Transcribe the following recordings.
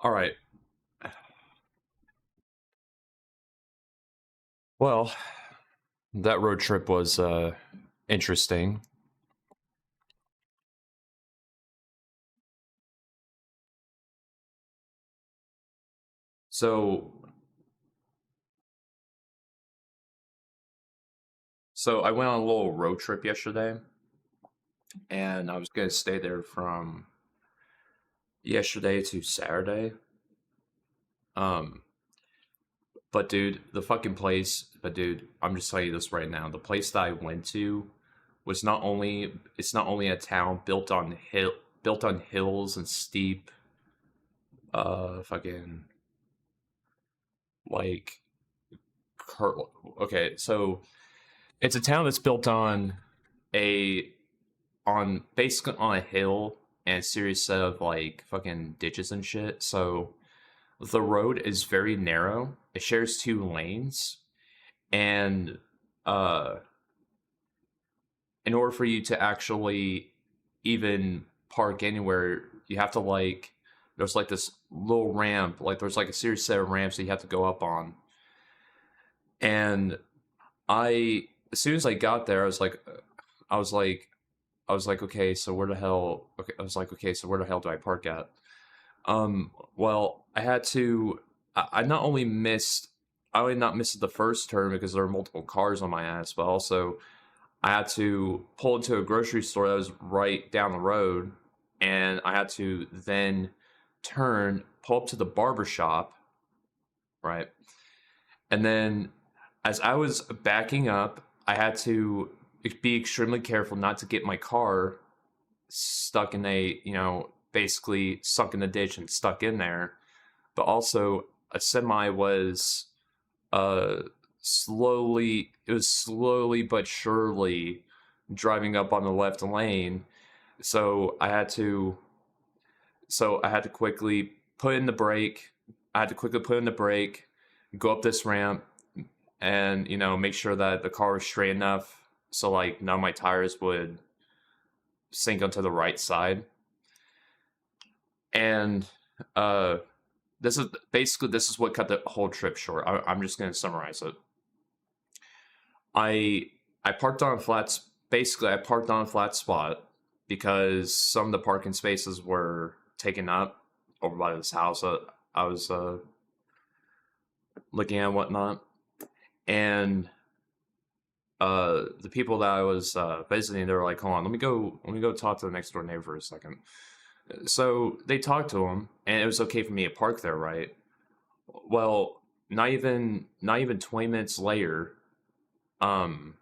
All right. Well, that road trip was interesting. So, so I went on a little road trip yesterday, and I was gonna stay there from yesterday to Saturday. Um, but dude, the fucking place. But dude, I'm just telling you this right now. The place that I went to was not only it's not only a town built on hills and steep, fucking like, okay, so it's a town that's built a on basically on a hill and a series set of like fucking ditches and shit. So the road is very narrow. It shares two lanes, and uh, in order for you to actually even park anywhere, you have to like there's like this little ramp, like there's like a series set of ramps that you have to go up on. And I as soon as I got there, I was like I was like, okay, so where the hell? Okay, I was like, okay, so where the hell do I park at? Well, I had to. I not only missed. I only not missed the first turn because there were multiple cars on my ass, but also I had to pull into a grocery store that was right down the road, and I had to then turn, pull up to the barber shop, right, and then as I was backing up, I had to be extremely careful not to get my car stuck in basically stuck in the ditch and stuck in there. But also, a semi was uh, slowly but surely driving up on the left lane. So I had to quickly put in the brake. I had to quickly put in the brake, go up this ramp, and make sure that the car was straight enough so like none of my tires would sink onto the right side. And uh this is what cut the whole trip short. I'm just going to summarize it. I parked on a basically I parked on a flat spot because some of the parking spaces were taken up over by this house I was looking at and whatnot. And the people that I was visiting, they were like, hold on, let me go talk to the next door neighbor for a second. So they talked to him, and it was okay for me to park there, right? Well, not even 20 minutes later, um,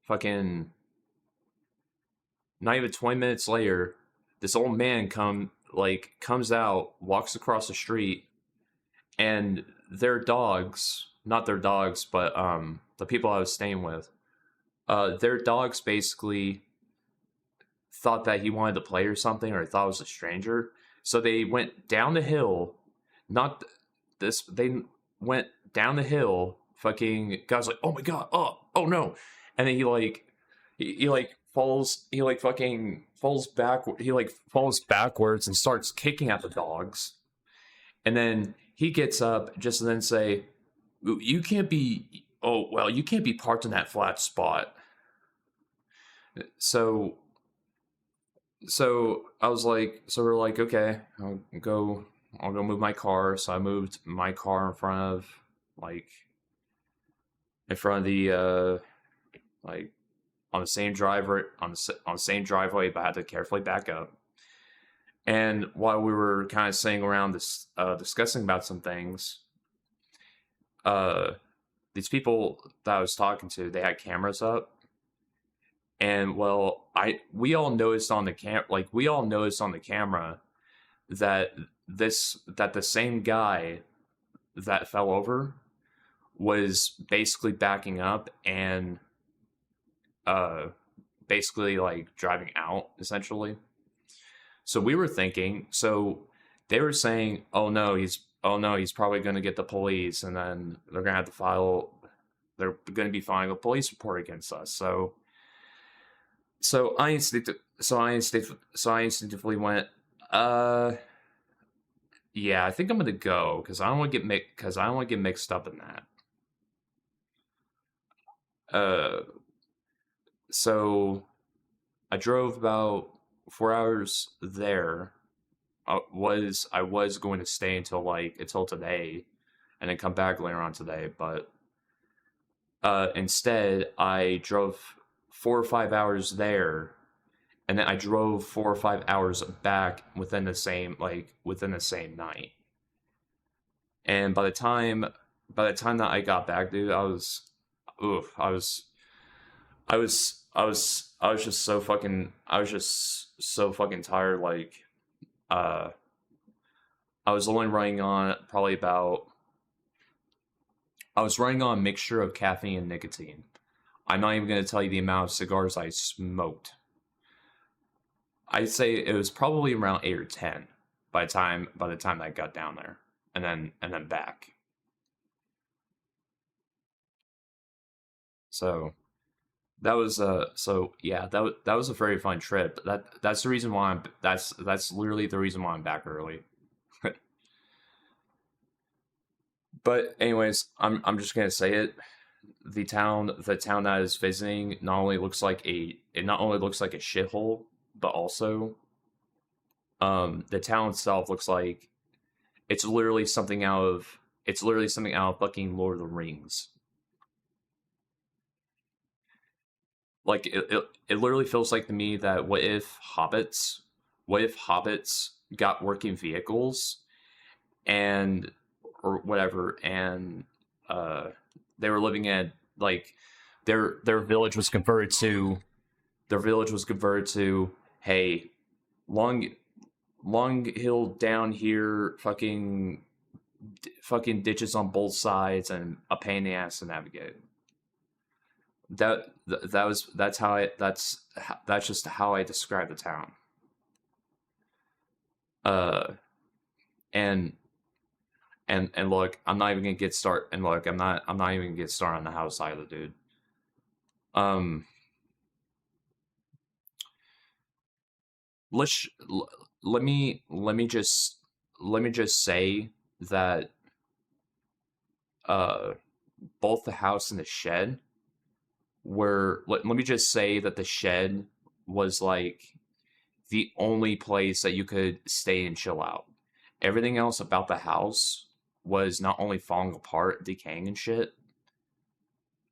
fucking, not even 20 minutes later, this old man comes out, walks across the street, and their dogs, not their dogs, but the people I was staying with, their dogs basically thought that he wanted to play or something, or thought it was a stranger. So they went down the hill, not this, they went down the hill. Fucking guy's like, oh my god, oh no. And then he like falls, he like fucking falls back, he like falls backwards and starts kicking at the dogs. And then he gets up just to then say, you can't be, oh, well, you can't be parked in that flat spot. So I was like, so we're like, okay, I'll go move my car. So I moved my car like, in front of the, like, on the same driver, on the same driveway, but I had to carefully back up. And while we were kind of sitting around this, discussing about some things, uh, these people that I was talking to, they had cameras up. And well, we all noticed on the we all noticed on the camera that that the same guy that fell over was basically backing up and uh basically like driving out essentially. So we were thinking, so they were saying, oh no, he's probably going to get the police, and then they're going to be filing a police report against us. So I instinctively went, uh, Yeah, I think I'm gonna go because I don't want to get mixed up in that. Uh, so I drove about 4 hours there. I was going to stay until today, and then come back later on today, but instead I drove 4 or 5 hours there, and then I drove 4 or 5 hours back within the same night. And by the time that I got back, dude, oof, I was just so fucking, I was just so fucking tired. Uh, I was only running on probably about, I was running on a mixture of caffeine and nicotine. I'm not even going to tell you the amount of cigars I smoked. I'd say it was probably around 8 or 10 by the time I got down there, and then back. So so yeah, that was a very fun trip. That's the reason why that's literally the reason why I'm back early. But anyways, I'm just gonna say it. The town that I was visiting not only looks like a shithole, but also the town itself looks like it's literally something out of fucking Lord of the Rings. Like it literally feels like to me that what if hobbits got working vehicles and or whatever, and uh they were living in like their village was converted to hey, long long hill down here, fucking ditches on both sides and a pain in the ass to navigate. That's just how I describe the town. Uh, and and look, I'm not even gonna get start. And look, I'm not even gonna get started on the house either, dude. Um, let's let me just say that uh both the house and the shed let me just say that the shed was like the only place that you could stay and chill out. Everything else about the house was not only falling apart, decaying and shit,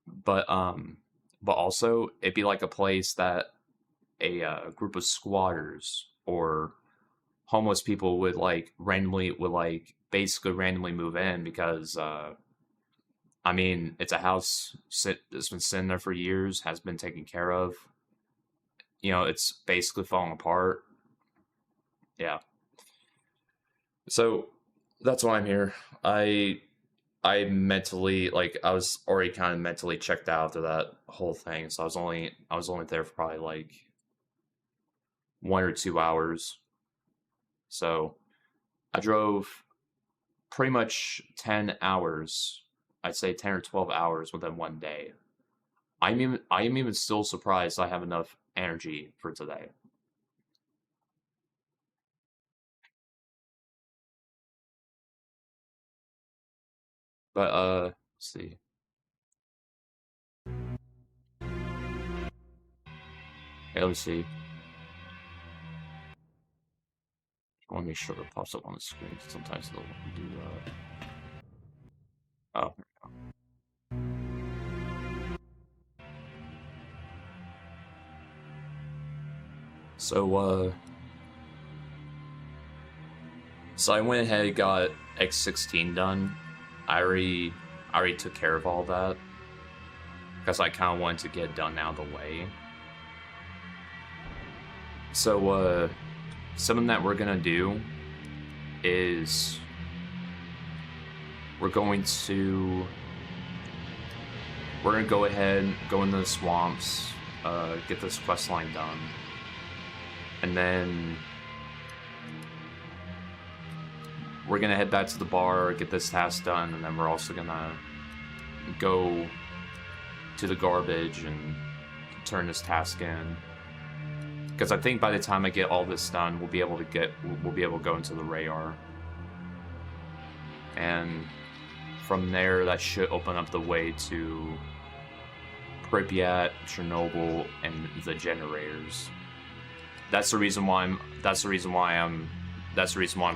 but also it'd be like a place that a group of squatters or homeless people would basically randomly move in because I mean it's a house that's been sitting there for years, has been taken care of. You know, it's basically falling apart. Yeah. So that's why I'm here. I mentally I was already kind of mentally checked out after that whole thing, so I was only there for probably like 1 or 2 hours. So I drove pretty much 10 hours. I'd say 10 or 12 hours within one day. I am even still surprised I have enough energy for today. But let's see. Okay, let me see. I want to make sure it pops up on the screen. Sometimes they'll do. Oh, so so I went ahead and got X16 done. I already took care of all that because I kind of wanted to get it done out of the way. So something that we're gonna do is we're going to go ahead, go into the swamps, get this quest line done, and then we're gonna head back to the bar, get this task done, and then we're also gonna go to the garbage and turn this task in. Because I think by the time I get all this done, we'll be able to go into the Rayar. and from there that should open up the way to Pripyat, Chernobyl, and the generators. That's the reason why I'm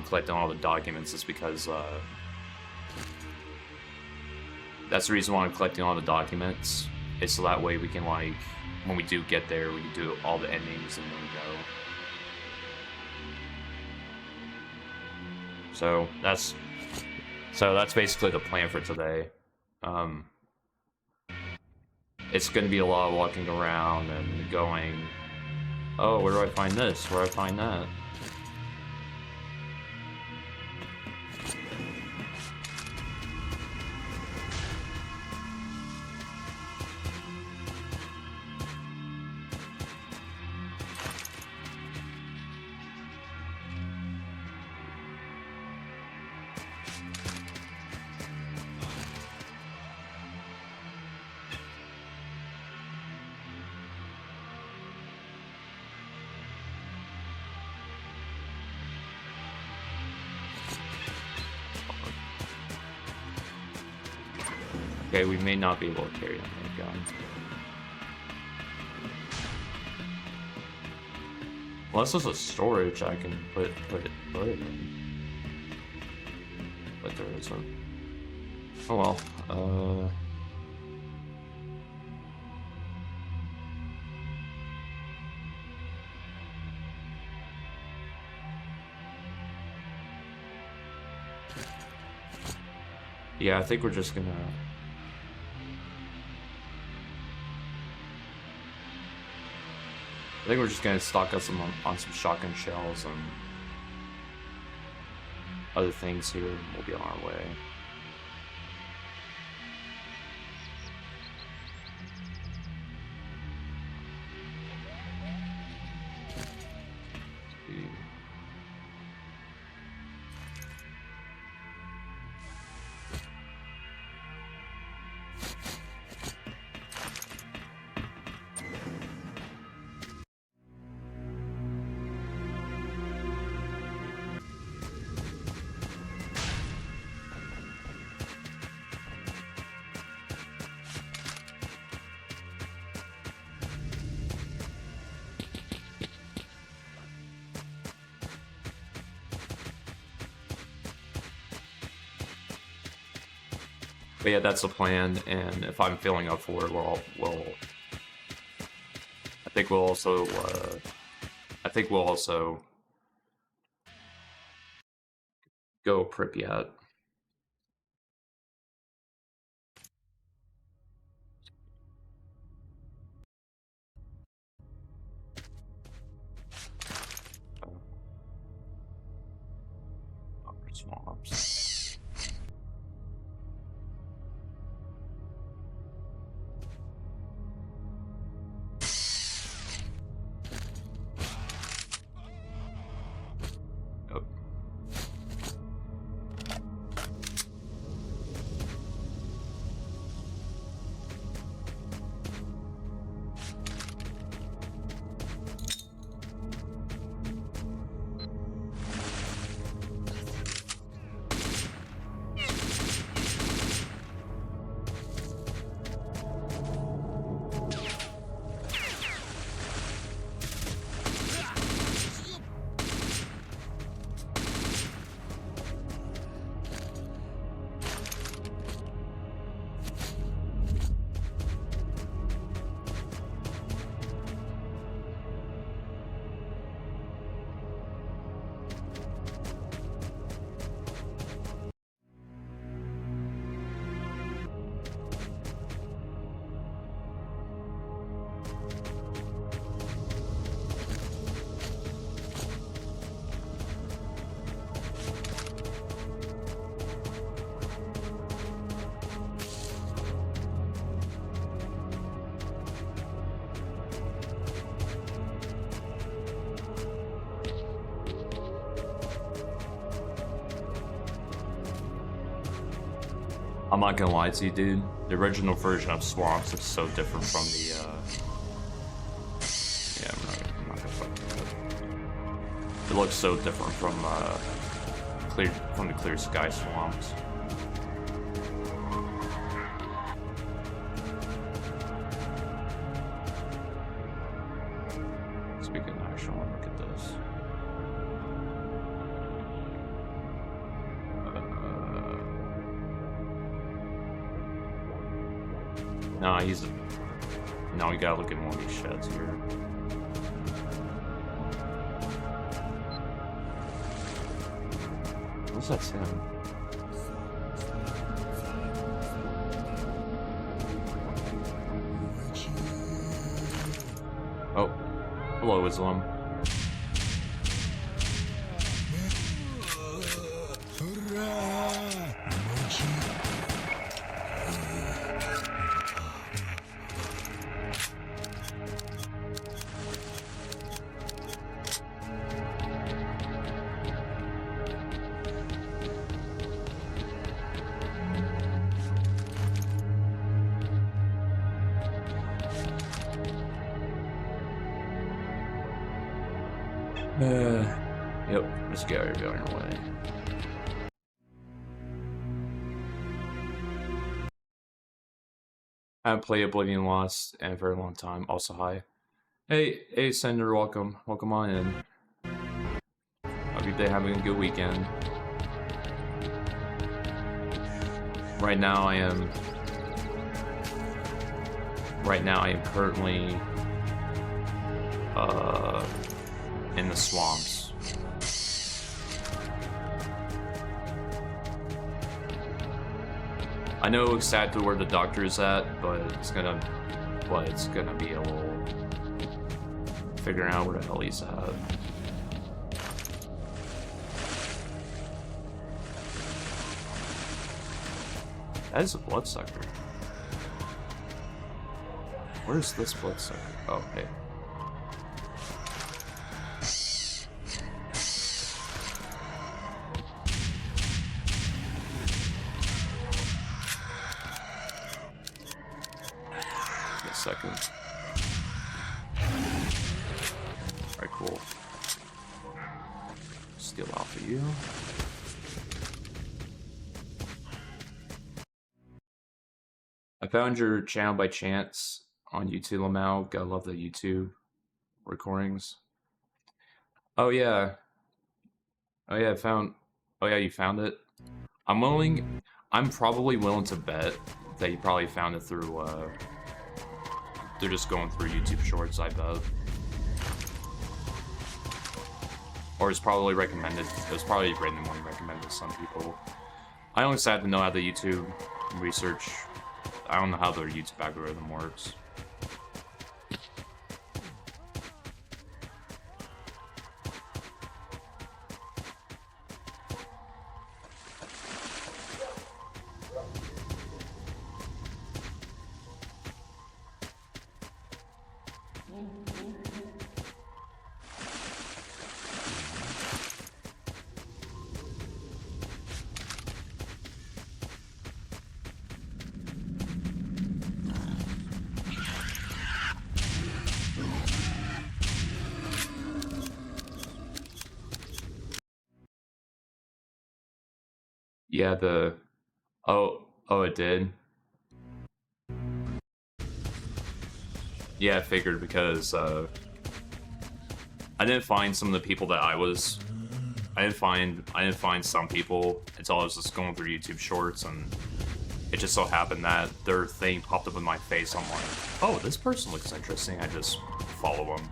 collecting all the documents, is because that's the reason why I'm collecting all the documents. Is so that way we can, like, when we do get there, we can do all the endings and then go. So that's basically the plan for today. It's gonna be a lot of walking around and going, oh, where do I find this? Where do I find that? Okay, we may not be able to carry on that gun. Unless there's a storage I can put it in. But there isn't. Oh well. Yeah, I think we're just gonna... I think we're just gonna stock up on some shotgun shells and other things here, and we'll be on our way. But yeah, that's the plan, and if I'm feeling up for it, I think we'll also go Pripyat. Swamps. I'm not gonna lie to you, dude. The original version of Swamps is so different from the, yeah, I'm not gonna fuck with it. It looks so different from, the Clear Sky Swamps. Nah, he's... No, we gotta look at one of these sheds here. What's that sound? Oh. Hello, Islam. Yep, let's get our going away. I haven't played Oblivion Lost in a very long time. Also, hi. Hey, Senator, welcome. Welcome on in. Hope you're having a good weekend. Right now, I am currently in the swamps. I know exactly where the doctor is at, but it's gonna be a little figuring out where the hell he's at. That is a bloodsucker. Where's this bloodsucker? Oh, hey. Second. Alright, cool. Steal off of you. I found your channel by chance on YouTube, Lamau. Gotta love the YouTube recordings. Oh yeah. Oh yeah, oh yeah, you found it? I'm probably willing to bet that you probably found it through they're just going through YouTube Shorts, I bet. Or it's probably recommended. It was probably randomly recommended to some people. I only sad to know how the YouTube research. I don't know how their YouTube algorithm works. Yeah, oh, it did. Yeah, I figured because I didn't find some of the people that I didn't find some people until I was just going through YouTube Shorts, and it just so happened that their thing popped up in my face. I'm like, oh, this person looks interesting. I just follow them.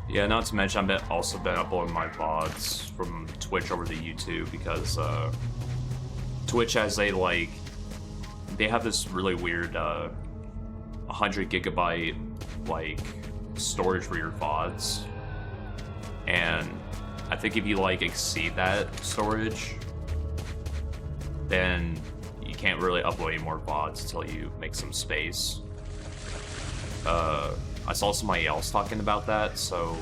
Yeah, not to mention I've also been uploading my VODs from Twitch over to YouTube because Twitch has they have this really weird 100 gigabyte storage for your VODs, and I think if you exceed that storage, then you can't really upload any more VODs until you make some space. I saw somebody else talking about that, so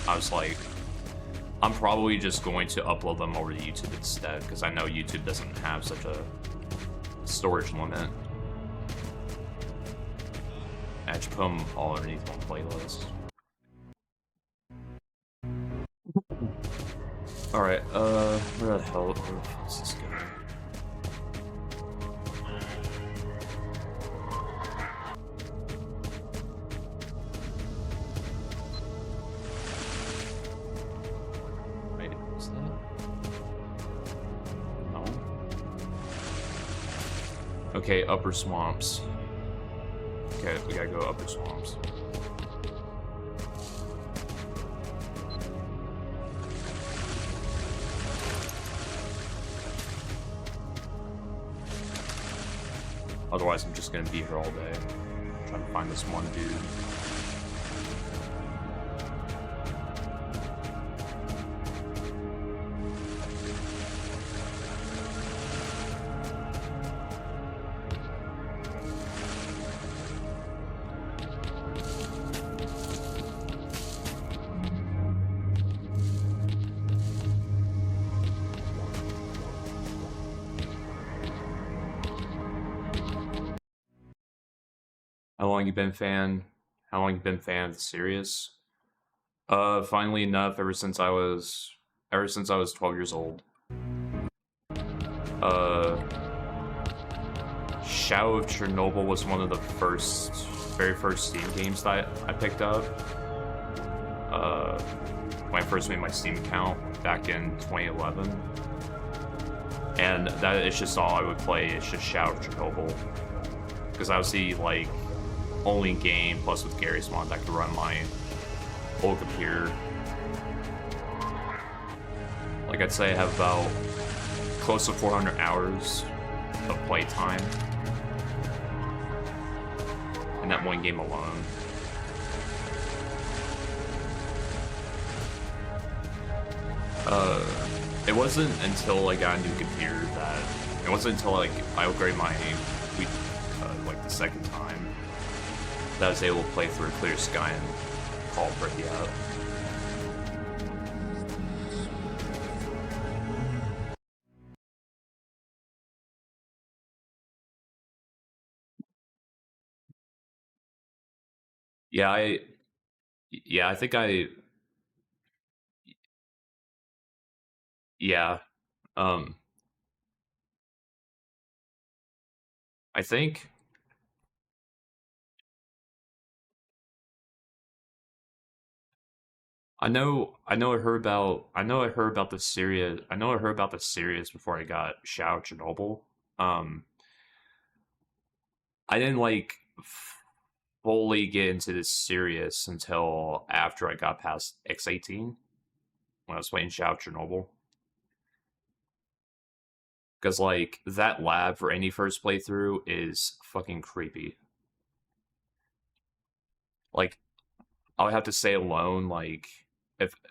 I was like, I'm probably just going to upload them over to YouTube instead, because I know YouTube doesn't have such a storage limit. I just put them all underneath one playlist. Alright, where the hell is this guy? Okay, upper swamps. Okay, we gotta go upper swamps. Otherwise, I'm just gonna be here all day, trying to find this one dude. How long you been fan? How long you been fan of the series? Finally enough. Ever since I was 12 years old. Shadow of Chernobyl was one of the very first Steam games that I picked up. When I first made my Steam account back in 2011, and that is just all I would play. It's just Shadow of Chernobyl, because I was the like only game, plus with Gary's mod, that could run my old computer. Like, I'd say I have about close to 400 hours of playtime in that one game alone. It wasn't until I got a new computer that it wasn't until like I upgraded my like the second time that I was able to play through Clear Sky and Karlik. Yeah, I think yeah, um, I think I heard about the series. I know I heard about the series before I got Shadow of Chernobyl. Um, I didn't like fully get into this series until after I got past X18 when I was playing Shadow of Chernobyl. Because like that lab for any first playthrough is fucking creepy. Like, I would have to say alone, like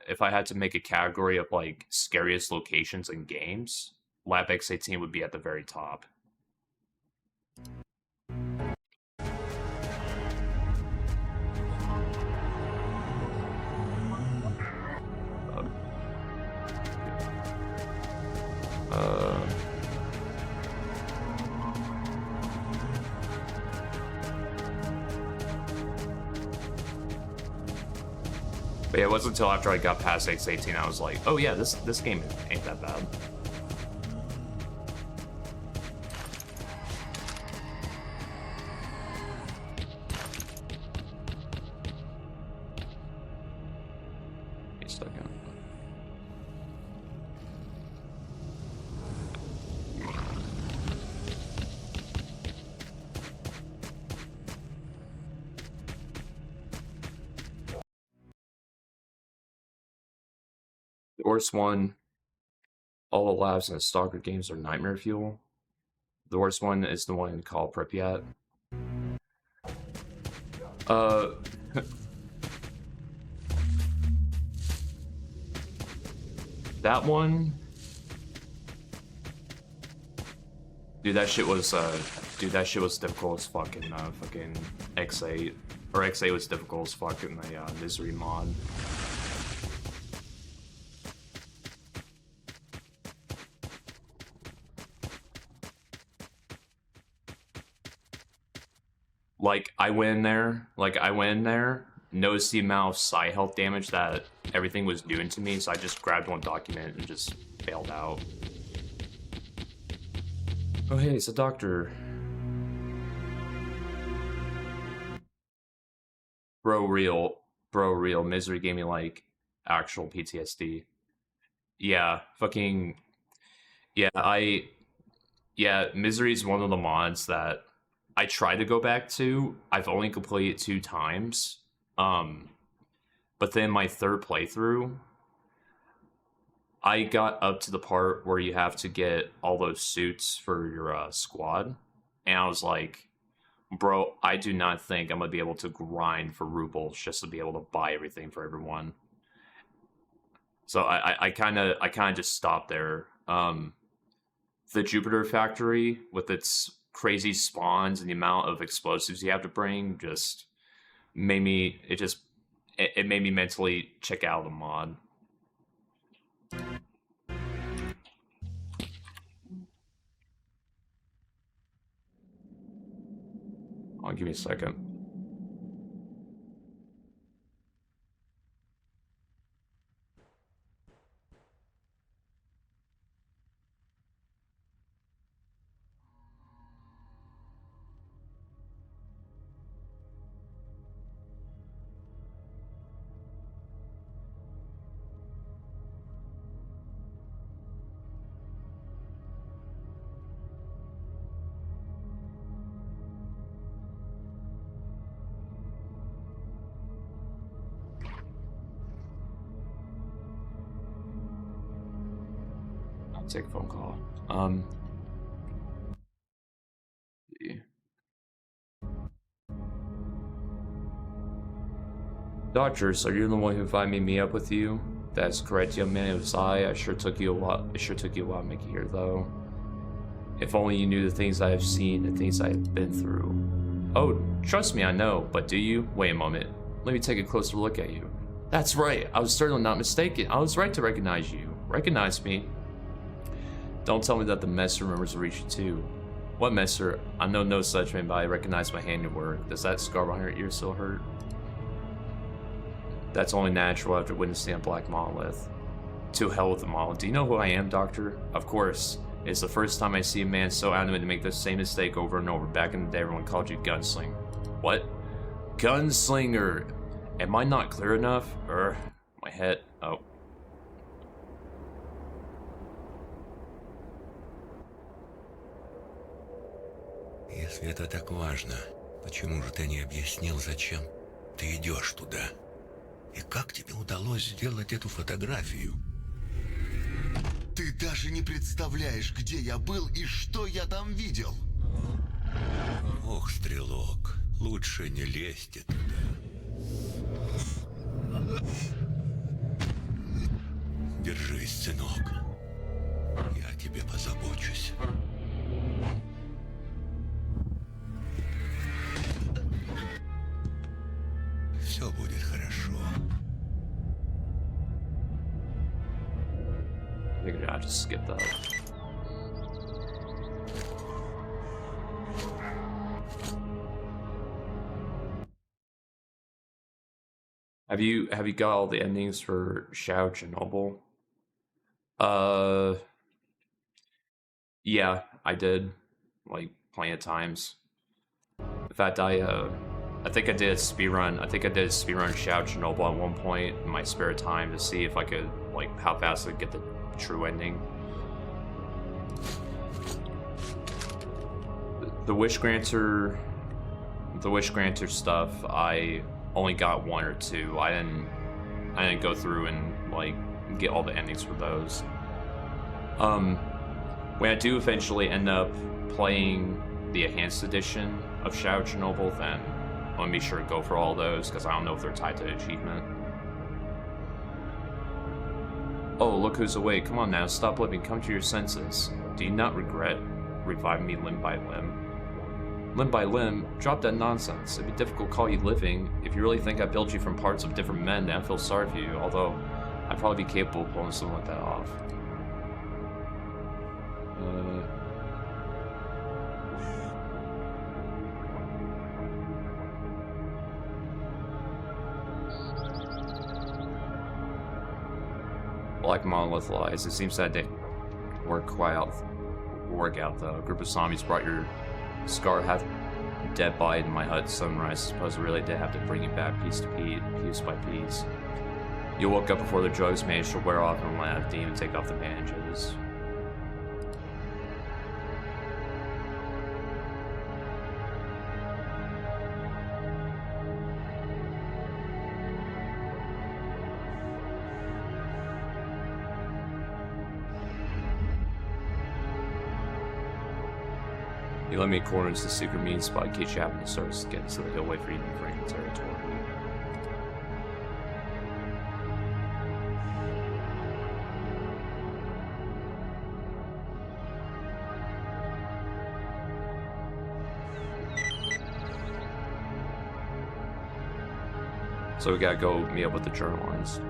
if I had to make a category of like scariest locations in games, Lab X18 would be at the very top. Uh, but yeah, it wasn't until after I got past X18 I was like, oh yeah, this game ain't that bad. Wait a second. The worst one, all the labs in the Stalker games are nightmare fuel. The worst one is the one called Pripyat. Uh, that one, dude, that shit was difficult as fuck in fucking X8, or X8 was difficult as fuck in the Misery mod. Like, I went in there, noticed the amount of side health damage that everything was doing to me, so I just grabbed one document and just bailed out. Oh hey, it's a doctor. Bro, real, Misery gave me, like, actual PTSD. Yeah, fucking, yeah, Yeah, Misery is one of the mods that I tried to go back to. I've only completed it 2 times. But then my third playthrough, I got up to the part where you have to get all those suits for your squad. And I was like, bro, I do not think I'm going to be able to grind for rubles just to be able to buy everything for everyone. So I kind of just stopped there. The Jupiter factory with its crazy spawns and the amount of explosives you have to bring just made me it made me mentally check out the mod. Give me a second. I'll take a phone call. Doctors, are you the one who invited me up with you? That's correct, young man. It was I. I sure took you a while to make you here, though. If only you knew the things I have seen, the things I have been through. Oh, trust me, I know. But do you? Wait a moment. Let me take a closer look at you. That's right. I was certainly not mistaken. I was right to recognize you. Recognize me? Don't tell me that the Messer remembers to reach you too. What Messer? I know no such man, but I recognize my handiwork. Does that scar behind your ear still hurt? That's only natural after witnessing a black monolith. To hell with the monolith. Do you know who I am, Doctor? Of course. It's the first time I see a man so adamant to make the same mistake over and over. Back in the day, everyone called you Gunslinger. What? Gunslinger! Am I not clear enough? My head. Oh. Если это так важно, почему же ты не объяснил, зачем ты идешь туда? И как тебе удалось сделать эту фотографию? Ты даже не представляешь, где я был и что я там видел. Ох, Стрелок, лучше не лезьте туда. Держись, сынок. Я о тебе позабочусь. Все будет хорошо. Figured I'd just skip that. Have you got all the endings for S.T.A.L.K.E.R Chernobyl? Yeah, I did, like plenty of times. In fact, I think I did a speedrun. I think I did a speedrun S.T.A.L.K.E.R Chernobyl at one point in my spare time to see if I could, like, how fast I could get the true ending. The Wish Granter stuff, I only got 1 or 2. I didn't go through and like get all the endings for those. When I do eventually end up playing the enhanced edition of S.T.A.L.K.E.R Chernobyl, then I'm gonna be sure to go for all those because I don't know if they're tied to achievement. Oh, look who's awake. Come on now, stop living, come to your senses. Do you not regret reviving me limb by limb? Limb by limb? Drop that nonsense. It'd be difficult to call you living. If you really think I built you from parts of different men, then I feel sorry for you, although I'd probably be capable of pulling something like that off. Like Monolith lies, it seems that didn't work out though. A group of zombies brought your scar half dead body in my hut at sunrise. I suppose I really did have to bring you back piece by piece. You woke up before the drugs managed to wear off and let out a demon take off the bandages. You let me corners the secret meeting spot in case you happen to start to get to the hill, wait for you to break the territory. So we gotta go meet up with the journalist.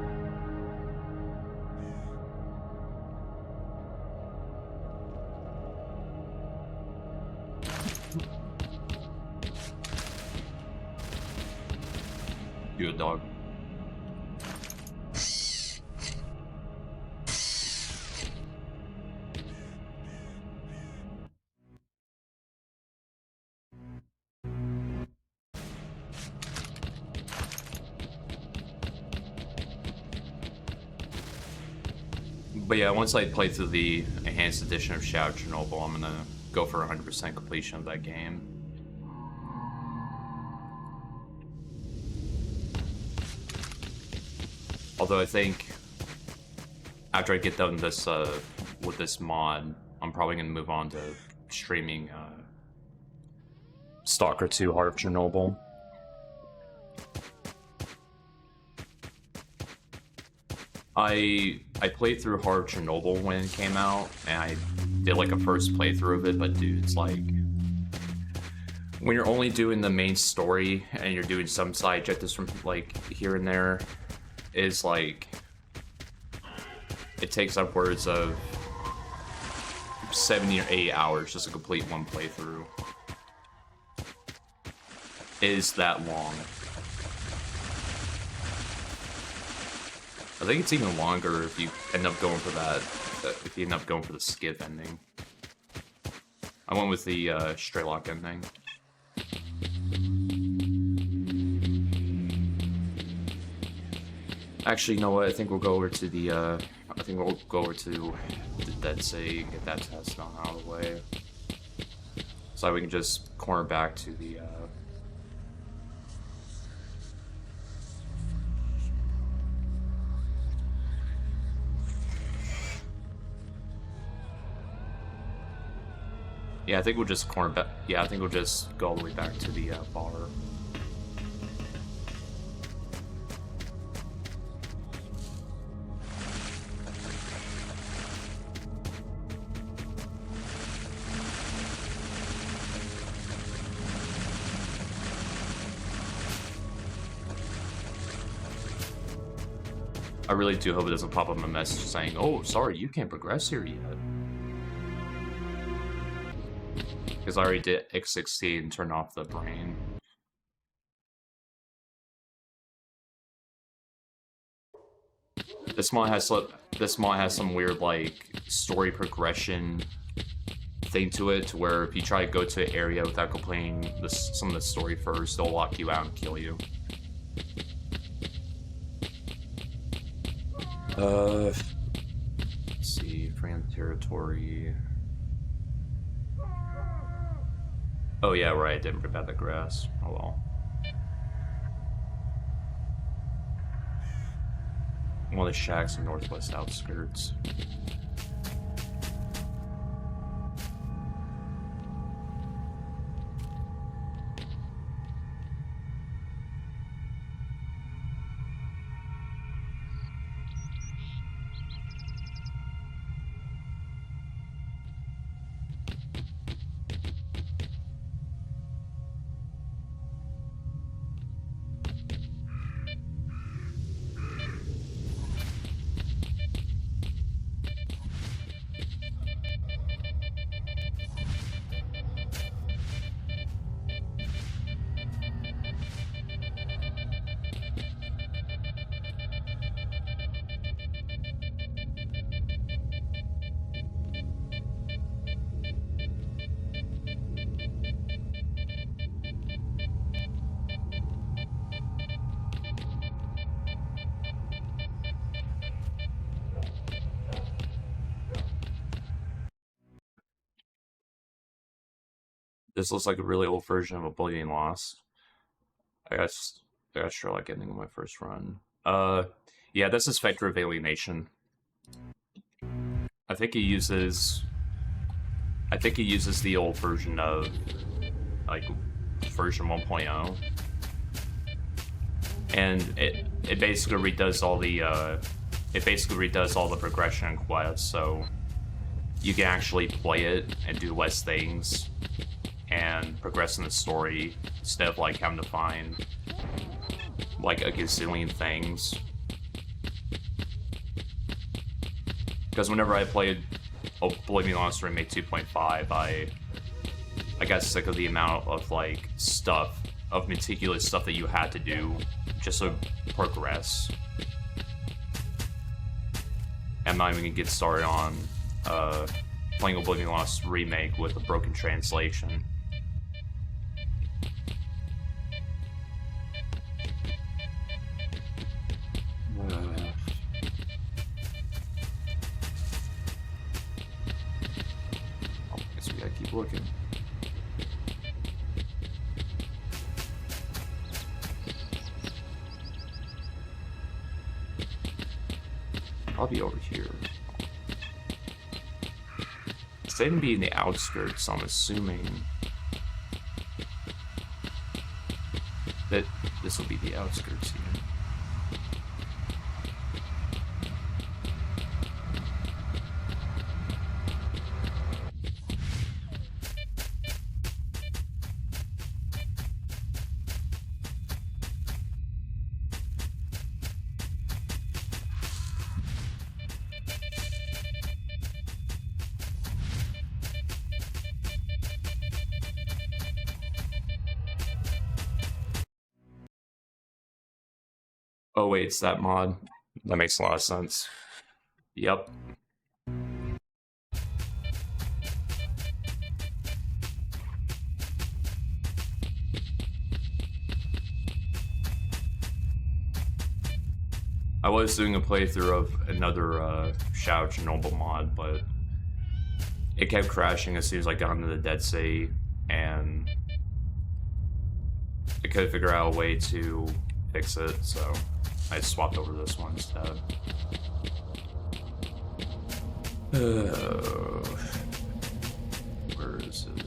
You a dog. But yeah, once I play through the enhanced edition of Shadow Chernobyl, I'm gonna go for 100% completion of that game. Although I think after I get done this with this mod, I'm probably gonna move on to streaming Stalker 2 Heart of Chernobyl. I played through Heart of Chernobyl when it came out, and I did like a first playthrough of it, but dude, it's like when you're only doing the main story and you're doing some side objectives from like here and there, is like it takes upwards of 70 or 80 hours just to complete one playthrough. It is that long. I think it's even longer if you end up going for that, if you end up going for the skiff ending. I went with the Straylock ending. Actually, you know what? I think we'll go over to the, Dead Sea and get that test done out of the way. So we can just corner back to the, yeah, I think we'll just corner back. Yeah, I think we'll just go all the way back to the bar. I really do hope it doesn't pop up a message saying, "Oh, sorry, you can't progress here yet." Because I already did X16 and turned off the brain. This mod has some weird like story progression thing to it, to where if you try to go to an area without completing some of the story first, they'll lock you out and kill you. Let's see, Frame territory. Oh yeah, right, I didn't rip out the grass. Oh well. One of the shacks in northwest outskirts. This looks like a really old version of Oblivion Lost. I got Sherlock ending on my first run. Yeah, this is Vector of Alienation. I think he uses I think it uses the old version of, like, version 1.0. And it basically redoes all the progression and quests, so you can actually play it and do less things and progress in the story instead of like having to find like a gazillion things. Because whenever I played Oblivion Lost Remake 2.5, I got sick of the amount of like meticulous stuff that you had to do just to progress. I'm not even gonna get started on playing Oblivion Lost Remake with a broken translation. I guess we gotta keep looking. I'll be over here. It's going to be in the outskirts, so I'm assuming that this will be the outskirts here. Oh wait, it's that mod. That makes a lot of sense. Yep. I was doing a playthrough of another Shadow Chernobyl mod, but it kept crashing as soon as I got into the Dead Sea, and I couldn't figure out a way to fix it, so I swapped over to this one instead. Where is it?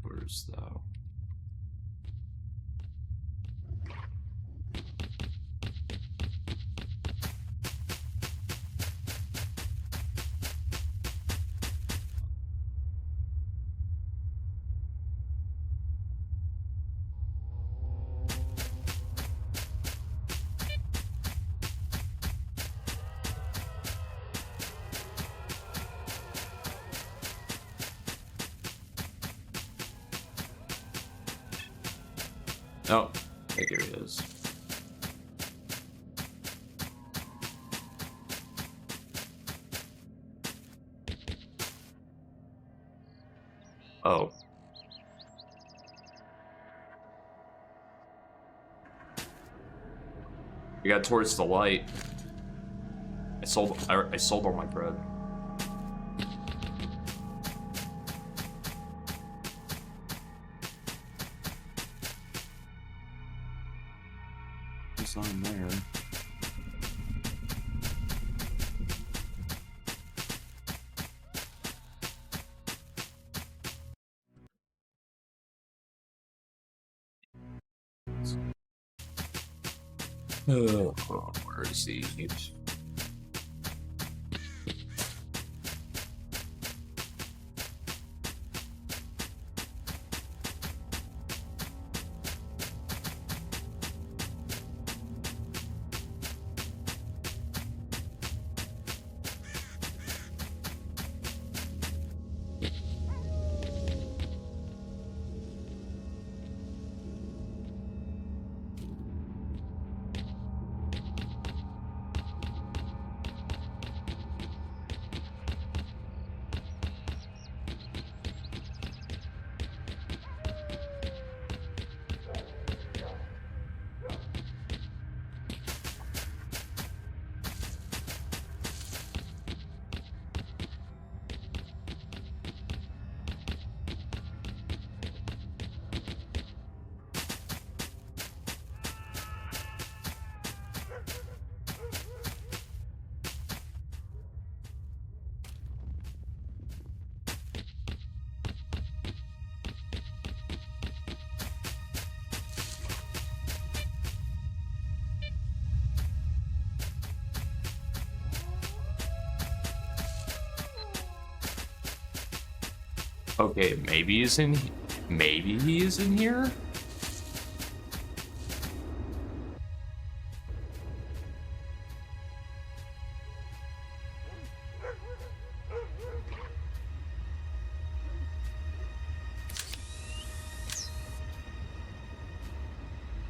Where's thou? Oh, okay, here it is. Oh. We got towards the light. I sold all my bread. It's not in there. Where is he? Okay, maybe he's in. Maybe he is in here.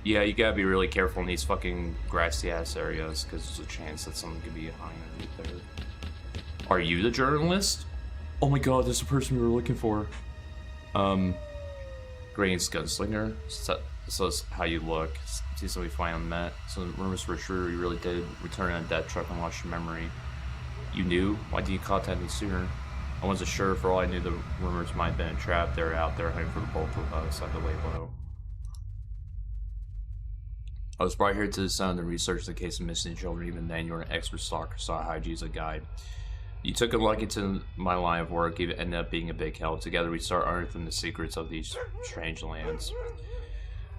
Yeah, you gotta be really careful in these fucking grassy ass areas because there's a chance that someone could be hiding underneath there. Are you the journalist? Oh my god, there's a person we were looking for. Green's gunslinger. So that's how you look. See somebody flying on that. So the rumors were true. You really did return on a death truck and lost your memory. You knew? Why didn't you contact me sooner? I wasn't sure. For all I knew, the rumors might have been a trap. They were out there hunting for the both of us. I had to lay low. I was brought here to the sun to research the case of missing children. Even then, you were an expert stalker, so I hired you as a guide. You took a liking to my line of work. It ended up being a big help. Together, we start unearthing the secrets of these strange lands.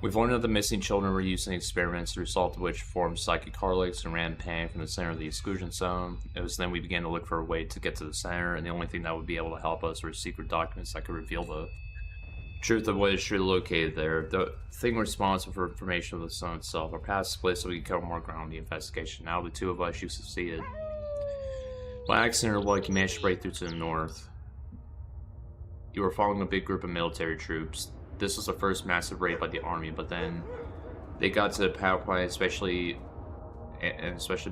We've learned that the missing children were using experiments, the result of which formed psychic Karliks and ran panic from the center of the exclusion zone. It was then we began to look for a way to get to the center, and the only thing that would be able to help us were secret documents that could reveal the truth of what is truly located there. The thing responsible for information of the zone itself. Our paths split so we could cover more ground in the investigation. Now, the two of us, you succeeded. By accident or luck, you managed to break through to the north. You were following a big group of military troops. This was the first massive raid by the army, but then they got to the power plant, especially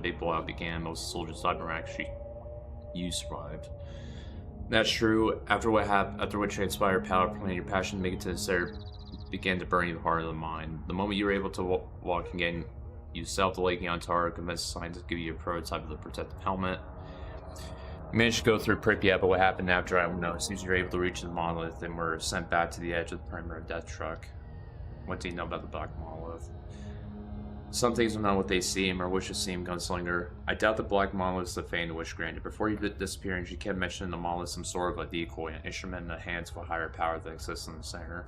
big blowout began. Most soldiers died miraculously. You survived. That's true. After what transpired, power plant, your passion to make it to the center began to burn even harder than mine. The moment you were able to walk again, you set the Lake Yantar, convinced the scientists to give you a prototype of the protective helmet. You managed to go through Pripyat, but what happened after I don't know. As soon as you were able to reach the monolith and were sent back to the edge of the perimeter death truck. What do you know about the Black Monolith? Some things are not what they seem, or wish to seem, Gunslinger. I doubt the Black Monolith is the fame to which granted. Before your disappearance, you kept mentioning the monolith some sort of a decoy, an instrument in the hands of a higher power that exists in the center.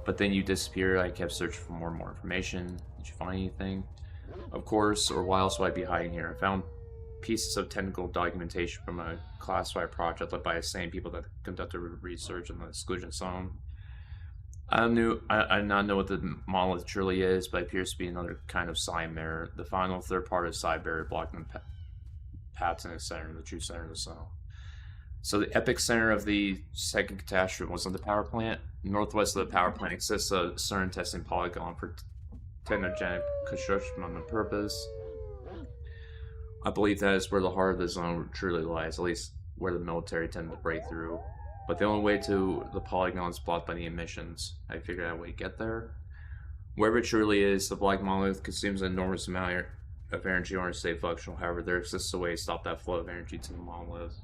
But then you disappeared. I kept searching for more and more information. Did you find anything? Of course, or why else would I be hiding here? I found pieces of technical documentation from a classified project led by the same people that conducted research in the exclusion zone. I do not know what the monolith truly is, but it appears to be another kind of sign mirror. The final third part of the side barrier blocking the path to the center, the true center of the cell. So the epic center of the second catastrophe wasn't the power plant. Northwest of the power plant exists a CERN testing polygon for technogenic construction on purpose. I believe that is where the heart of the zone truly lies, at least where the military tend to break through. But the only way to the polygon is blocked by the emissions. I figured out a way to get there. Wherever it truly is, the Black Monolith consumes an enormous amount of energy in order to stay functional. However, there exists a way to stop that flow of energy to the monolith.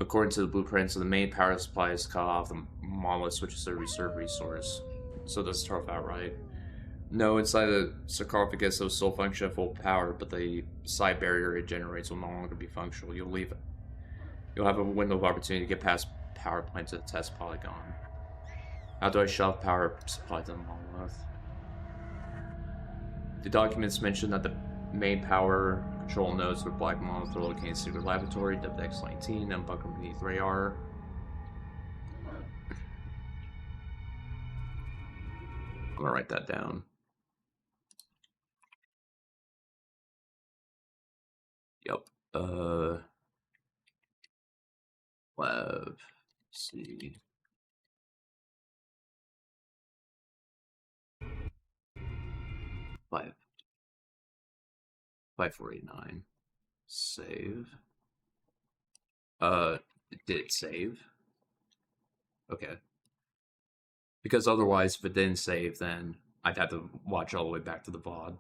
According to the blueprints, the main power supply is cut off. The monolith switches to a reserve resource. So does it turf out right? No, inside the sarcophagus, those still function at full power, but the side barrier it generates will no longer be functional. You'll have a window of opportunity to get past power plant to the test polygon. How do I shove power supply to the monolith? The documents mention that the main power control nodes for Black Monolith are located in secret laboratory, dubbed X-19, and bunker beneath radar. I'm gonna write that down. Yep. Lab C. Five. 5489. Save. Did it save? Okay. Because otherwise, if it didn't save, then I'd have to watch all the way back to the VOD.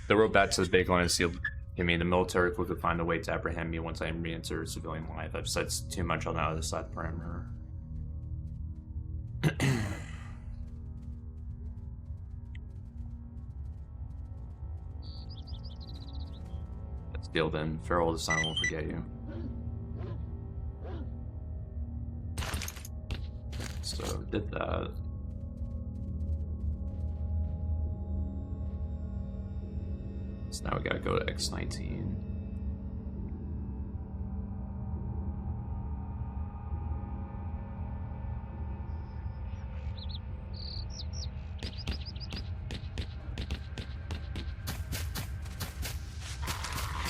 The road back to the big line is sealed. I mean, the military quickly find a way to apprehend me once I re-enter civilian life. I've said too much on the other side of the perimeter. Let's deal then. Farewell, this time I won't forget you. So, did that. Now we gotta go to X19.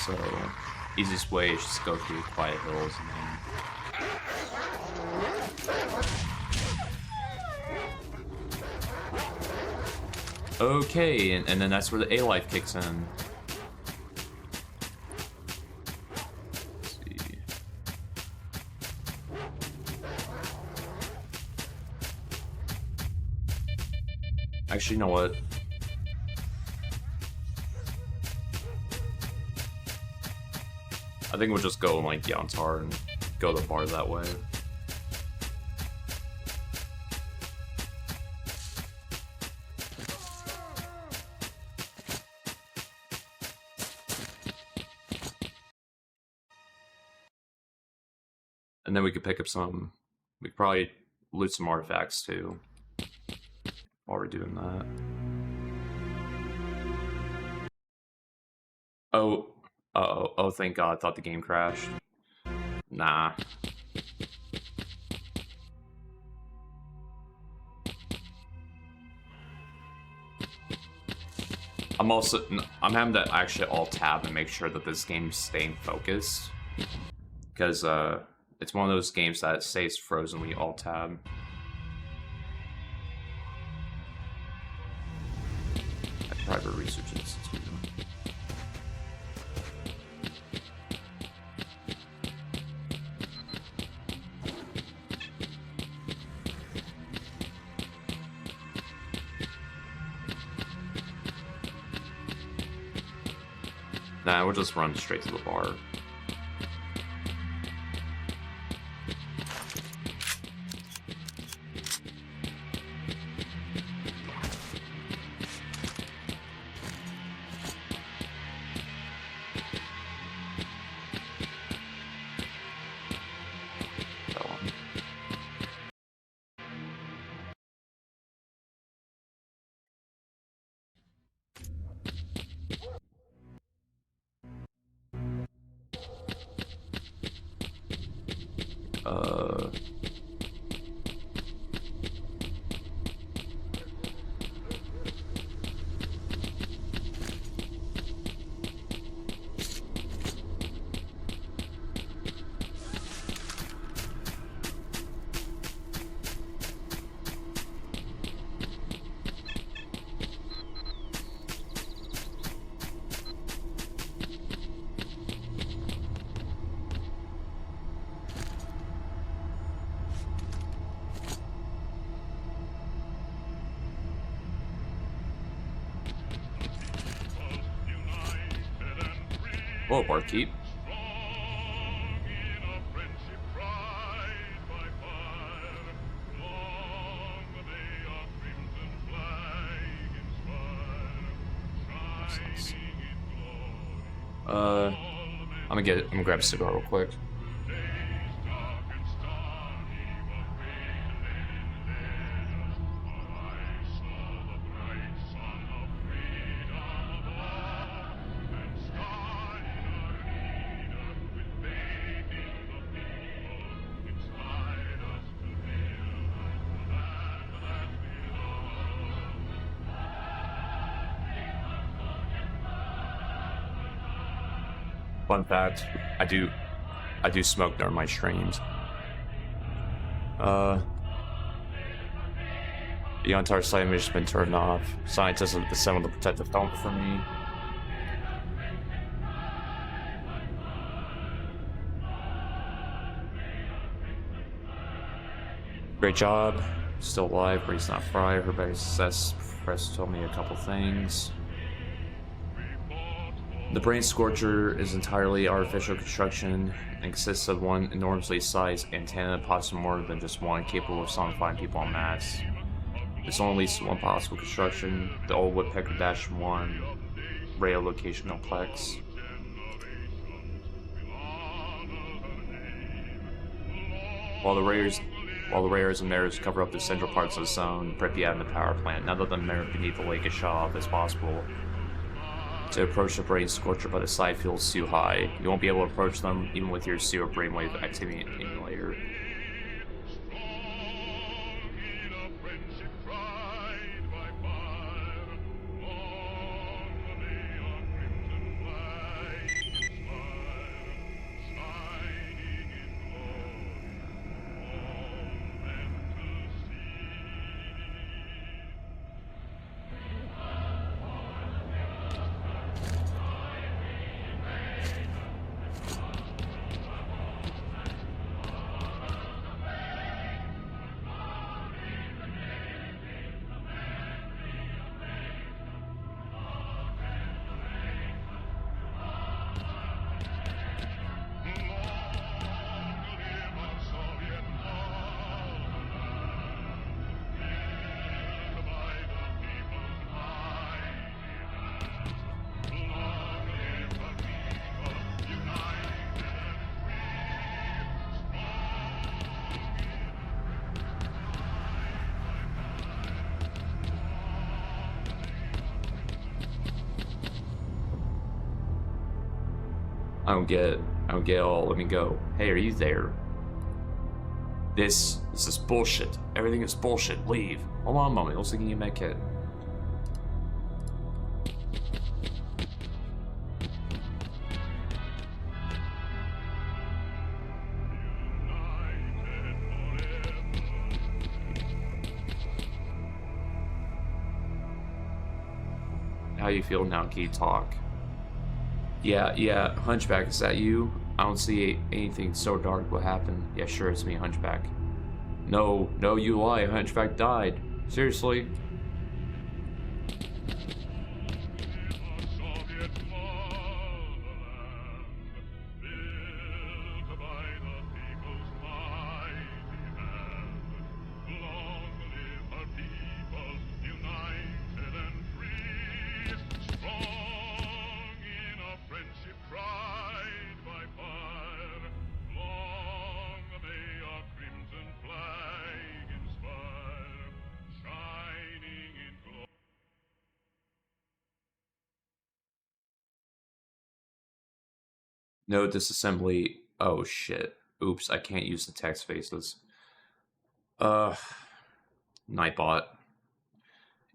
So, easiest way is just go through quiet hills and then... Okay, and then that's where the A-Life kicks in. Let's see. Actually, you know what? I think we'll just go like Yantar and go to the bar that way. And then we could pick up some, we could probably loot some artifacts too, while we're doing that. Oh, oh, thank God, I thought the game crashed. Nah. I'm having to actually alt-tab and make sure that this game's staying focused. Because, it's one of those games that stays frozen when you alt-tab. Private Research Institute. Nah, we'll just run straight to the bar. Whoa, barkeep. I'm gonna grab a cigar real quick. Fun fact, I do smoke during my streams. The entire site image has been turned off. Scientists have assembled a protective dome for me. Great job. Still alive, but he's not fried. Everybody's success. Press told me a couple things. The Brain Scorcher is entirely artificial construction and consists of one enormously sized antenna, possibly more than just one, capable of sonifying people en masse. There's only at least one possible construction, the old Woodpecker-1 radio location complex. While the radars and mirrors cover up the central parts of the zone, Pripyat and the power plant, none of them are beneath the lake as shut off as possible. to approach the brain scorcher, but the side feels too high. You won't be able to approach them even with your Zero Brainwave activity emulator. I don't get it all. Let me go. Hey, are you there? This is bullshit. Everything is bullshit. Leave. Hold on a moment. Let's give you a med kit. How you feel now? Can you talk? Yeah, Hunchback, is that you? I don't see anything so dark. What happened? Yeah, sure, it's me, Hunchback. No, you lie. Hunchback died. Seriously? No disassembly. Oh shit. Oops, I can't use the text faces. Nightbot.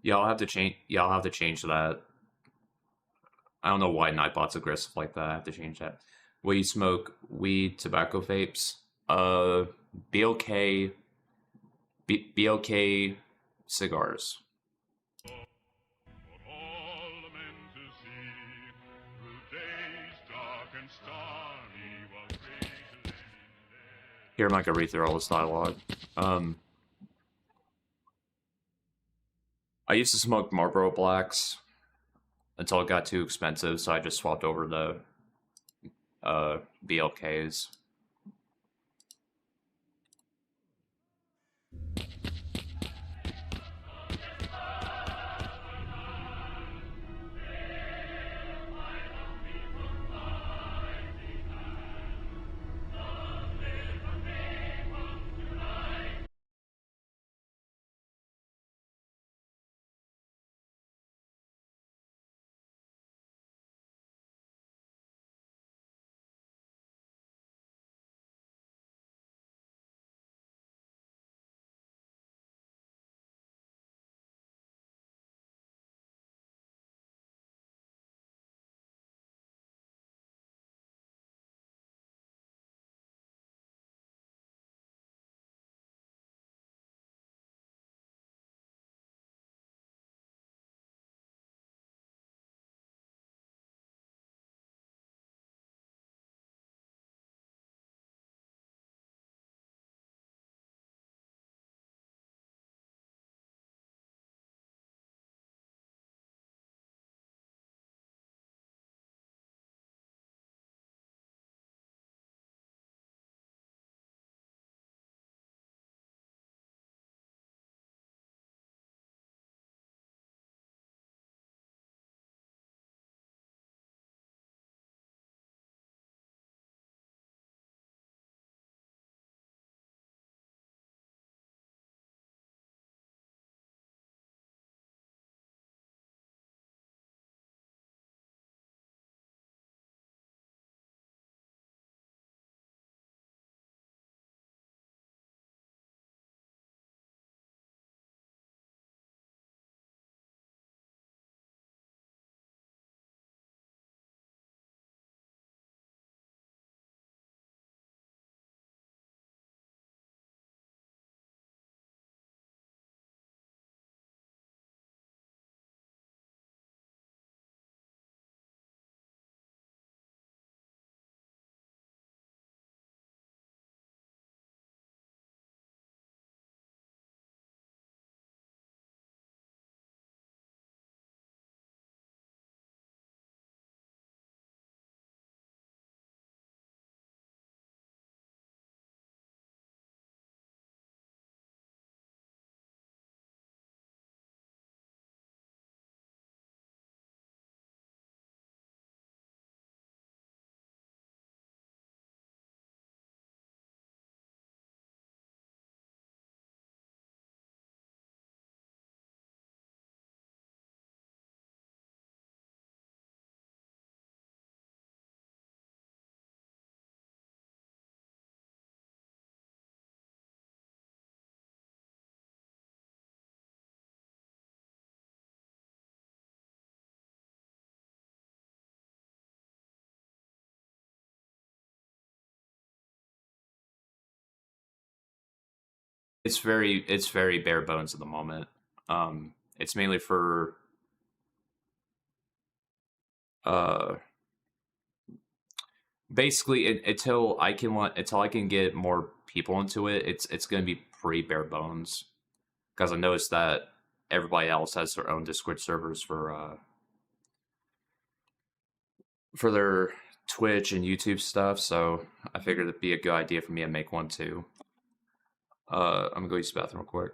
Yeah, I'll have to change. Yeah, I'll have to change that. I don't know why Nightbot's aggressive like that. I have to change that. Will you smoke weed, tobacco vapes? BLK, BLK cigars. Here, I'm not gonna read through all this dialogue. I used to smoke Marlboro Blacks until it got too expensive, so I just swapped over to BLKs. It's very bare bones at the moment. It's mainly for uh basically until I can get more people into it. It's going to be pretty bare bones because I noticed that everybody else has their own Discord servers for their Twitch and YouTube stuff. So I figured it'd be a good idea for me to make one too. I'm gonna go use the bathroom real quick.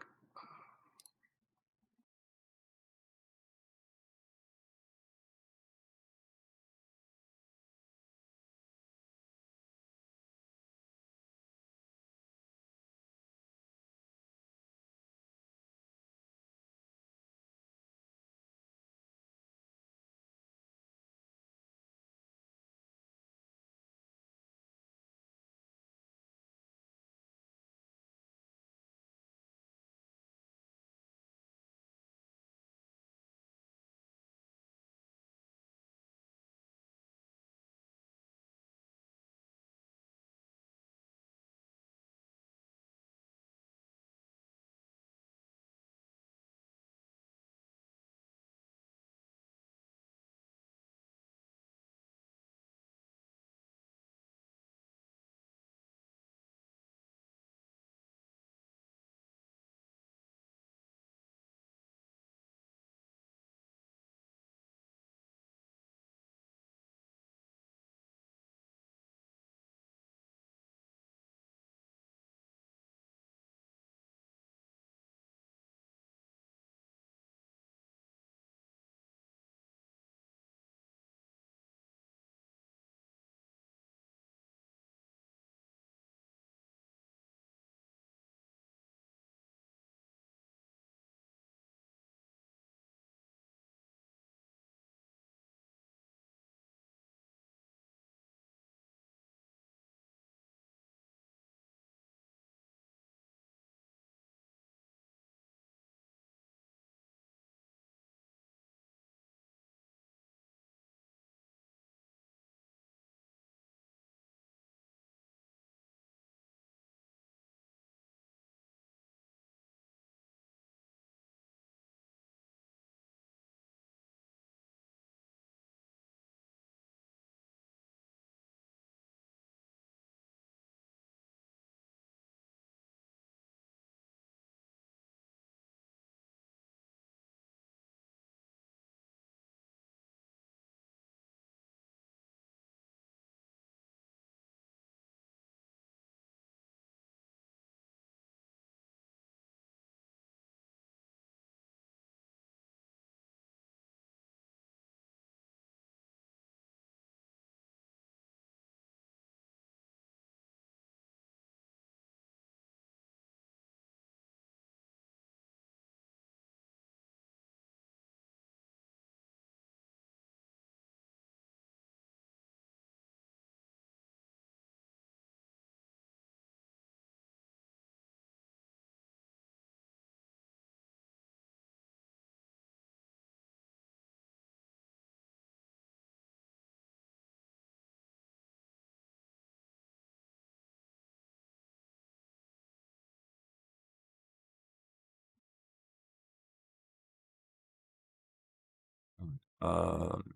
Um,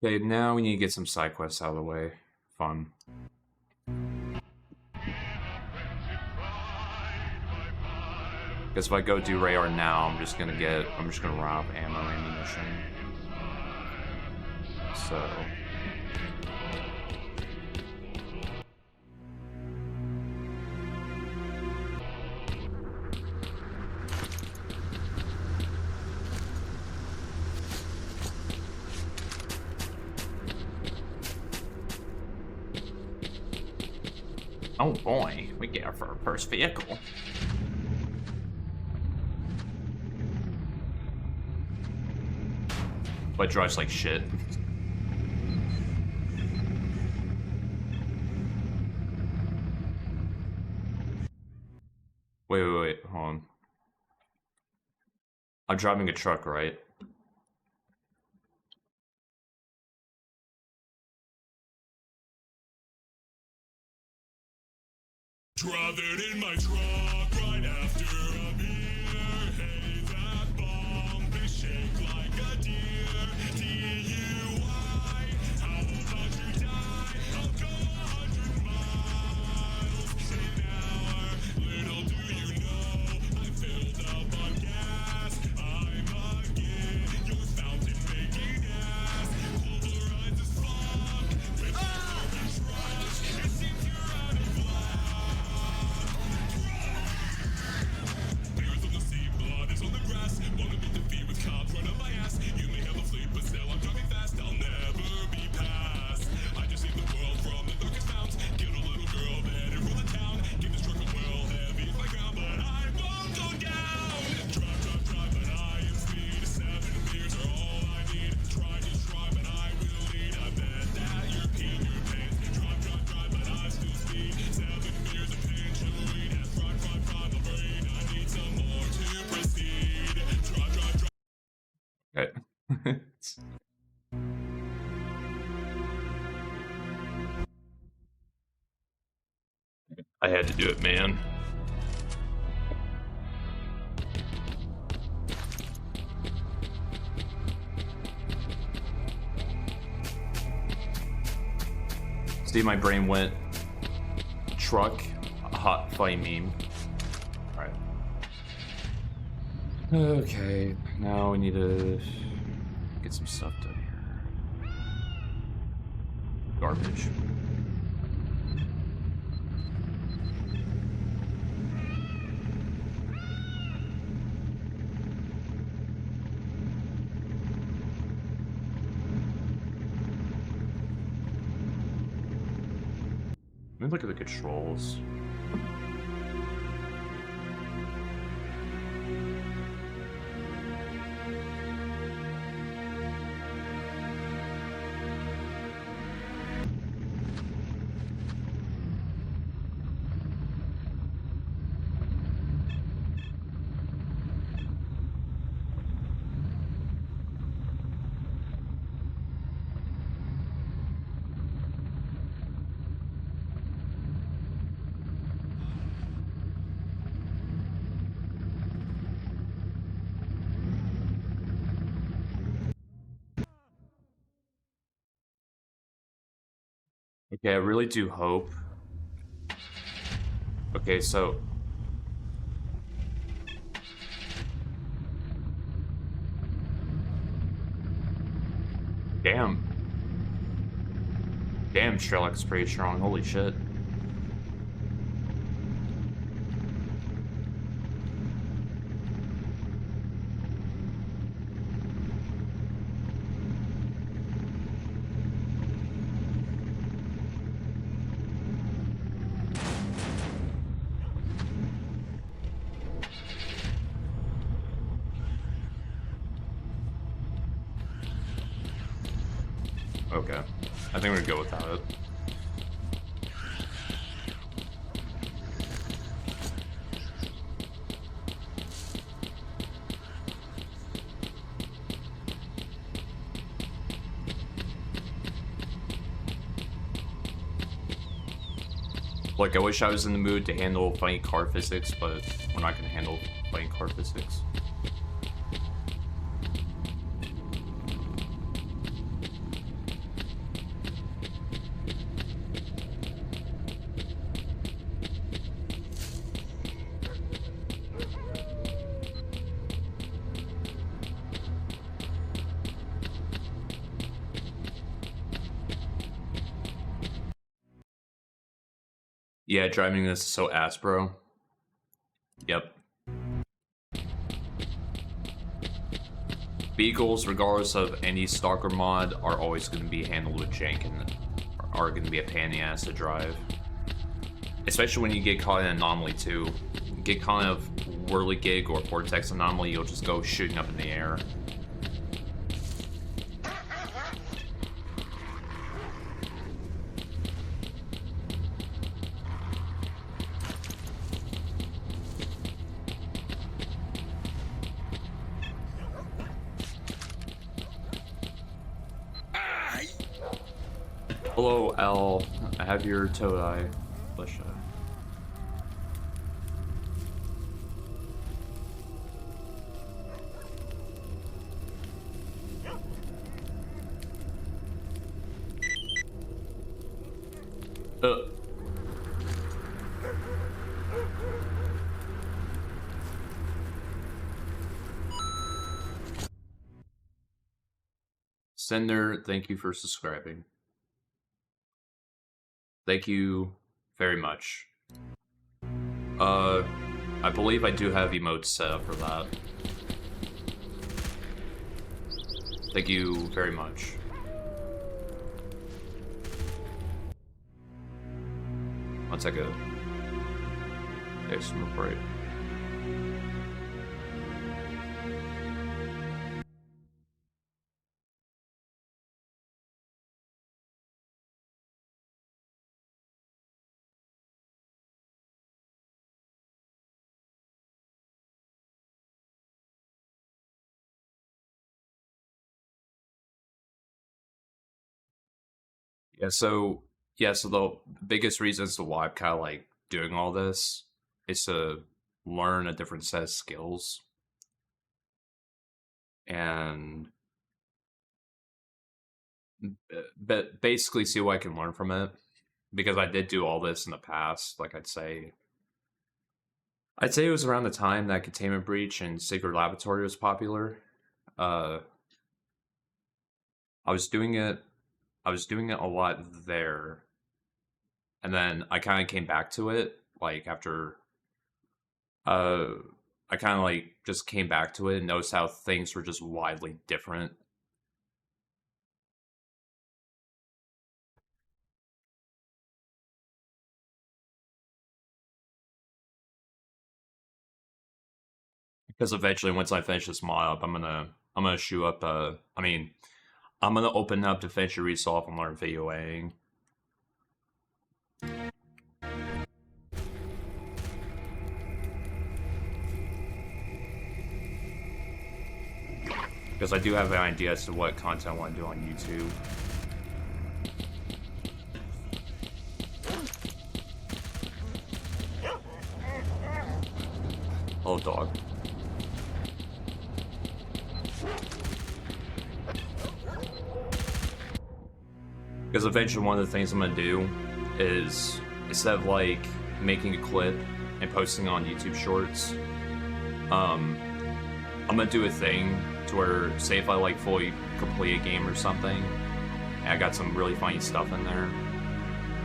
okay, now we need to get some side quests out of the way. Fun. Because if I go do Rayar now, I'm just gonna run out of ammo and ammunition. So oh boy, we get our first vehicle. But drives like shit. Wait, hold on. I'm driving a truck, right? Drive it in my truck right after a beer. Hey, that bump is shaped like a deer. DUI, how about you die? I'll go 100 miles in an hour. Little do you know, I filled up on gas. I'm a kid, your fountain making ass. Pulverized as fuck with the broken truck. It seems you're out of luck. Bears on the sea, blood is on the grass. Wanna meet the feet with cops right up my ass. You may have a fleet, but still I'm driving fast. I'll never be passed. I just save the world from the darkest bounds. Get a little girl better for the town. Give this truck a well heavy is my ground, but I won't go down. Drive, drive, drive, but I am speed. 7 beers are all I need. Try to try, but I will lead. I bet that you're peeing your pants. Drive, drive, drive, but I still speed. 7 beers of pain, chill weed. Fried, fried, fried, the brain. I need some more to proceed. Drive, drive, drive. Okay. I had to do it, man. See, my brain went truck, hot fight meme. Alright. Okay, now we need to get some stuff done here. Garbage. Let me look at the controls. Okay, I really do hope. Okay, so damn. Damn, Sherlock's pretty strong. Holy shit. Okay. I think we're gonna go without it. Look, I wish I was in the mood to handle funny car physics, but we're not gonna handle funny car physics. Yeah, driving this is so ass, bro. Yep. Vehicles, regardless of any stalker mod, are always going to be handled with jank and are going to be a pain in the ass to drive. Especially when you get caught in an anomaly, too. You get caught in a whirligig or vortex anomaly, you'll just go shooting up in the air. Hello, L. I have your toad eye. Flesh eye. Sender, thank you for subscribing. Thank you very much. I believe I do have emotes set up for that. Thank you very much. One second. There's some break. So the biggest reason as to why I'm kind of like doing all this is to learn a different set of skills and but basically see what I can learn from it, because I did do all this in the past. Like I'd say it was around the time that Containment Breach and Sacred Laboratory was popular. I was doing it a lot there, and then I kind of came back to it like after I kind of like just came back to it and noticed how things were just widely different. Because eventually, once I finish this mod up, I'm gonna shoot up. I'm gonna open up DaVinci Resolve and learn video editing. Because I do have an idea as to what content I want to do on YouTube. Hello, dog. Because eventually one of the things I'm going to do is, instead of like making a clip and posting on YouTube Shorts, I'm going to do a thing to where, say if I like fully complete a game or something, and I got some really funny stuff in there,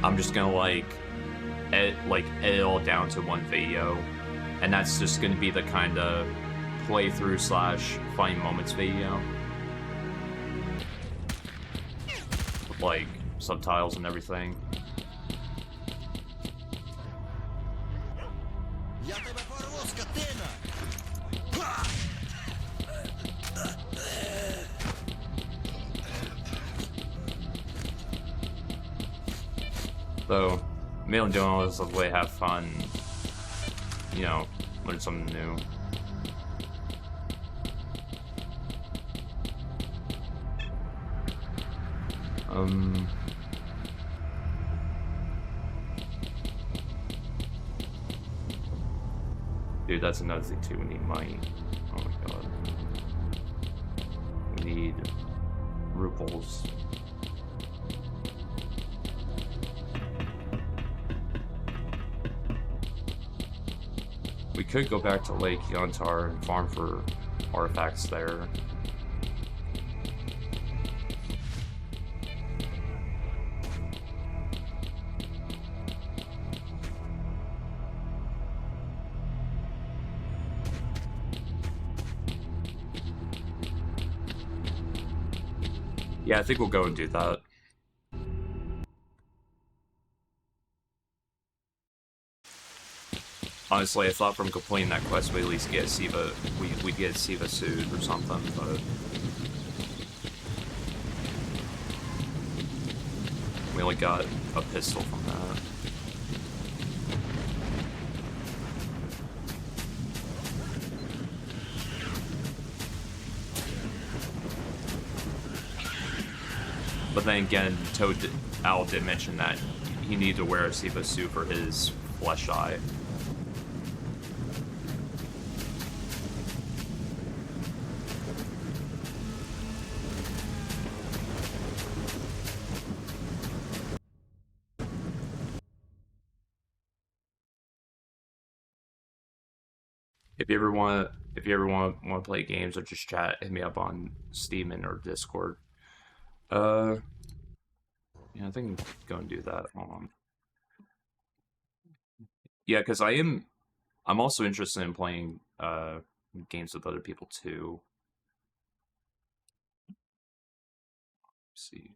I'm just going to edit it all down to one video, and that's just going to be the kind of playthrough / funny moments video. With like subtitles and everything. So, mainly doing all this is a way to have fun, you know, learn something new. Dude, that's another thing too, we need money. Oh my god. We need rubles. We could go back to Lake Yuntar and farm for artifacts there. Yeah, I think we'll go and do that. Honestly, I thought from completing that quest we'd at least get Siva, we'd get Siva sued or something, but we only got a pistol from that. But then again, Owl did mention that he needed to wear a Siva suit for his flesh eye. If you ever want to play games or just chat, hit me up on Steam and or Discord. Yeah, I think I'm going to do that. Hold on. Yeah, because I'm also interested in playing games with other people too. Let's see.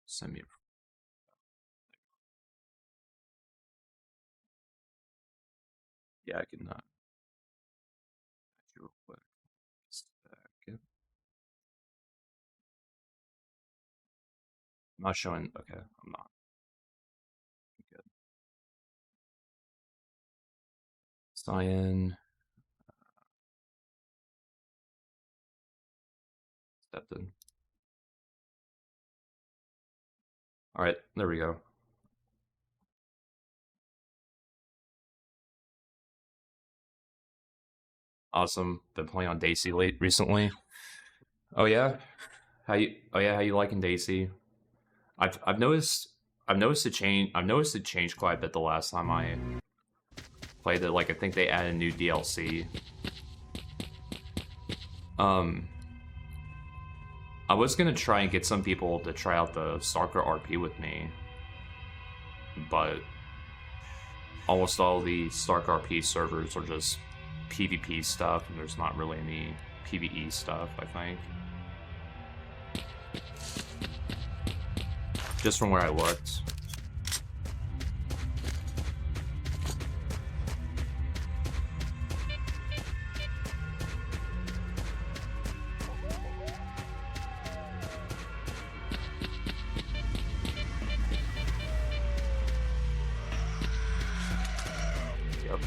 Send me a. Yeah, I can. Real quick. I'm not showing. Okay, I'm not. Good. Cyan. Stepped in. All right, there we go. Awesome. Been playing on Daisy late recently. Oh yeah, how you liking Daisy? I've noticed a change. I've noticed it changed quite a bit the last time I played it. Like I think they added new DLC. Um, I was gonna try and get some people to try out the S.T.A.L.K.E.R RP with me, but almost all the S.T.A.L.K.E.R RP servers are just PvP stuff, and there's not really any PvE stuff, I think. Just from where I looked. Yep.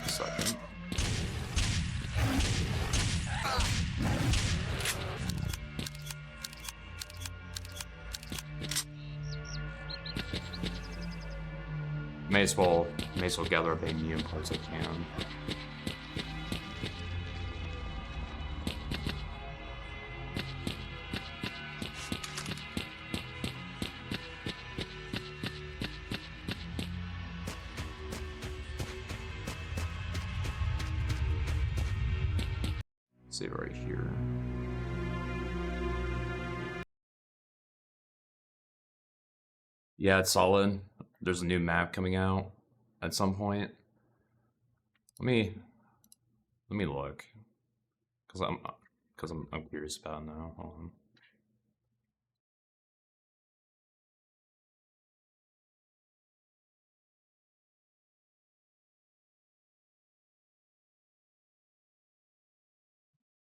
Second. May as well gather up as many immune parts I can. See right here. Yeah, it's solid. There's a new map coming out at some point. Let me look, cause I'm curious about it now. Hold on.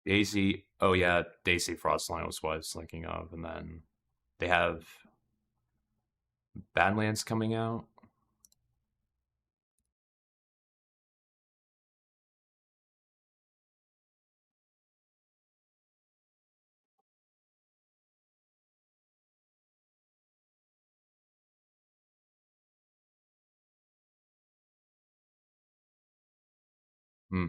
Daisy. Oh yeah, Daisy Frostline was what I was thinking of, and then they have Badlands coming out. Hmm.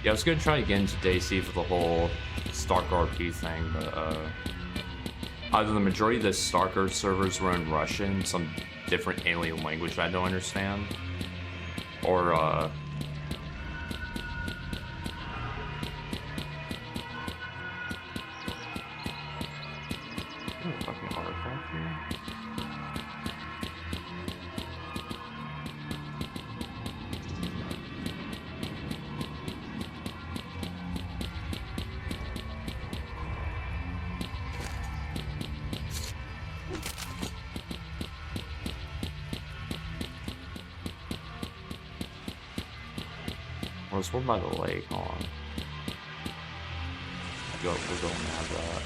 Yeah, I was gonna try again today, see for the whole S.T.A.L.K.E.R RP thing, but either the majority of the S.T.A.L.K.E.R servers were in Russian, some different alien language I don't understand, or fucking artifact here. There's one by the lake. Hold on. We'll go and have that.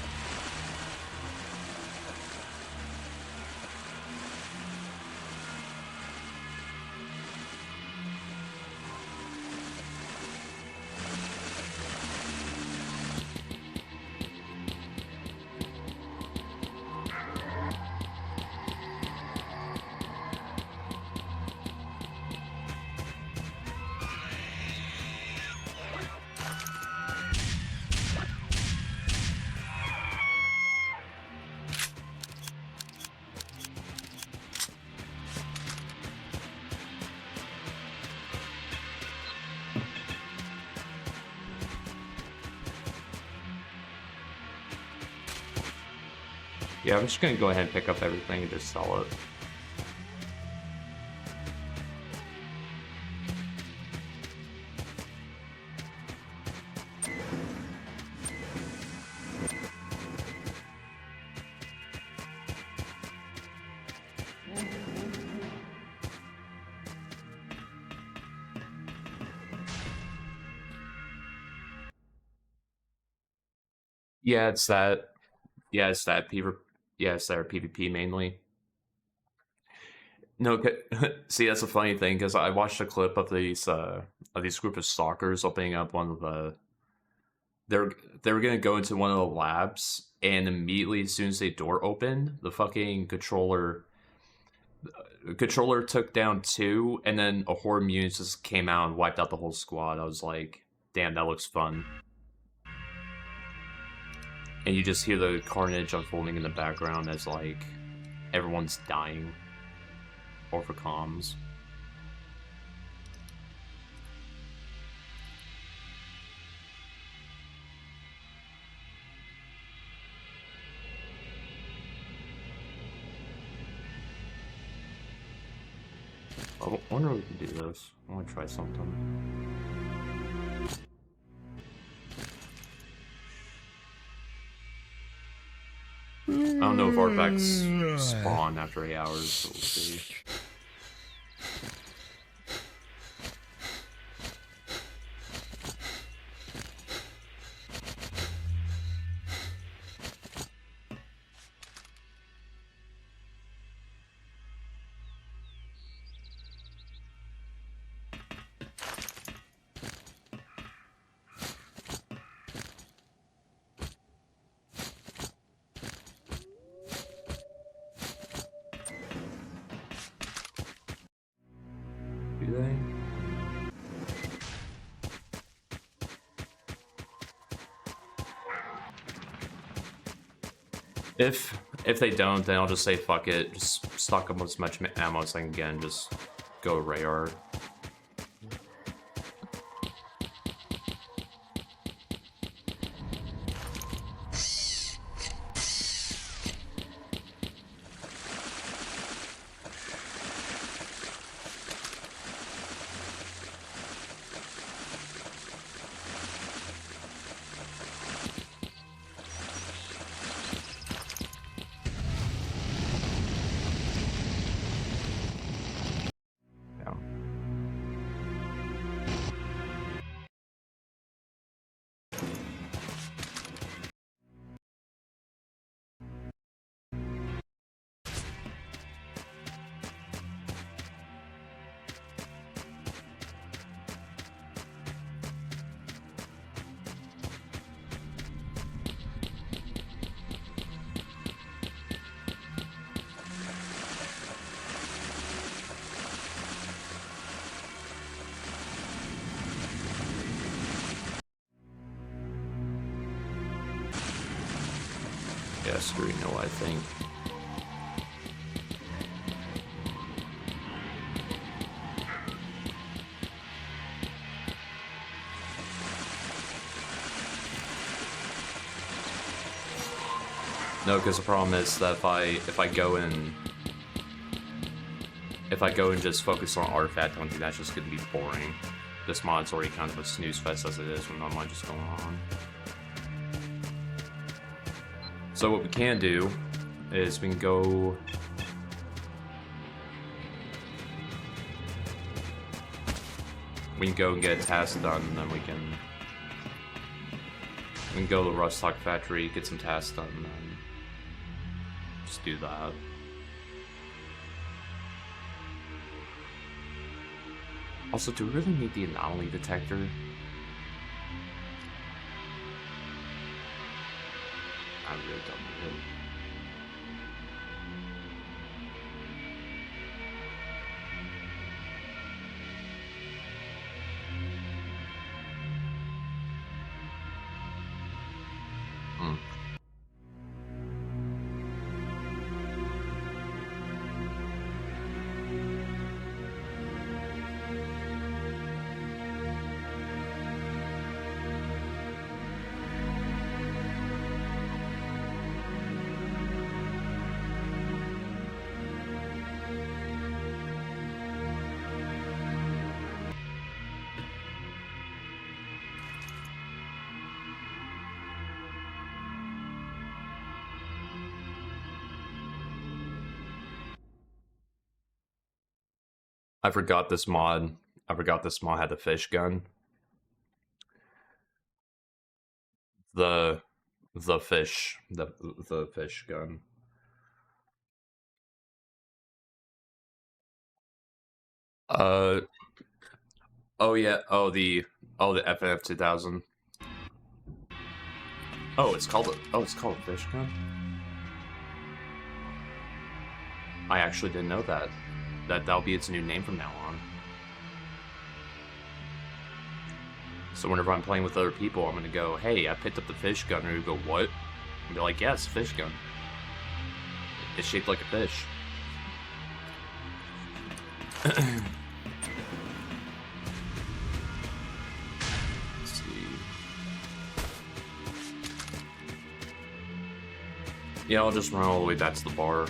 Yeah, I'm just gonna go ahead and pick up everything and just sell it. Yeah, it's that. Yeah, it's that PvP mainly. No, see, that's a funny thing because I watched a clip of these group of stalkers opening up one of the. They were gonna go into one of the labs, and immediately as soon as the door opened, the fucking controller took down 2, and then a horde of mutants just came out and wiped out the whole squad. I was like, damn, that looks fun. And you just hear the carnage unfolding in the background as like everyone's dying. Or for comms. I wonder if we can do this. I want to try something. I don't know if artifacts spawn after 8 hours, so we'll see. If they don't, then I'll just say fuck it. Just stock up as much ammo as I can get and just go Rayar. Yeah, screw you know, I think. No, because the problem is that if I go and just focus on artifact hunting, that's just gonna be boring. This mod's already kind of a snooze fest as it is when not much is going on. So what we can do is we can go. We can go and get a task done, and then we can go to the Rust Talk factory, get some tasks done, and then just do that. Also, do we really need the anomaly detector? I really don't need it. I forgot this mod. I forgot this mod had the fish gun. The fish gun. Oh yeah. Oh the FNF 2000. Oh, it's called a fish gun. I actually didn't know that. That'll be its new name from now on. So whenever I'm playing with other people, I'm gonna go, "Hey, I picked up the fish gun," and you go, "What?" And be like, "Yeah, it's a fish gun. It's shaped like a fish." Let's see. Yeah, I'll just run all the way back to the bar.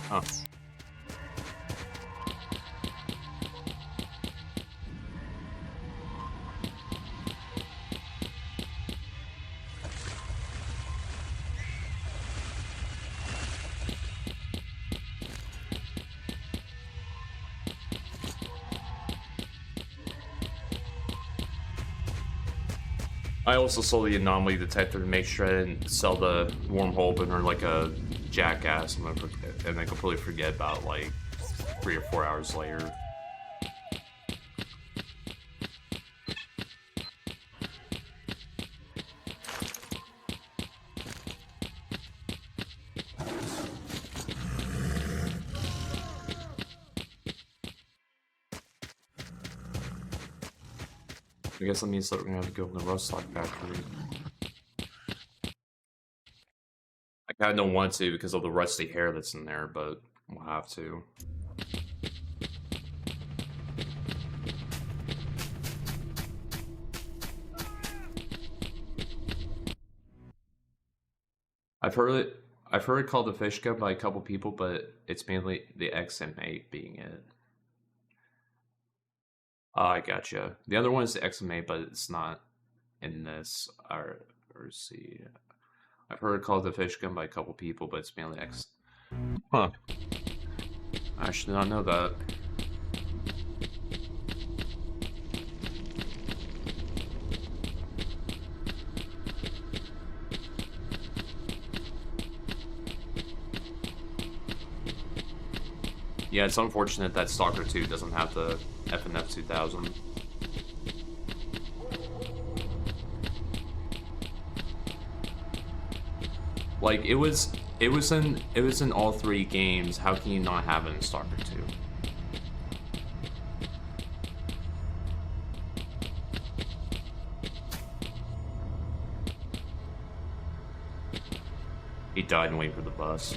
Huh. I also sold the anomaly detector to make sure I didn't sell the wormhole opener like a jackass and then completely forget about like 3 or 4 hours later. I guess that means that we're gonna have to go to the Rust Talk factory. I kinda don't want to because of the rusty hair that's in there, but we'll have to. I've heard it called the fish gun by a couple people, but it's mainly the XM8 being it. I gotcha. The other one is the XM8, but it's not in this. Or see. I've heard it called the fish gun by a couple people, but it's mainly X. Huh. I actually did not know that. Yeah, it's unfortunate that Stalker 2 doesn't have the FNF 2000. Like it was in all three games. How can you not have it in Stalker 2? He died and waiting for the bus.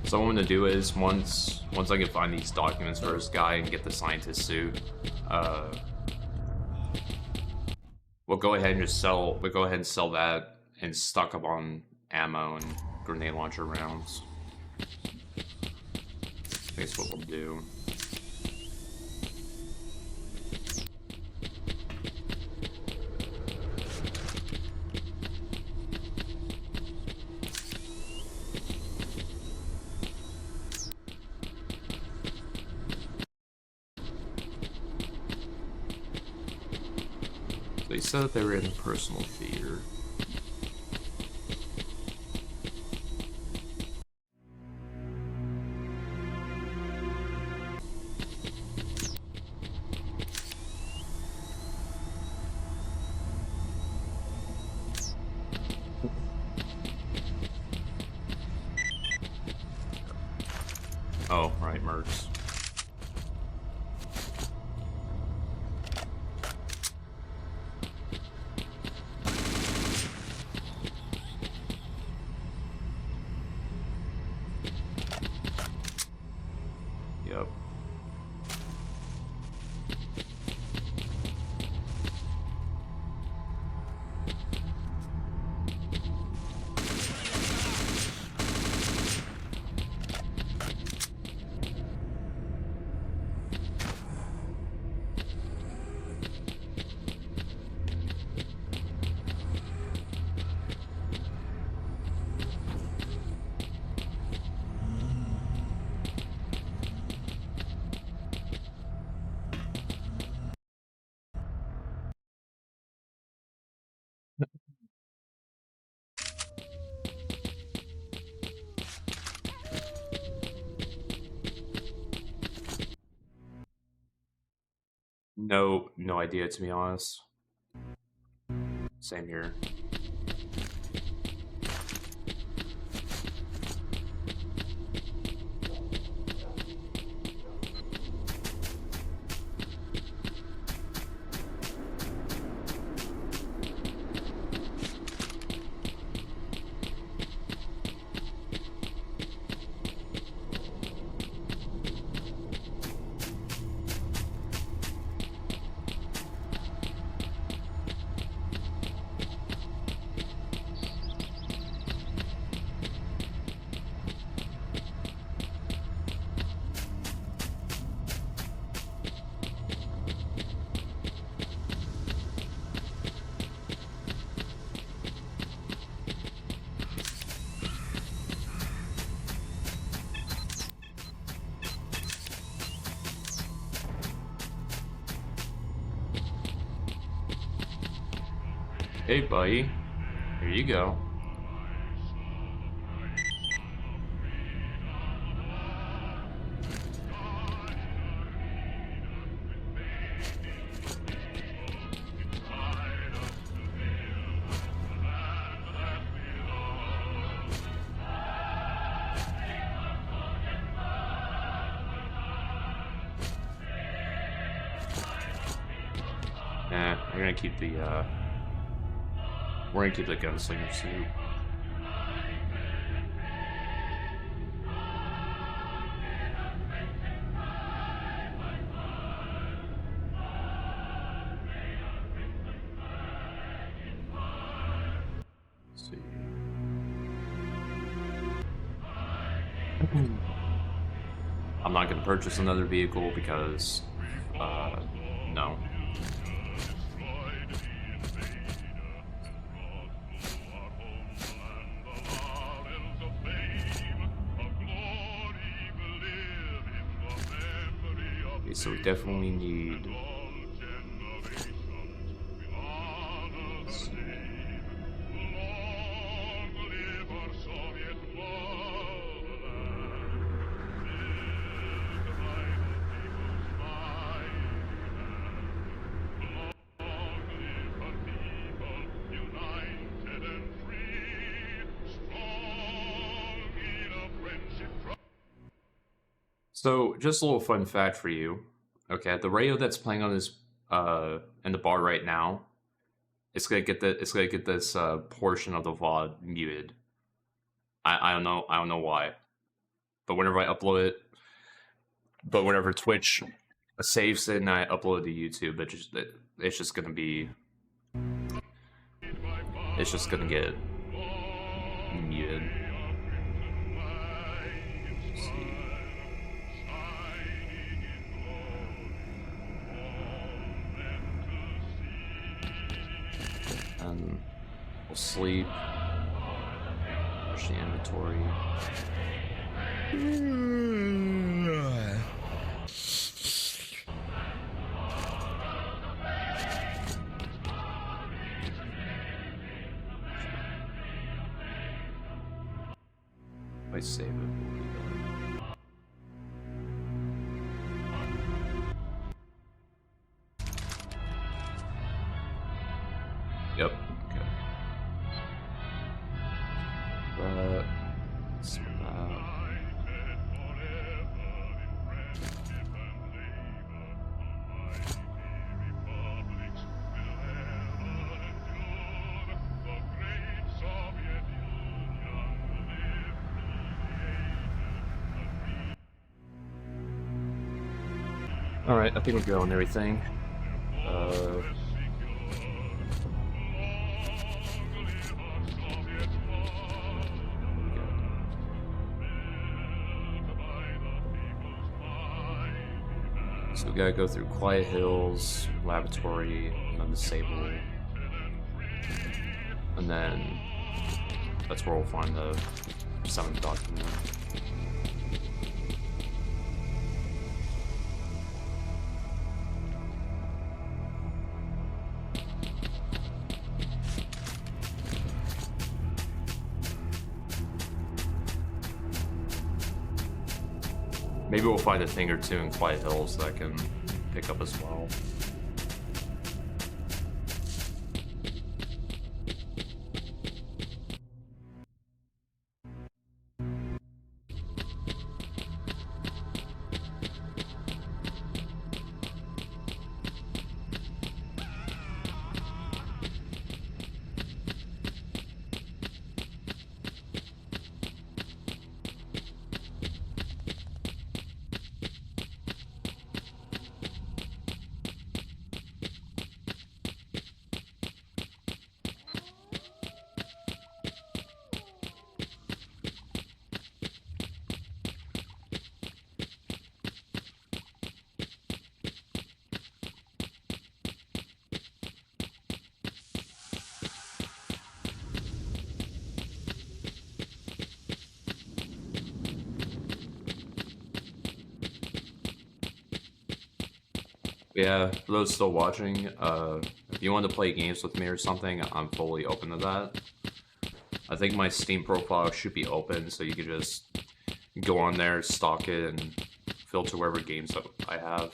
So what I'm gonna do is once I can find these documents for this guy and get the scientist suit, we'll go ahead and sell that and stock up on ammo and grenade launcher rounds. I think that's what we'll do. They said that they were in a personal theater. Oh, right, Mercs. Yep. No idea, to be honest. Same here. Hey, buddy. Here you go. Nah, we're gonna keep the gunslinger suit. I'm not going to purchase another vehicle because, no. Okay, so we definitely need... So, just a little fun fact for you. Okay, the radio that's playing on this in the bar right now, it's gonna get this portion of the VOD muted. I don't know why. But whenever I upload it, whenever Twitch saves it and I upload it to YouTube, it's just gonna get muted. Let's see. And we'll sleep. Push the inventory. If I save it, we'll be done. Yep. Okay. Some of that. Alright, I think we're good on everything. So we gotta go through Quiet Hills, Laboratory, and then Disable. And then that's where we'll find the 7th document. Maybe we'll find a thing or two in Quiet Hills that I can pick up as well. Yeah, for those still watching, if you want to play games with me or something, I'm fully open to that. I think my Steam profile should be open, so you can just go on there, stalk it, and filter whatever games I have.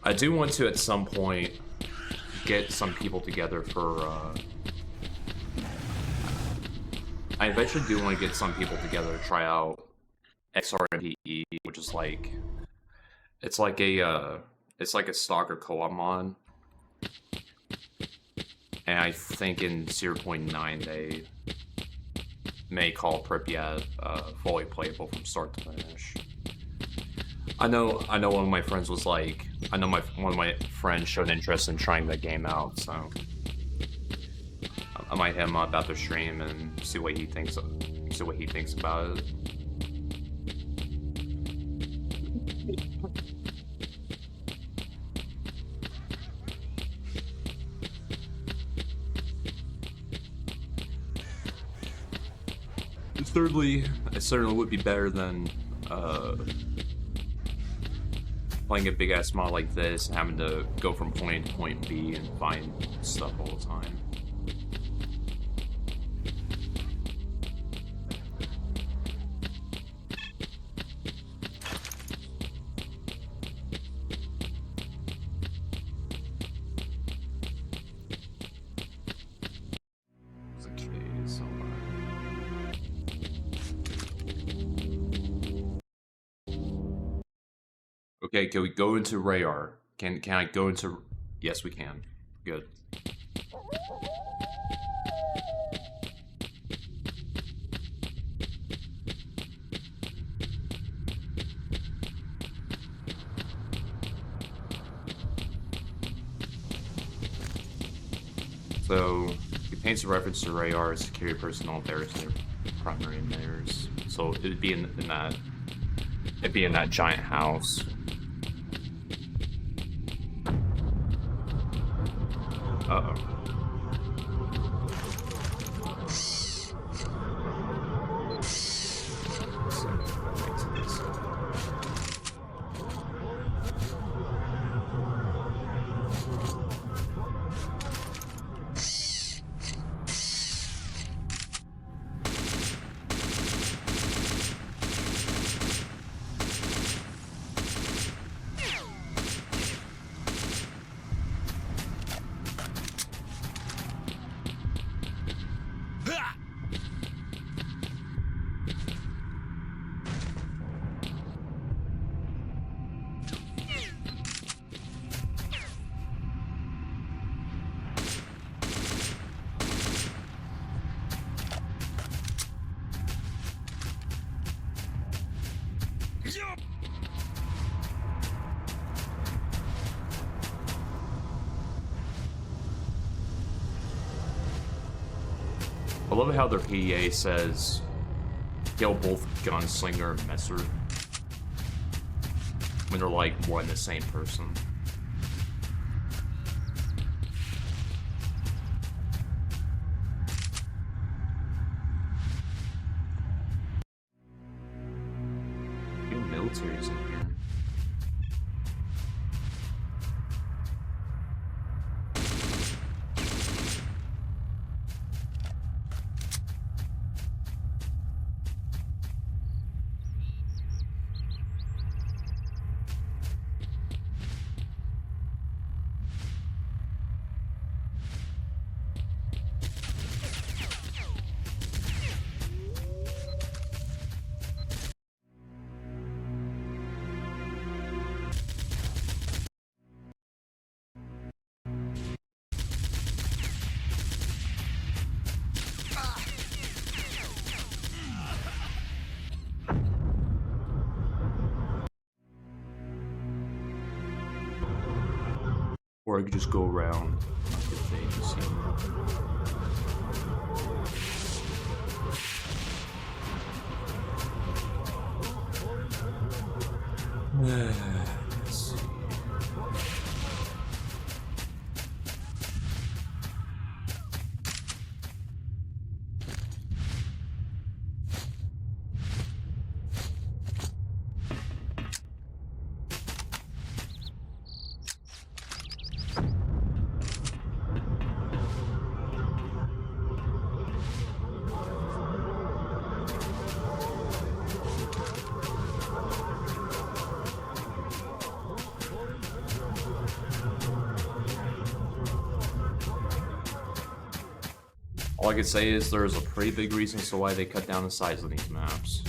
I do want to, at some point, get some people together for, I eventually do want to get some people together to try out XRMPE, which is like, it's like a S.T.A.L.K.E.R co-op mod, and I think in 0.9 they may call Pripyat fully playable from start to finish. I know one of my friends was like, one of my friends showed interest in trying that game out, so I might hit him up after stream and see what he thinks. See what he thinks about it. Thirdly, it certainly would be better than playing a big ass mod like this and having to go from point A to point B and find stuff all the time. Okay, can we go into Rayar? Can I go into... Yes, we can. Good. So, he paints a reference to Rayar, security personnel bears their primary emitters. So it'd be in that... It'd be in that giant house. Uh-oh. I love how their PDA says kill both Gunslinger and Messer when they're like one and the same person. Even military's in here. Or I could just go around the thing and see. Let's see. All I could say is there's a pretty big reason as to why they cut down the size of these maps.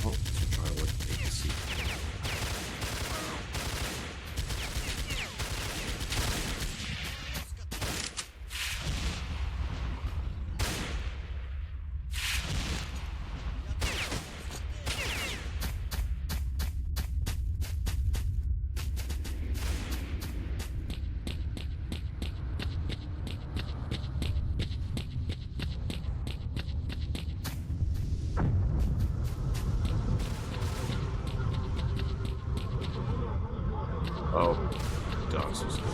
Oh, let's try to look at the AC. Oh, God, this is good.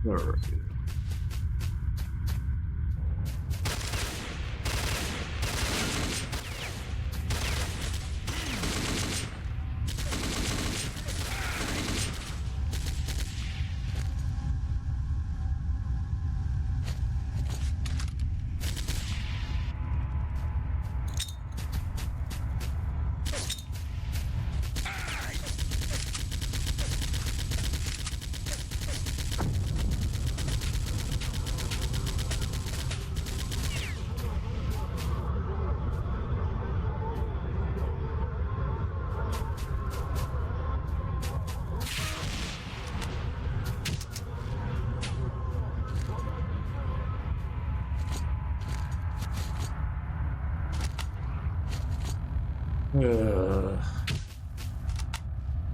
Alright.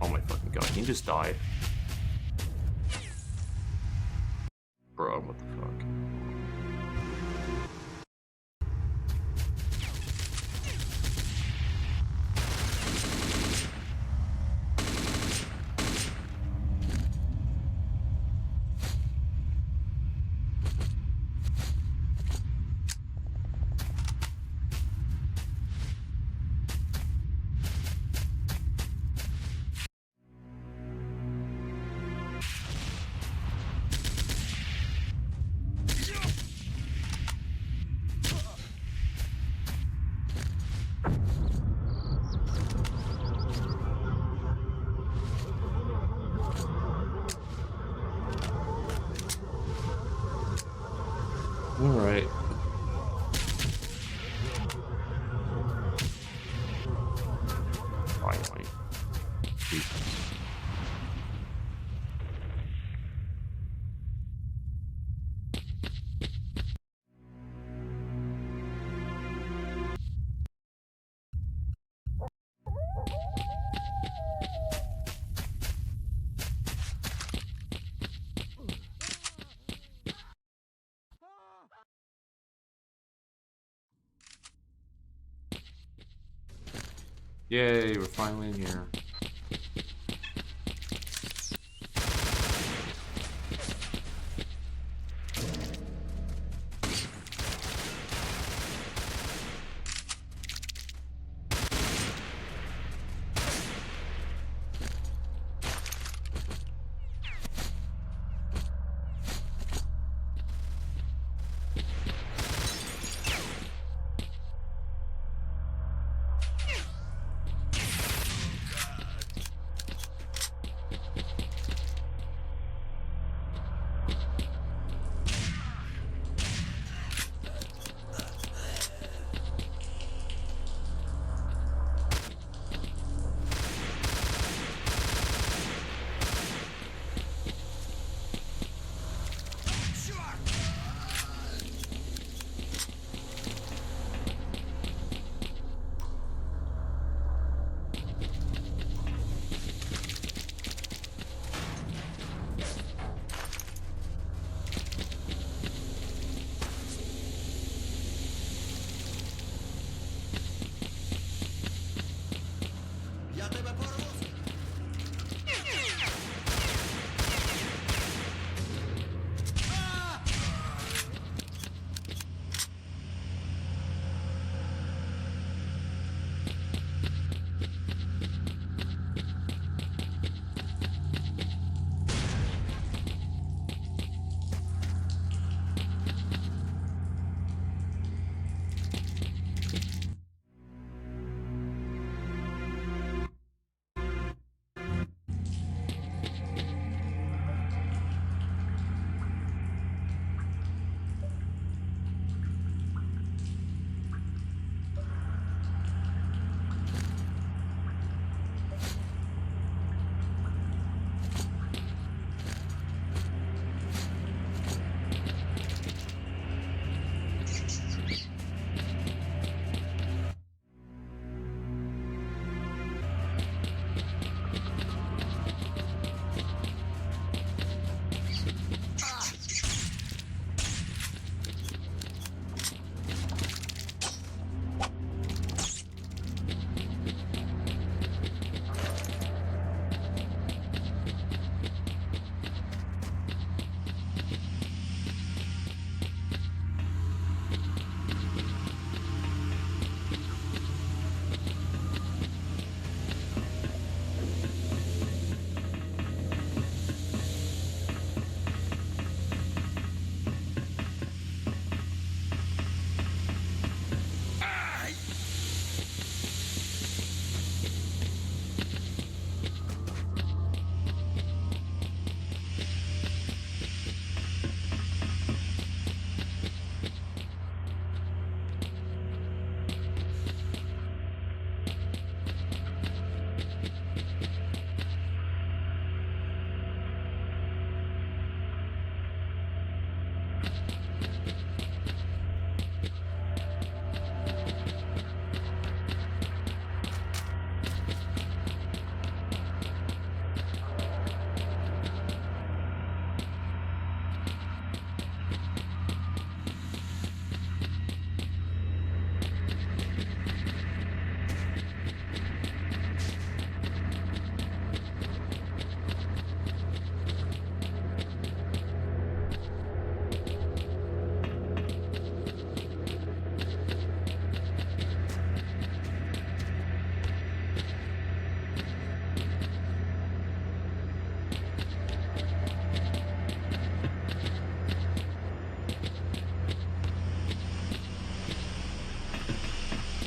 Oh my fucking god, he just died. Bro, what the fuck? Alright. Finally. Jesus. Yay, we're finally in here.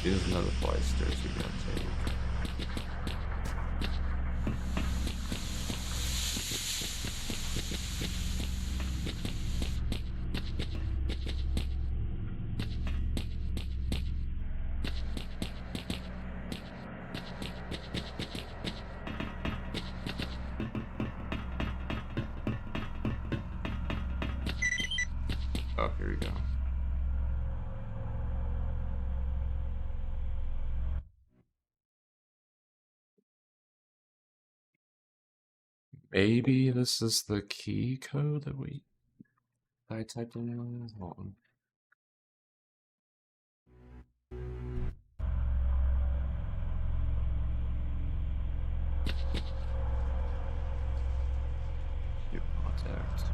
Use another flight stairs you gotta take. Oh, here we go. Maybe this is the key code that I typed in. Hold on. New contact.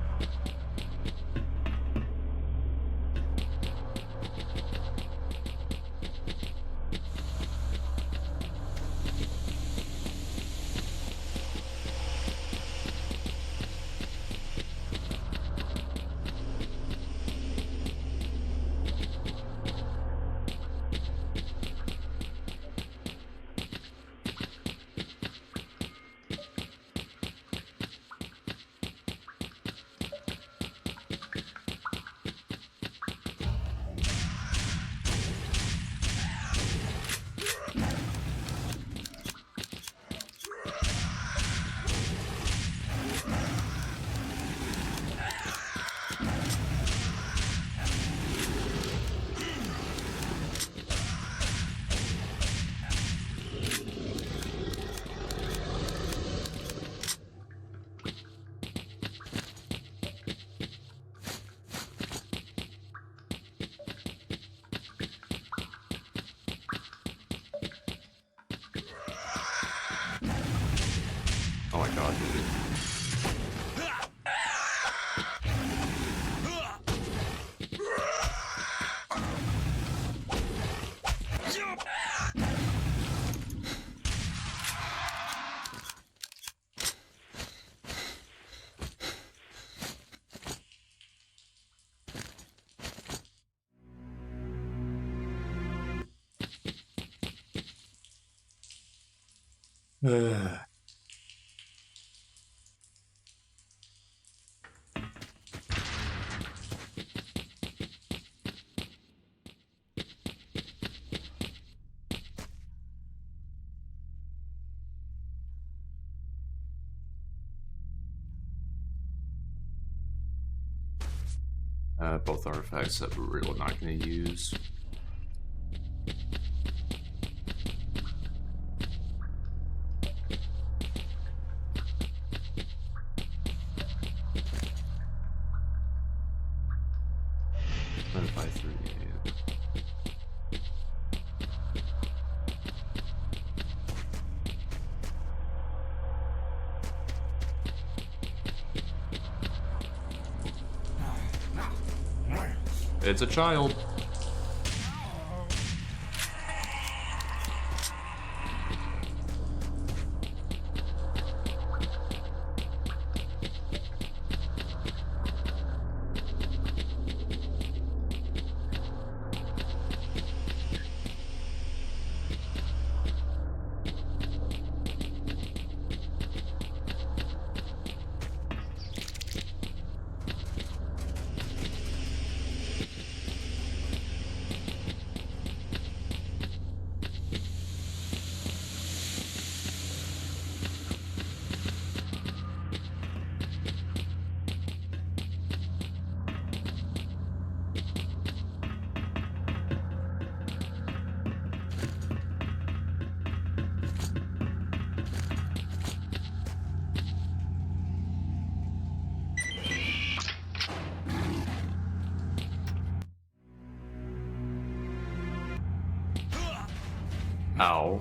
Oh my god, dude. Both artifacts that we're really not going to use. By 38. It's a child. Ow.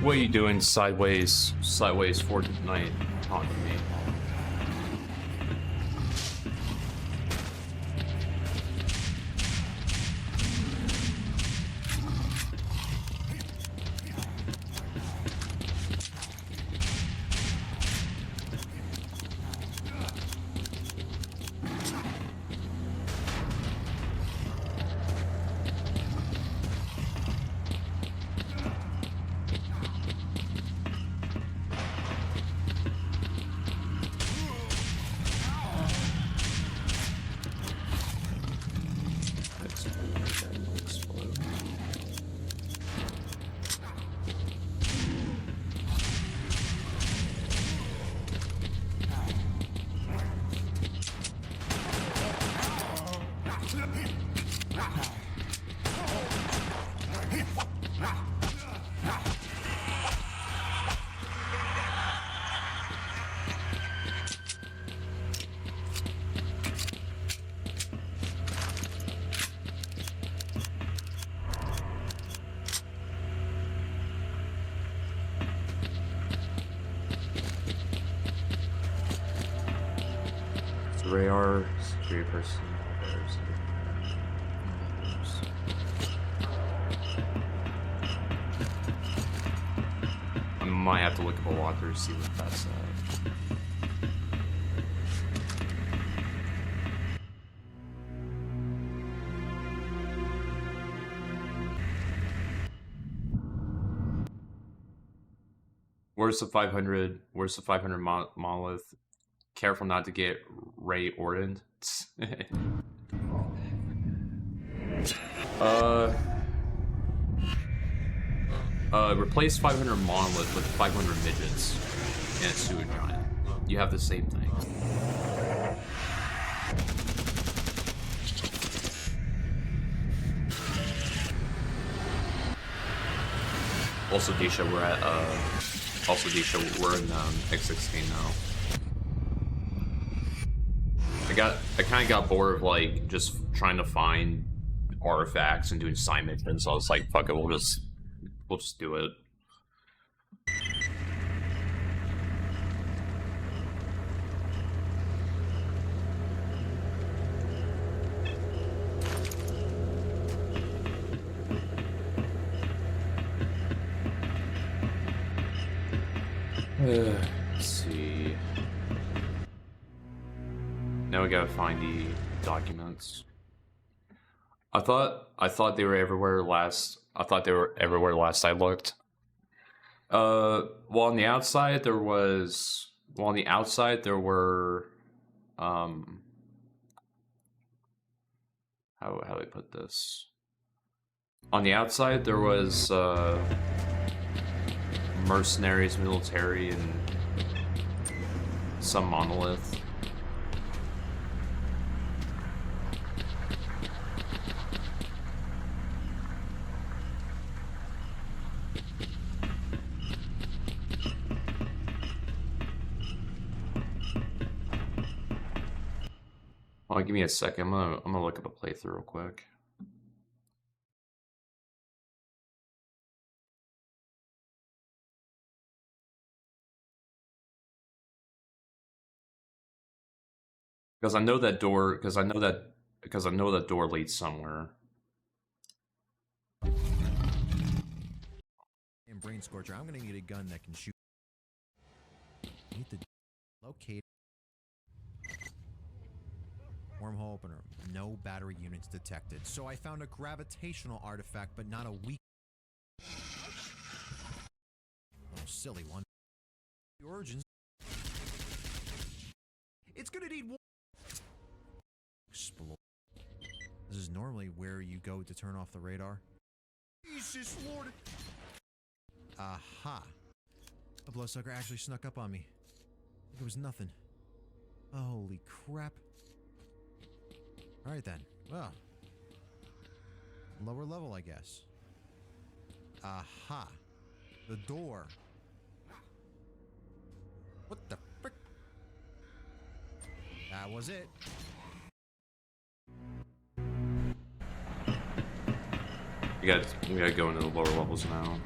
What are you doing sideways Fortnite taunting me? radar, security person. I might have to look up a walkthrough to see what that's at. Where's the 500? Where's the 500 monolith? Careful not to get Ray ordered. Replace 500 monolith with 500 midgets and a sewer giant. You have the same thing. Also, Disha, we're at Disha, we're in X16 now. I kind of got bored of like just trying to find artifacts and doing side missions, so I was like, fuck it, we'll just do it. Let's see. Now we gotta find the documents. I thought they were everywhere last. I thought they were everywhere last I looked. Well, on the outside there was. Well, on the outside there were. How do I put this? On the outside there was mercenaries, military, and some monolith. Oh, give me a second. I'm gonna look up a playthrough real quick. Because I know that door. Because I know that door leads somewhere. And Brain Scorcher, I'm gonna need a gun that can shoot. Need the locate wormhole opener. No battery units detected. So I found a gravitational artifact, but not a weak. Oh, silly one. The origins. It's gonna need one. Explode. This is normally where you go to turn off the radar. Jesus Lord. Aha. A bloodsucker actually snuck up on me. Like it was nothing. Holy crap. Alright then. Well. Lower level, I guess. Aha. The door. What the frick? That was it. We gotta go into the lower levels now.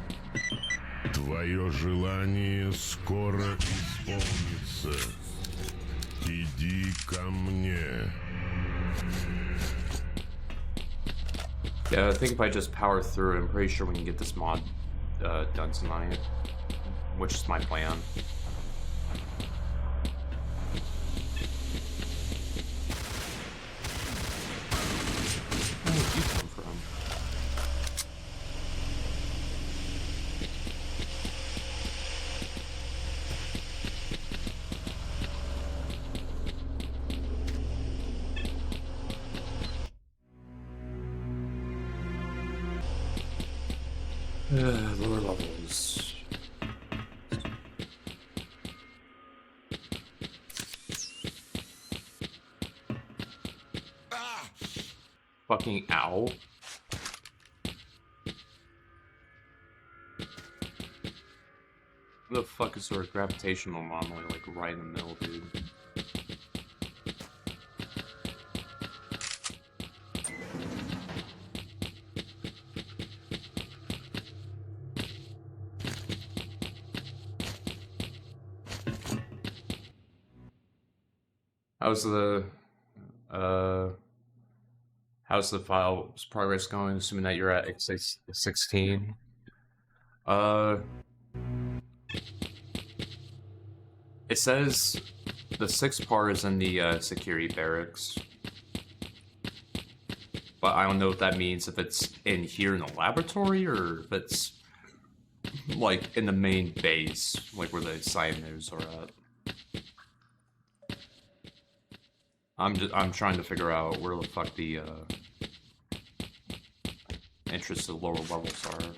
Твое желание скоро исполнится. Иди ко мне. Yeah, I think if I just power through, I'm pretty sure we can get this mod done tonight, which is my plan. Where did you come from? Lower levels. Fucking owl. What the fuck is there a gravitational anomaly like right in the middle, dude? How's the uh how's the file's progress going? Assuming that you're at X16. Uh, it says the 6th part is in the security barracks, but I don't know if that means if it's in here in the laboratory or if it's like in the main base, like where the cyaners are at. I'm trying to figure out where the fuck the entrance to the lower levels are.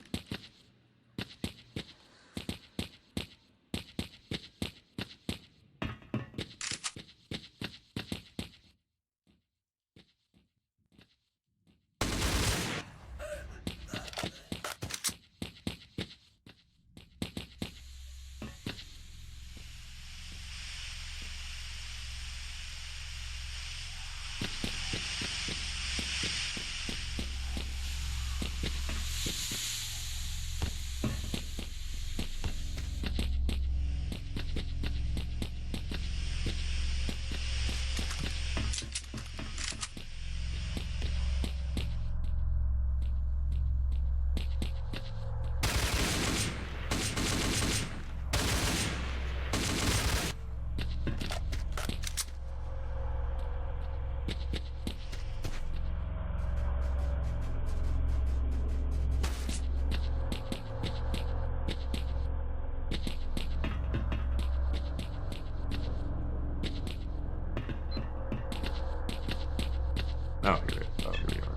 Oh, here we are.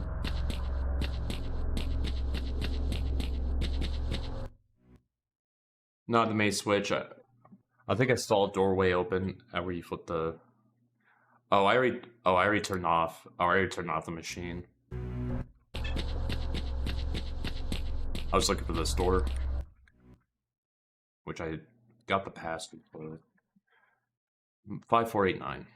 Not the main switch. I think I saw a doorway open at where you flip the. Oh, I already turned off. Oh, I already turned off the machine. I was looking for this door, which I got the password for. 5489.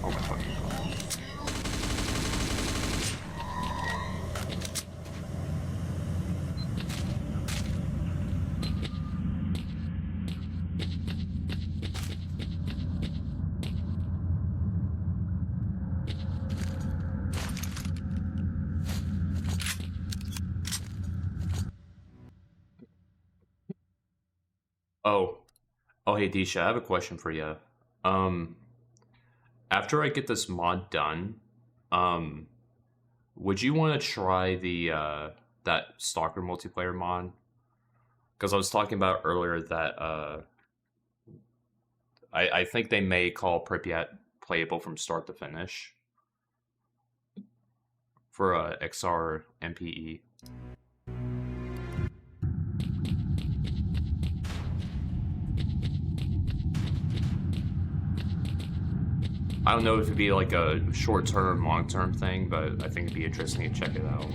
Oh my fucking god. Oh, hey Disha, I have a question for you. Um, After I get this mod done, um, would you want to try the that Stalker multiplayer mod? Because I was talking about earlier that I think they may call Pripyat playable from start to finish for XR MPE. I don't know if it'd be like a short-term, long-term thing, but I think it'd be interesting to check it out.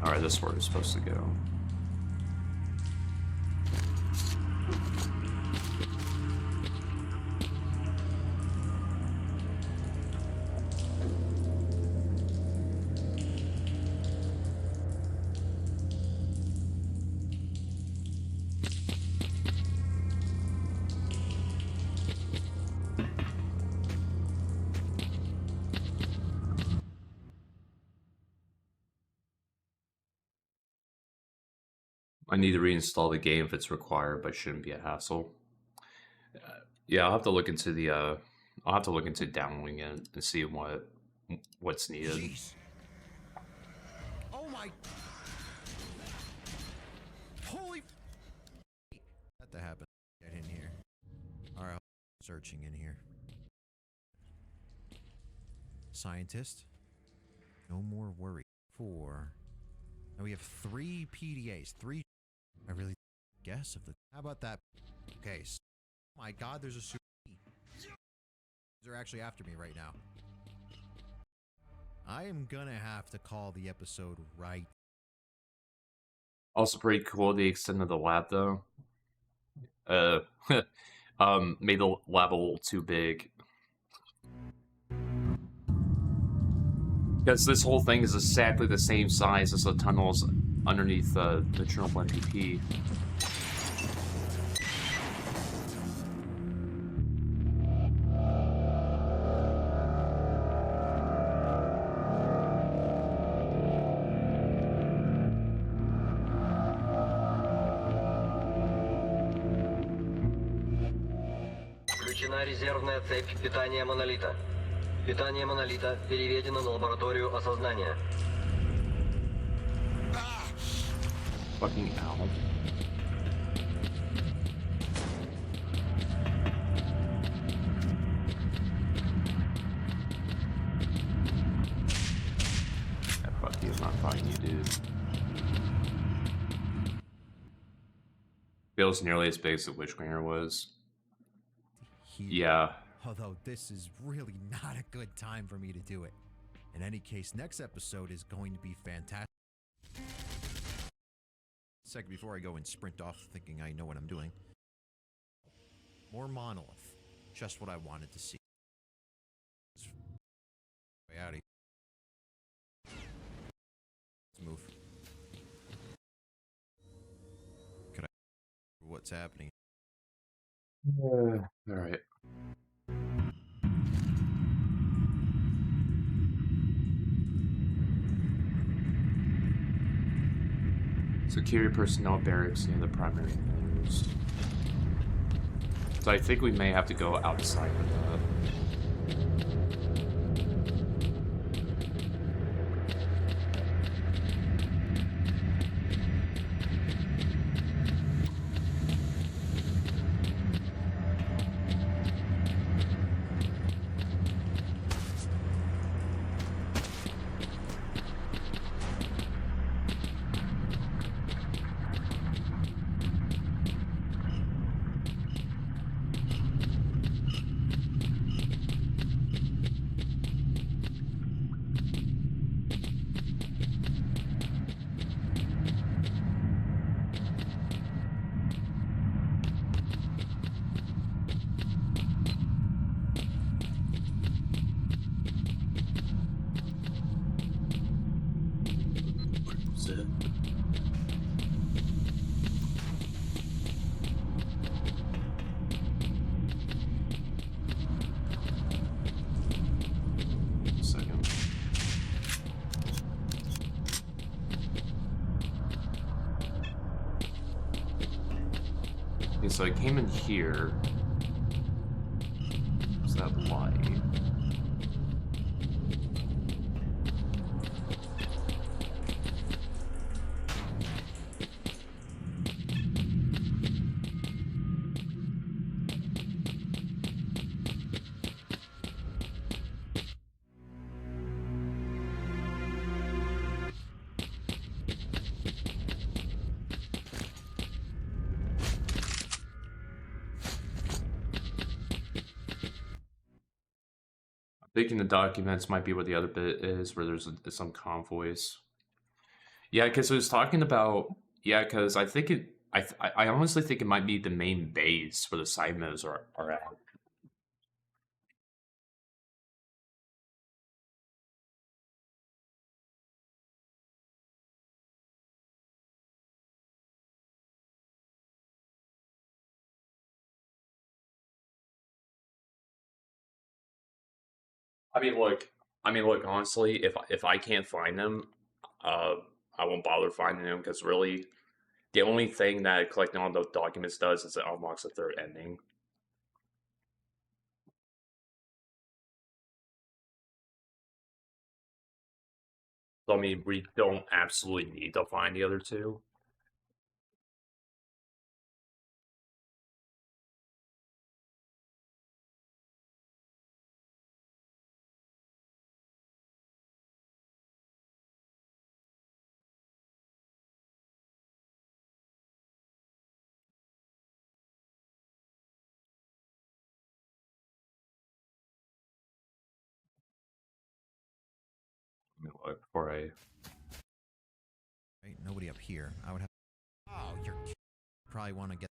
Alright, this is where it's supposed to go. I need to reinstall the game if it's required, but it shouldn't be a hassle. Yeah, I'll have to look into the I'll have to look into downloading it and see what what's needed. Jeez. Oh my. Holy. That happened. Get in here. Alright, searching in here. Scientist. No more worry. 4. Now we have 3 PDAs. 3. I really guess of the. How about that? Okay. So, oh my God, there's a super. They're actually after me right now. I am gonna have to call the episode right. Also pretty cool the extent of the lab though. Made the lab a little too big. Because this whole thing is exactly the same size as the tunnels underneath the Chernobyl MPP. Включена резервная цепь питания монолита. Питание монолита переведено на лабораторию осознания. Fucking owl. Yeah, fuck you, I'm not fighting you, dude. Feels nearly as big as the Witch Bringer was. Yeah. Although this is really not a good time for me to do it. In any case, next episode is going to be fantastic. Second, before I go and sprint off thinking I know what I'm doing. More monolith. Just what I wanted to see. Way out of here. Let's move. Could I what's happening? Alright. Security personnel barracks near the primary post. So I think we may have to go outside of that. So I came in here. What's that light? Thinking the documents might be where the other bit is, where there's some convoys. Yeah, because it was talking about. Yeah, because I think it. I honestly think it might be the main base where the Simons are at. I mean, look. Honestly, if I can't find them, uh, I won't bother finding them because really, the only thing that collecting all those documents does is it unlocks a third ending. So, I mean, we don't absolutely need to find the other two. Let me look before I... Right? Nobody up here. I would have. Oh, you're probably want to get.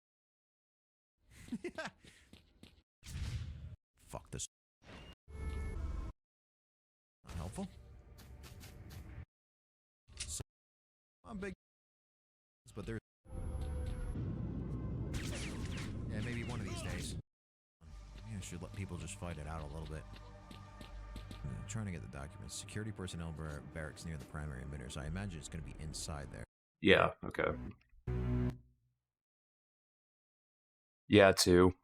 Fuck this. Not helpful. So, I'm big, but there's. Yeah, maybe one of these days. Maybe I should let people just fight it out a little bit. I'm trying to get the documents. Security personnel barracks near the primary emitters. I imagine it's going to be inside there. Yeah, okay. Yeah, too.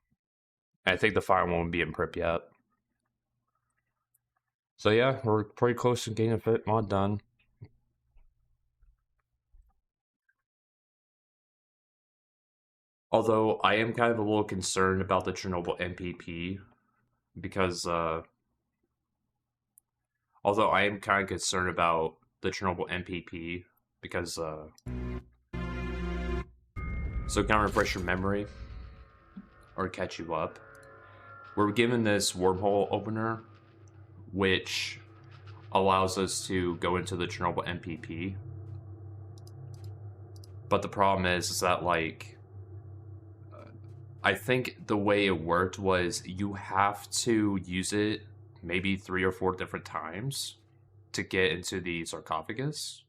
I think the final one won't be in Pripyat. So yeah, we're pretty close to getting a fit mod done. Although I am kind of a little concerned about the Chernobyl MPP because although I am kind of concerned about the Chernobyl MPP because so kind of refresh your memory or catch you up. We're given this wormhole opener which allows us to go into the Chernobyl MPP. But the problem is that, like, I think the way it worked was you have to use it maybe 3 or 4 different times to get into the sarcophagus.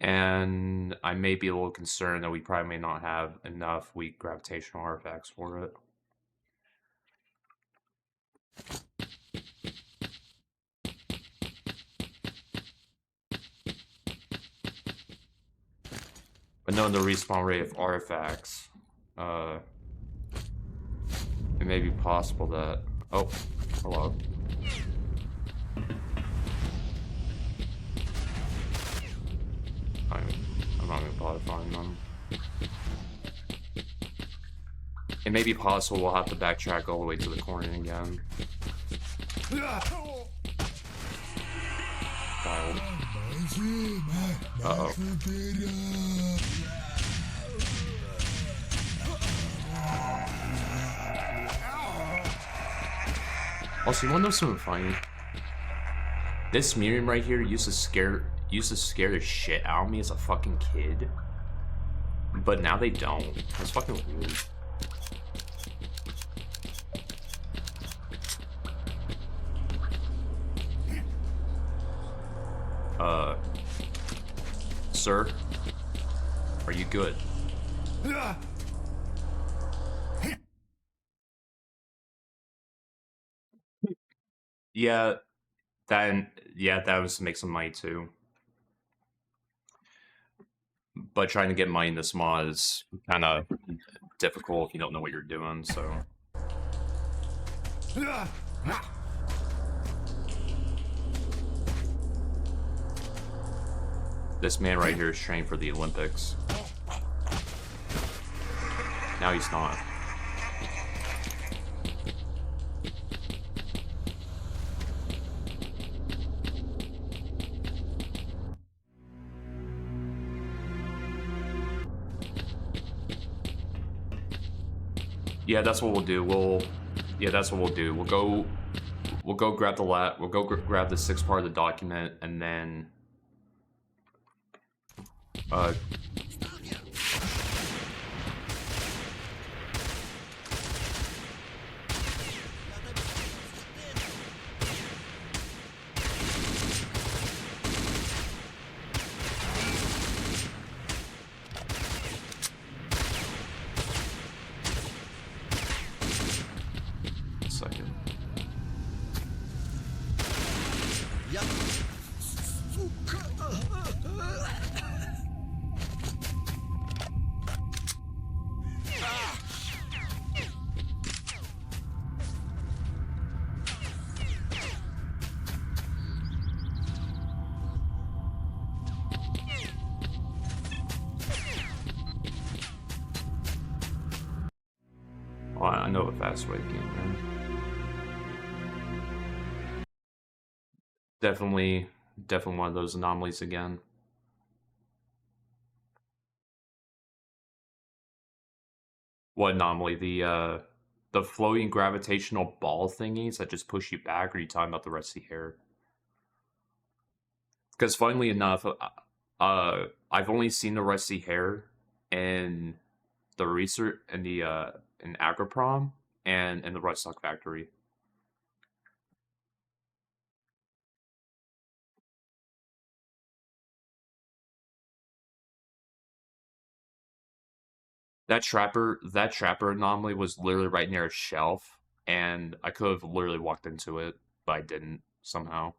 And I may be a little concerned that we probably may not have enough weak gravitational artifacts for it. But knowing the respawn rate of artifacts, it may be possible that... Oh, hello. I'm not gonna bother finding them. It may be possible we'll have to backtrack all the way to the corner again. Child. Uh-oh. Also, you wanna know something funny? This minion right here used to scare the shit out of me as a fucking kid. But now they don't. That's fucking weird. Sir? Are you good? Yeah, that was to make some money too. But trying to get money in this mod is kind of difficult if you don't know what you're doing, so... This man right here is training for the Olympics. Now he's not. Yeah, that's what we'll do. That's what we'll do. We'll go grab the We'll go grab the 6th part of the document, and then second. Oh, I know a fast way to get there. Definitely one of those anomalies again. What anomaly? The floating gravitational ball thingies that just push you back, or are you talking about the Rusty Hair? Because funnily enough, I've only seen the Rusty Hair in the research in the in Agroprom and in the Ruststock Factory. That trapper anomaly was literally right near a shelf, and I could have literally walked into it, but I didn't somehow.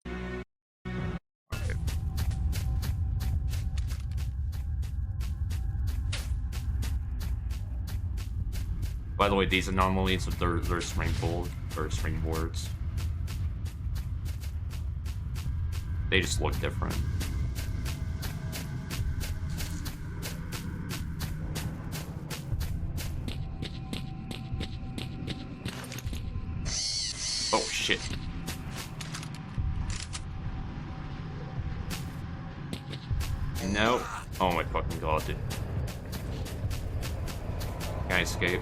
Okay. By the way, these anomalies, they're springboards. They just look different. Oh shit. No. Oh my fucking god, dude. Can I escape?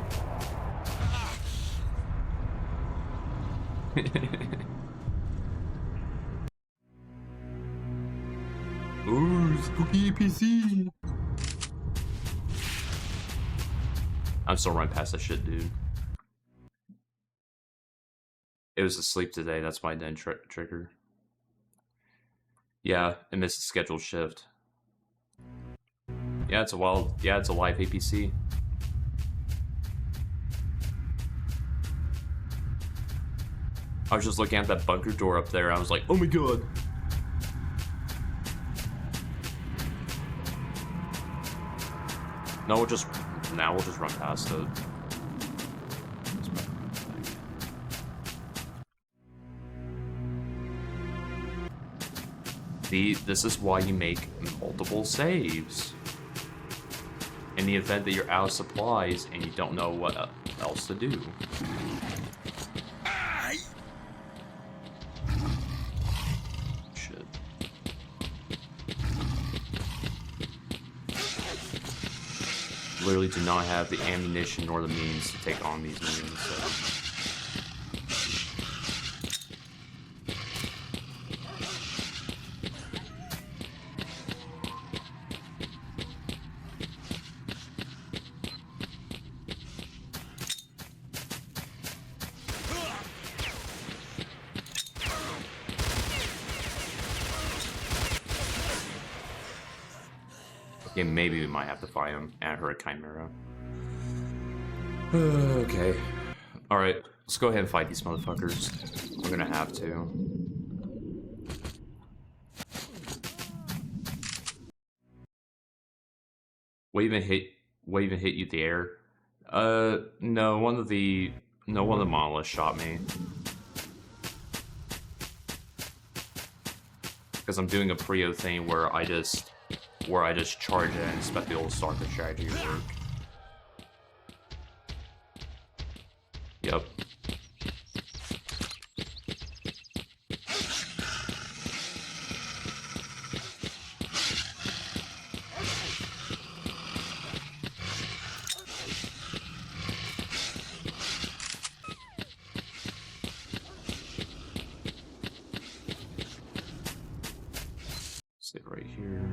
Ooh, spooky PC. I'm still running past that shit, dude. It was asleep today, that's why I didn't trigger. Yeah, it missed a scheduled shift. Yeah, it's a live APC. I was just looking at that bunker door up there, I was like, oh my god. No, we'll just run past it. This is why you make multiple saves. In the event that you're out of supplies and you don't know what else to do. Shit. Literally do not have the ammunition nor the means to take on these minions, so. Okay, maybe we might have to fight him at her Chimera. Okay. Alright, let's go ahead and fight these motherfuckers. We're gonna have to. What even hit you the air? No, one of the monoliths shot me. Because I'm doing a Prio thing where I just charge it and expect the old start the strategy to work. Yep. Sit right here.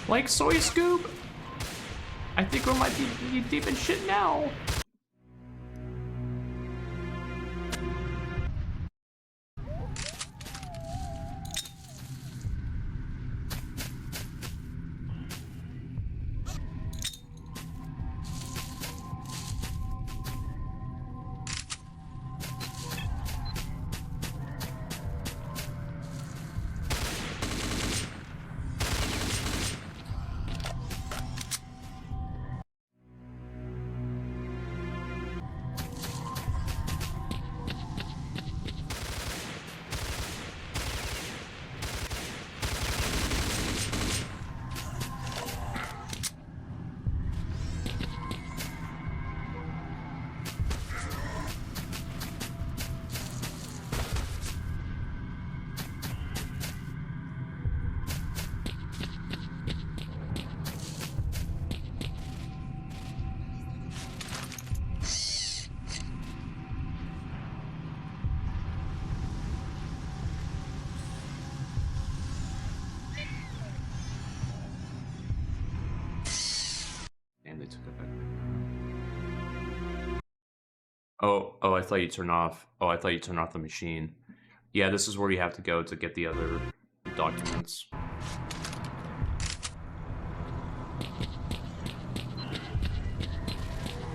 Like soy scoop. I think we might be deep in shit now. they took it back. Oh, I thought you turned off. Oh, I thought you turned off the machine. Yeah, this is where you have to go to get the other documents.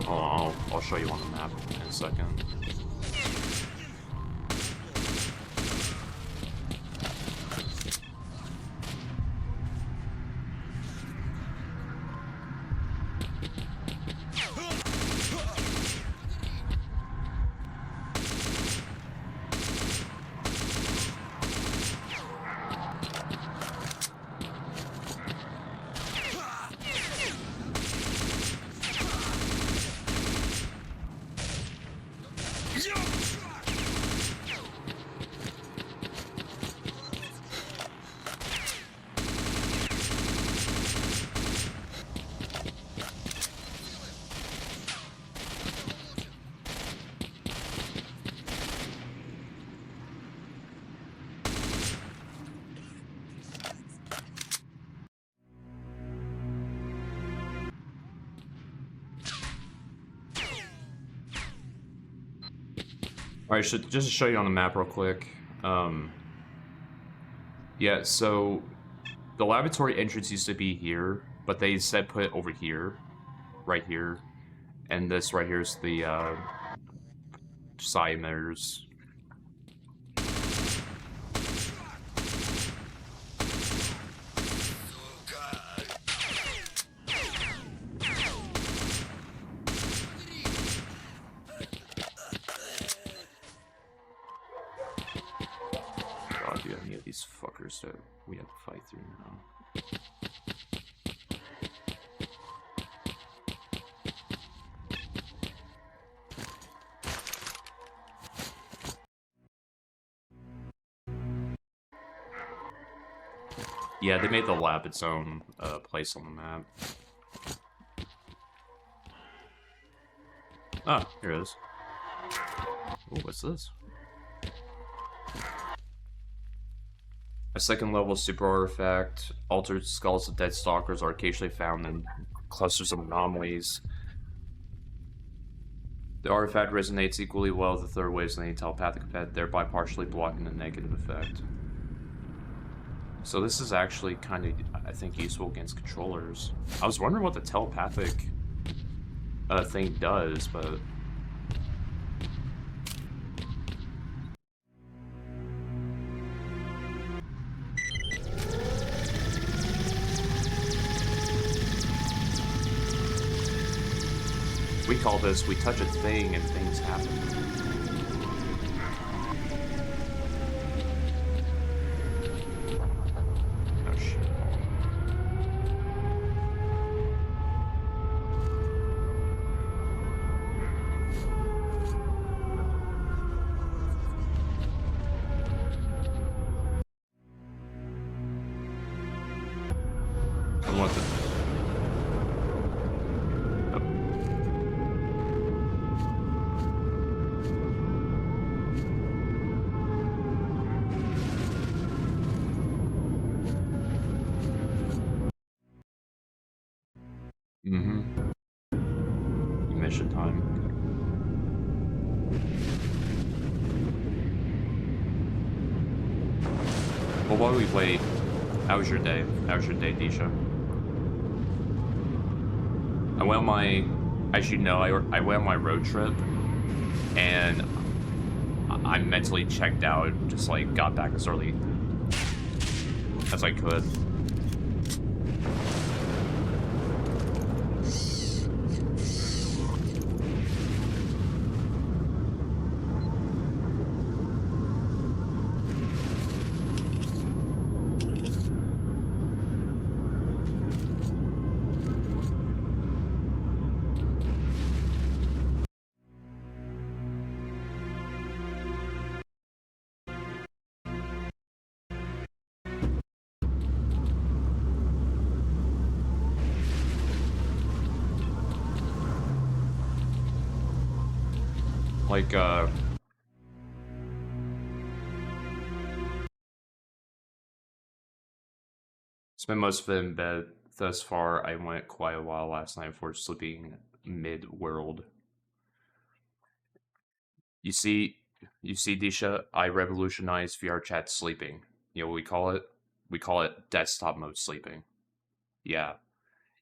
Oh, I'll show you on the map in a second. Alright, just to show you on the map real quick. Yeah, so the laboratory entrance used to be here, but they said put it over here, right here, and this right here is the side emitters. God, do you have any of these fuckers that we have to fight through now? Yeah, they made the lab its own place on the map. Ah, here it is. Oh, what's this? A second level super artifact. Altered skulls of dead stalkers are occasionally found in clusters of anomalies. The artifact resonates equally well with the third wave's any telepathic effect, thereby partially blocking the negative effect. So this is actually kind of, I think, useful against controllers. I was wondering what the telepathic thing does, but... we call this, we touch a thing and things happen. Oh shit. I want the... Mission time. Well, while we wait, how was your day? How was your day, Disha? I went on my... As you know, I went on my road trip, and I mentally checked out, just like got back as early as I could. Like, spent most of it in bed, thus far, I went quite a while last night before sleeping mid-world. You see, Disha, I revolutionized VR chat sleeping. You know what we call it? We call it desktop mode sleeping. Yeah.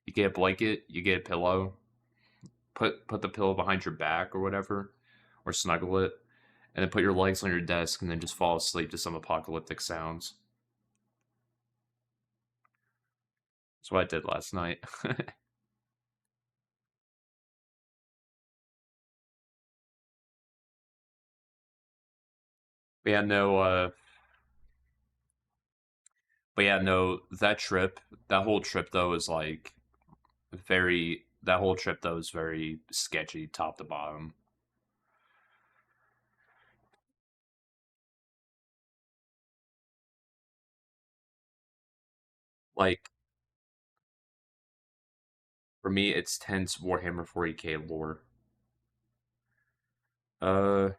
You get a blanket, you get a pillow, put the pillow behind your back or whatever, or snuggle it, and then put your legs on your desk and then just fall asleep to some apocalyptic sounds. That's what I did last night. But yeah, no, that trip, that whole trip though is like that whole trip though is very sketchy top to bottom. Like, for me, it's tense Warhammer 40k lore. Uh,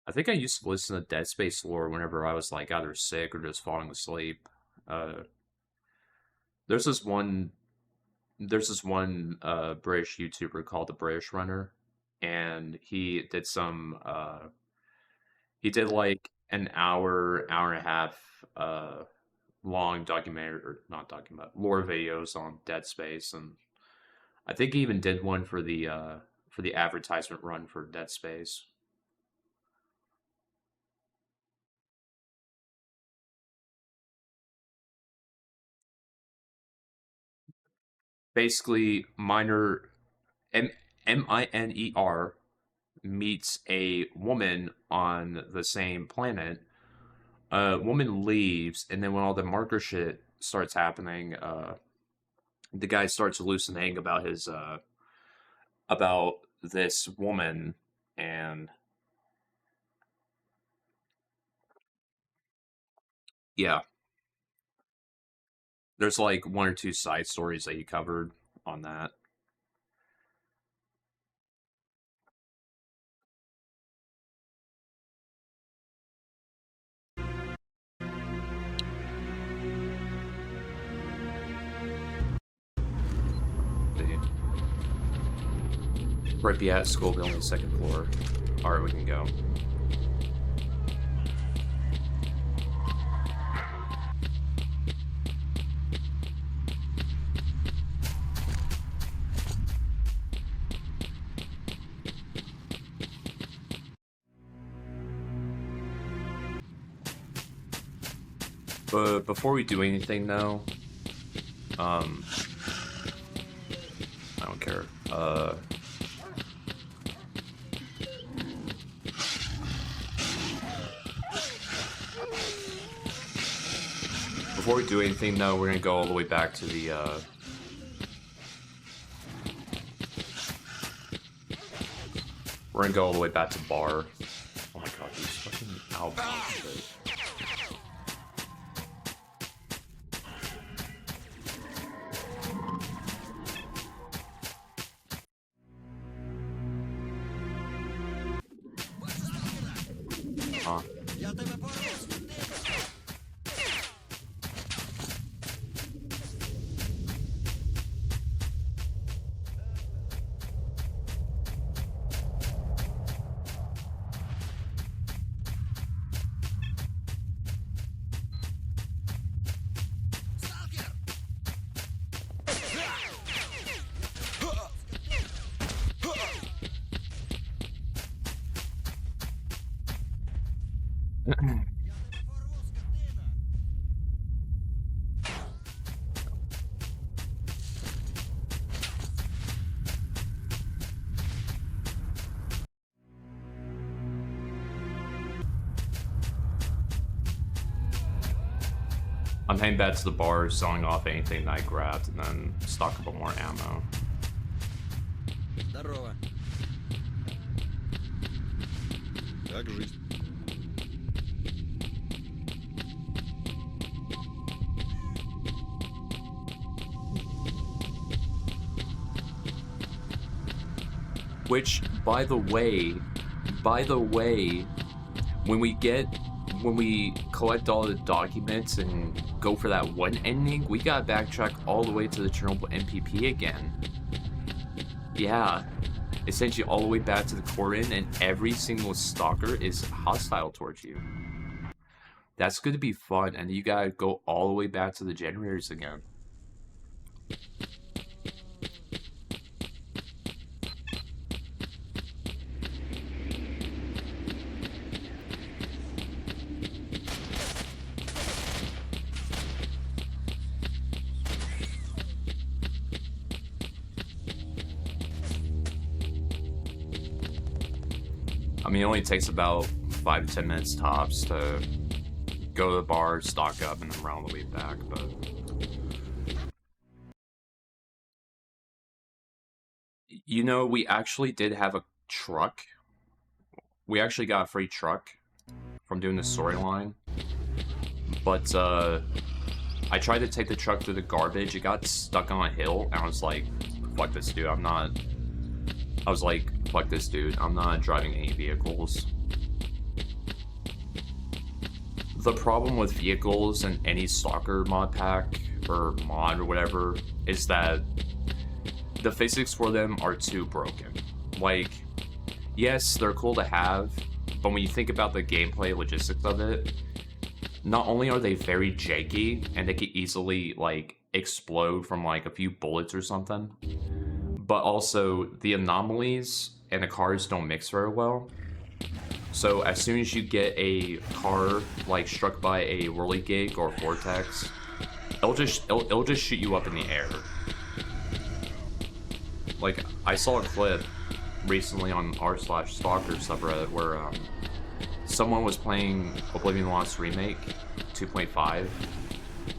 I think I used to listen to Dead Space lore whenever I was like either sick or just falling asleep. Uh, there's this one, British YouTuber called the British Runner, and he did like an hour and a half, long documentary or not documentary lore videos on Dead Space, and I think he even did one for the advertisement run for Dead Space. Basically, Miner meets a woman on the same planet. Woman leaves, and then when all the marker shit starts happening, the guy starts hallucinating about his about this woman, and yeah, there's like one or two side stories that he covered on that. Right, be at school building, second floor. All right, we can go. But before we do anything, though, I don't care. Before we do anything, though, we're gonna go all the way back to the, we're gonna go all the way back to bar. Oh my god, these fucking albums shit. Huh. I'm heading back to the bar, selling off anything that I grabbed, and then stock up on more ammo. Здорово. Как жизнь? Which, by the way, when we collect all the documents and go for that one ending, we gotta backtrack all the way to the Chernobyl MPP again. Yeah, it sends you all the way back to the core end, and every single stalker is hostile towards you. That's going to be fun, and you gotta go all the way back to the generators again. I mean, it only takes about 5 to 10 minutes tops to go to the bar, stock up, and then round the way back, but... You know, we actually did have a truck. We actually got a free truck from doing the storyline. But, I tried to take the truck through the garbage. It got stuck on a hill, and I was like, fuck this dude, I'm not driving any vehicles. The problem with vehicles in any Stalker mod pack, or mod or whatever, is that the physics for them are too broken. Like, yes, they're cool to have, but when you think about the gameplay logistics of it, not only are they very janky, and they could easily, like, explode from, like, a few bullets or something, but also the anomalies and the cars don't mix very well. So as soon as you get a car, like, struck by a whirligig or vortex, it'll just shoot you up in the air. Like, I saw a clip recently on r/Stalker subreddit where someone was playing Oblivion Lost Remake 2.5,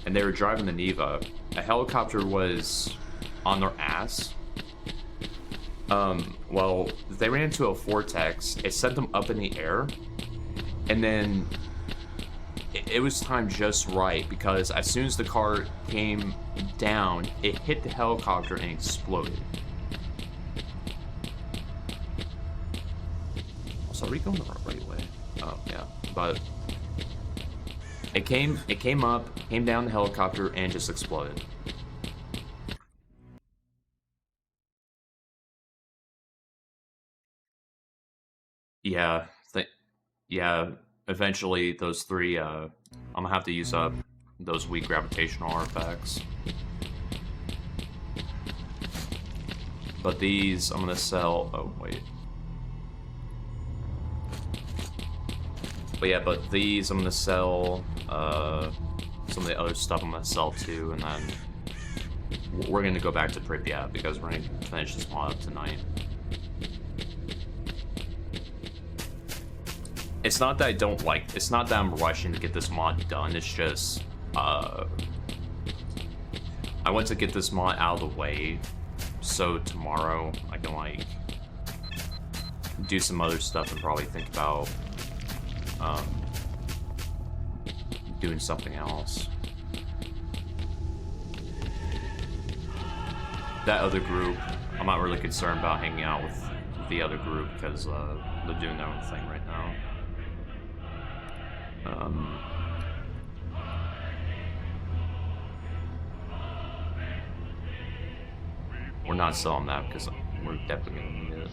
and they were driving the Neva. A helicopter was on their ass. Well, they ran into a vortex. It sent them up in the air, and then it was timed just right, because as soon as the car came down, it hit the helicopter and exploded. So are we going the right way? Oh, yeah. But it came down the helicopter, and just exploded. Yeah, yeah, eventually those three, I'm gonna have to use up those weak gravitational artifacts. But these, I'm gonna sell, oh, wait. But yeah, but these, I'm gonna sell, some of the other stuff I'm gonna sell too, and then we're gonna go back to Pripyat, because we're gonna finish this mod up tonight. It's not that it's not that I'm rushing to get this mod done, it's just, I want to get this mod out of the way, so tomorrow I can, like, do some other stuff and probably think about, doing something else. That other group, I'm not really concerned about hanging out with the other group, because, they're doing their own thing right now. We're not selling that because we're definitely gonna need it.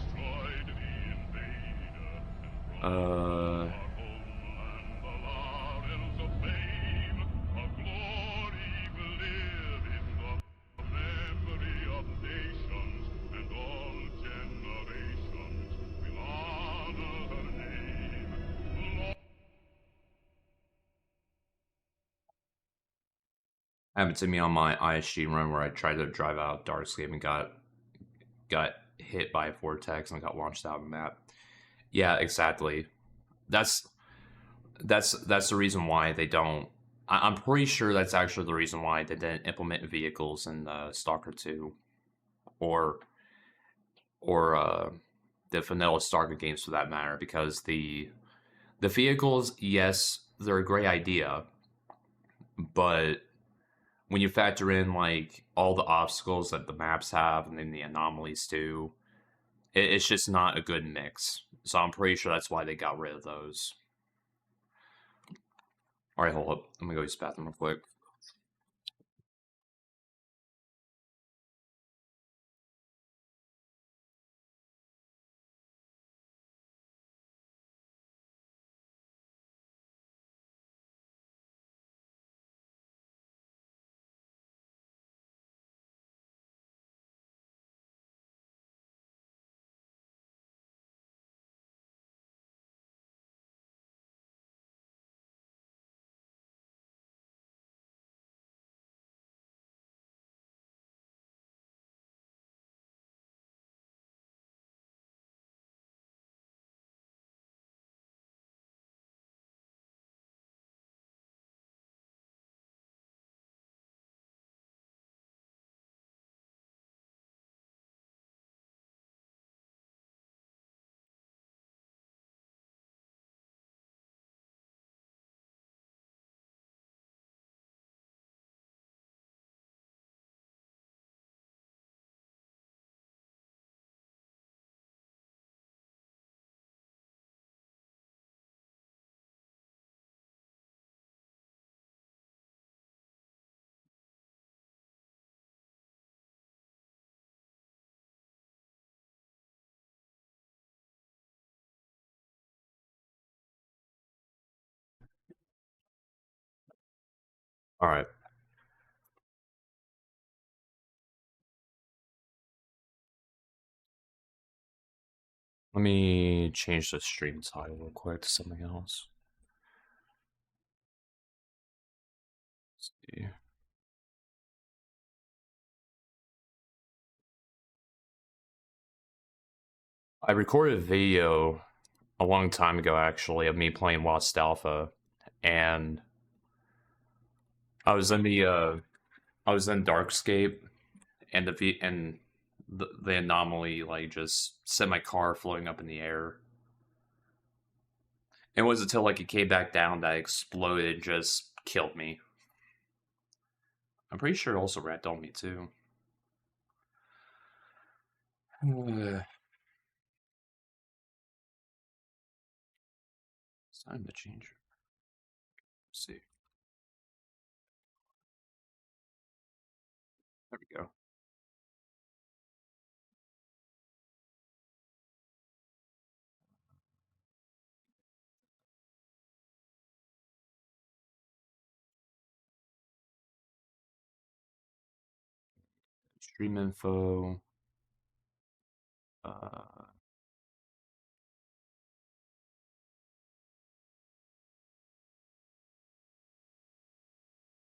Happened to me on my ISG run where I tried to drive out Darkscape and got hit by a vortex and got launched out of the map. Yeah, exactly. That's the reason why they don't. I'm pretty sure that's actually the reason why they didn't implement vehicles in Stalker 2, or the vanilla Stalker games for that matter, because the vehicles, yes, they're a great idea, but when you factor in, like, all the obstacles that the maps have, and then the anomalies too, it's just not a good mix. So I'm pretty sure that's why they got rid of those. Alright, hold up. I'm gonna go use the bathroom real quick. Alright. Let me change the stream title real quick to something else. Let's see. I recorded a video a long time ago, actually, of me playing Lost Alpha, and I was in Darkscape, and the anomaly like just sent my car floating up in the air. It wasn't until like it came back down that it exploded and just killed me. I'm pretty sure it also rat on me too. It's time to change it. Let's see. There we go. Stream info.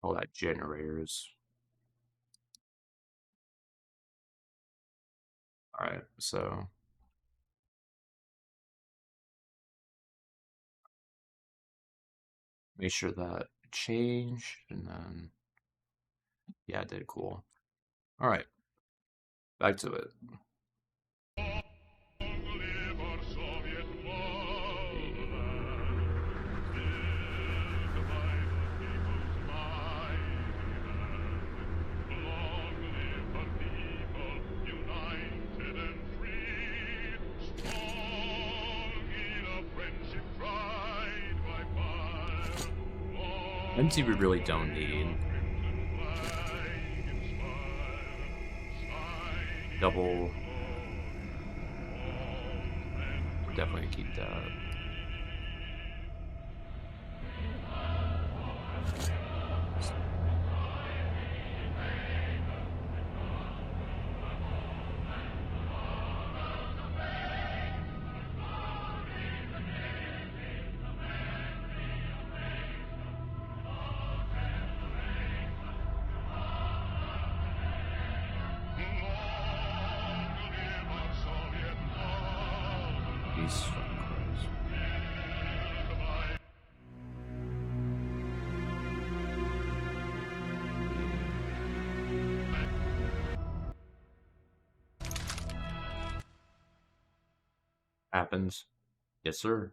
All that generators. All right, so make sure that changed, and then yeah, it did. Cool. All right, back to it. Live our Soviet motherland. Long live our people, united and free. Strong in our friendship, tried by fire. MT we really don't need. Double. We're definitely gonna keep that. Jesus fucking Christ. Happens. Yes, sir.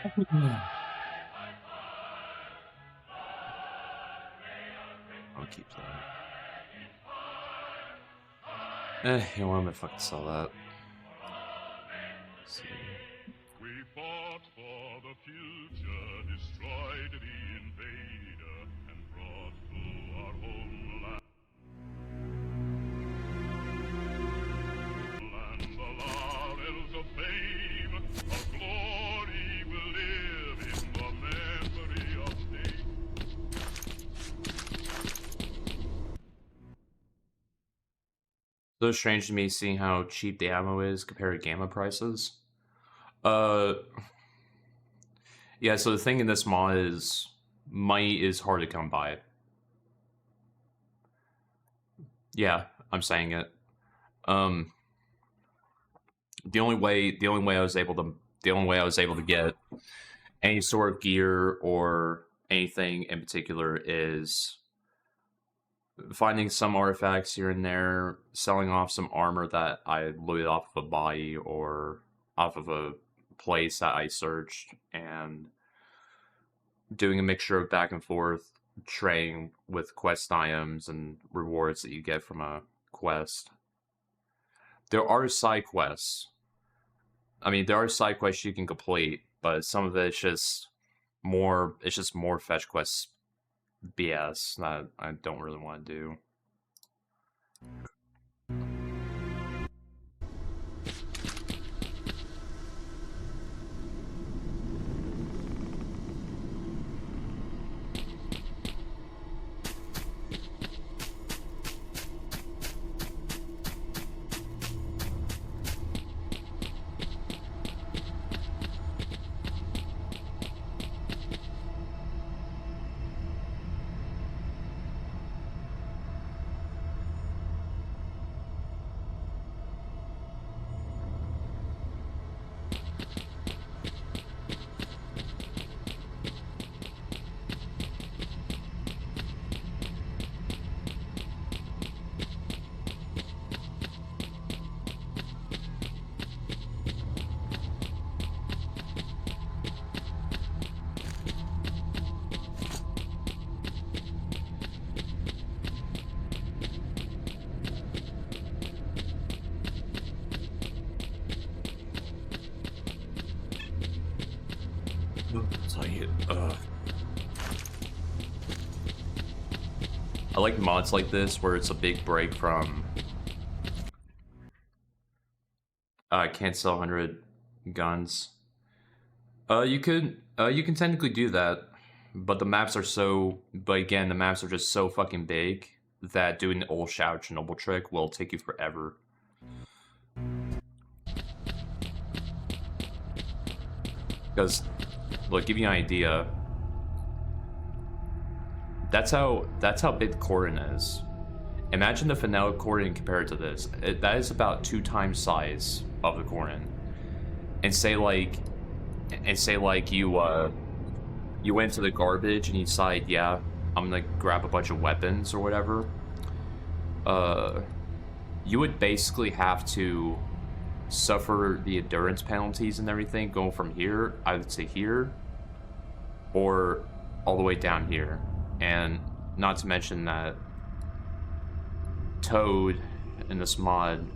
I'll keep that. You know what? I'm gonna fucking sell that. Let's see. We fought for the future, destroyed the invader, and brought to our homeland the laurels of fame, of glory will live in the memory of state. So strange to me seeing how cheap the ammo is compared to gamma prices. Yeah, so the thing in this mod is money is hard to come by. Yeah, I'm saying it. The only way I was able to get any sort of gear or anything in particular is finding some artifacts here and there, selling off some armor that I looted off of a body or off of a place that I searched, and doing a mixture of back and forth trading with quest items and rewards that you get from a quest. There are side quests. I mean, there are side quests you can complete, but some of it's just more fetch quests BS that I don't really want to do. I like mods like this where it's a big break from can't sell 100 guns. You can technically do that, but the maps are just so fucking big that doing the old Shadow Chernobyl trick will take you forever. Because, look, give you an idea. That's how big the Cordon is. Imagine the vanilla Cordon compared to this. That is about 2 times size of the Cordon. And say like you went to the garbage and you decide, yeah, I'm gonna grab a bunch of weapons or whatever. You would basically have to suffer the endurance penalties and everything going from here, I would say here, or all the way down here. And not to mention that Toad in this mod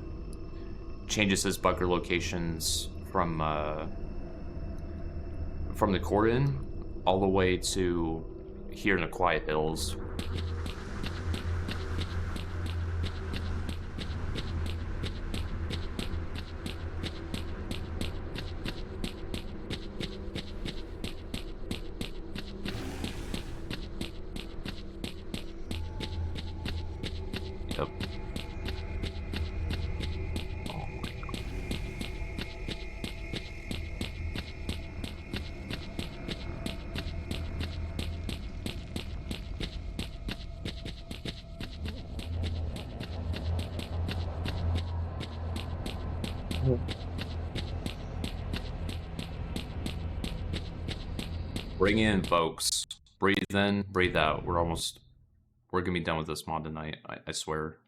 changes his bunker locations from the Cordon all the way to here in the Quiet Hills. Yep. Bring in, folks. Breathe in, breathe out. We're gonna be done with this mod tonight, I swear.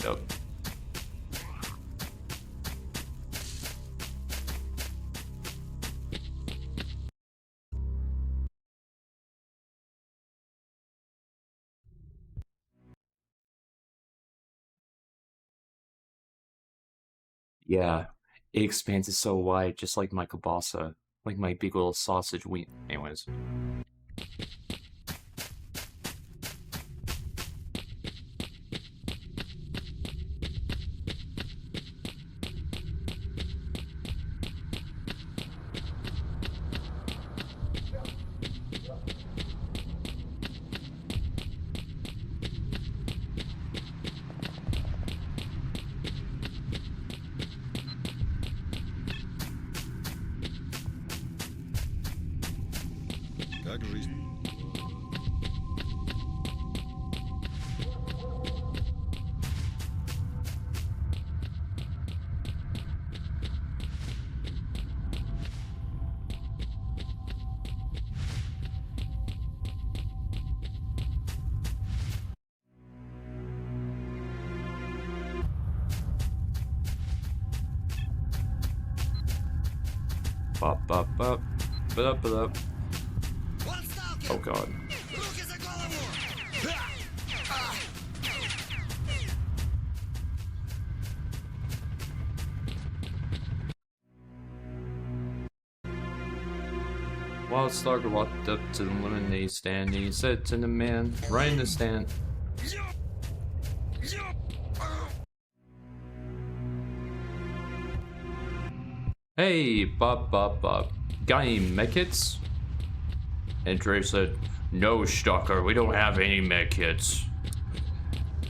Yep. Yeah, it expands so wide, just like my kielbasa, like my big little sausage wheat. Anyways. Как жизнь? Bop, bop, bop. Ba-da, ba-da. Oh god. While Stalker walked up to the lemonade stand, he said to the man right in the stand, "Hey, bop, bop, bop. Got any medkits?" And Dre said, "No, Stalker, we don't have any medkits.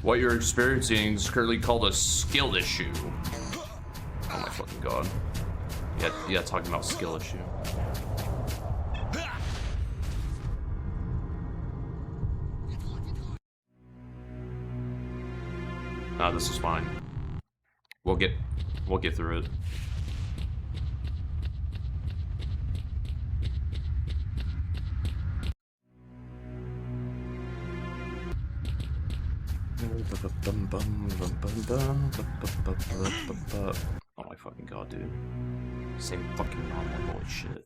What you're experiencing is currently called a skill issue." Oh my fucking god. Yeah, talking about skill issue. Nah, this is fine. We'll get through it. Oh my fucking god, dude. Same fucking normal, holy shit.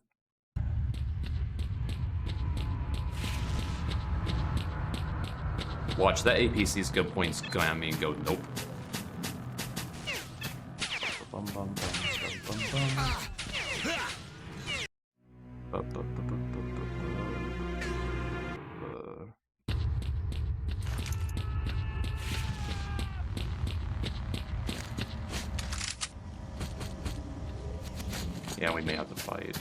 Watch, that APC's good points gonna at me and go, nope. Yeah, we may have to fight.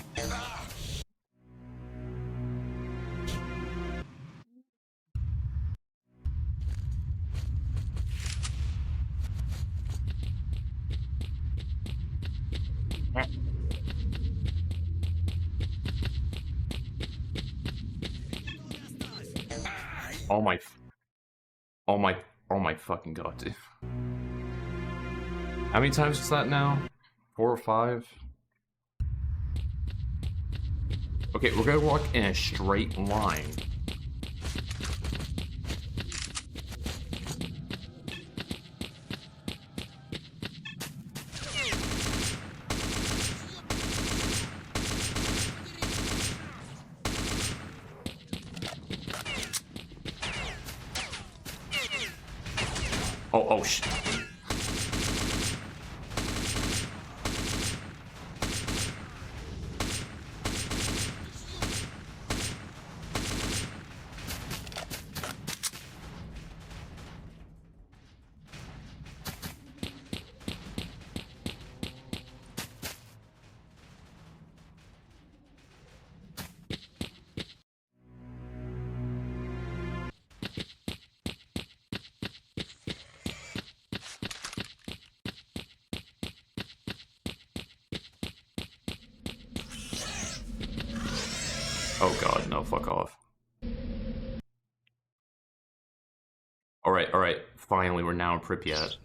Oh my fucking god, dude. How many times is that now? 4 or 5? Okay, we're gonna walk in a straight line. Oh shit. Oh god, no, fuck off. Alright, finally, we're now in Pripyat.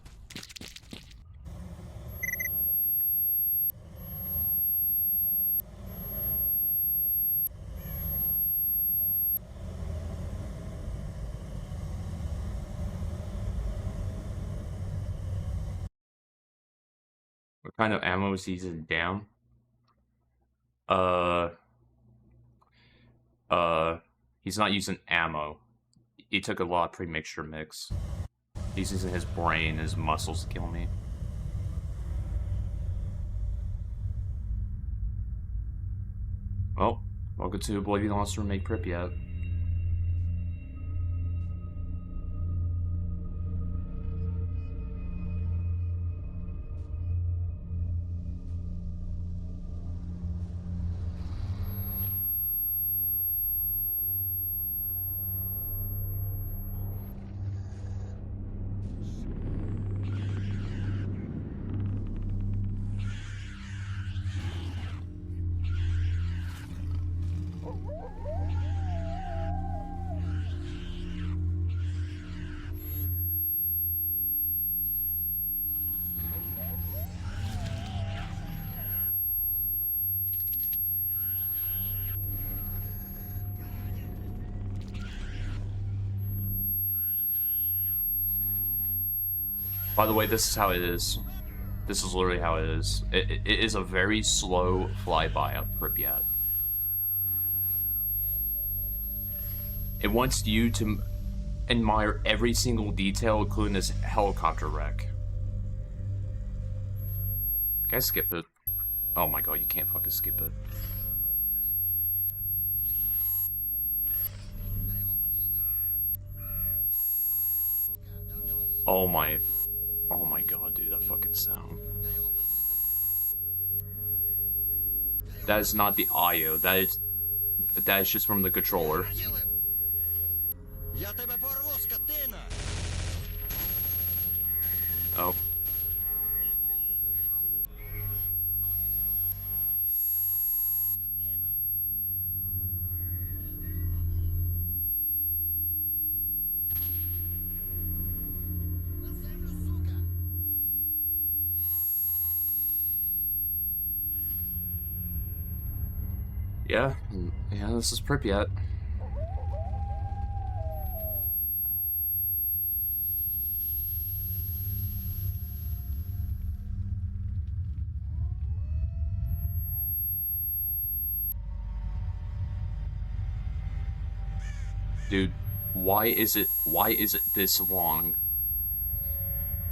What kind of ammo is he using? Down? He's not using ammo. He took a lot of pre-mixture mix. He's using his brain, his muscles to kill me. Well, welcome to Oblivion Lost Remake Pripyat. By the way, this is how it is. This is literally how it is. It is a very slow flyby of Pripyat. It wants you to admire every single detail, including this helicopter wreck. Can I skip it? Oh my god, you can't fucking skip it. Oh my god, dude, that fucking sound. That is not the IO, that is just from the controller. Oh. Yeah, this is Pripyat. Dude, why is it this long?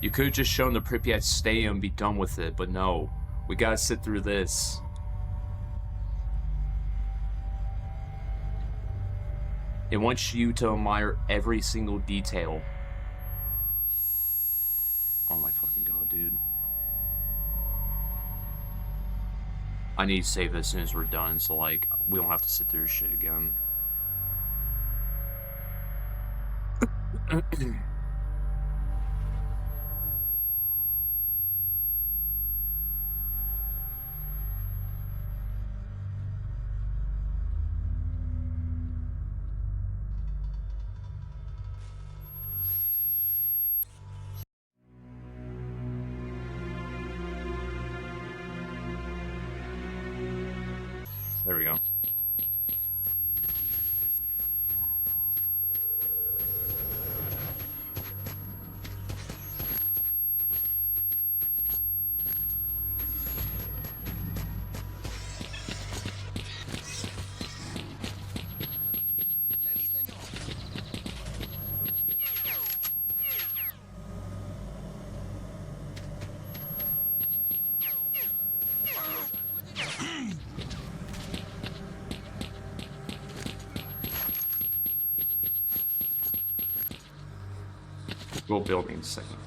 You could have just shown the Pripyat Stadium and be done with it, but no. We gotta sit through this. It wants you to admire every single detail. Oh my fucking god, dude. I need to save it as soon as we're done, so like, we don't have to sit through this shit again. There we go. We'll build in a second.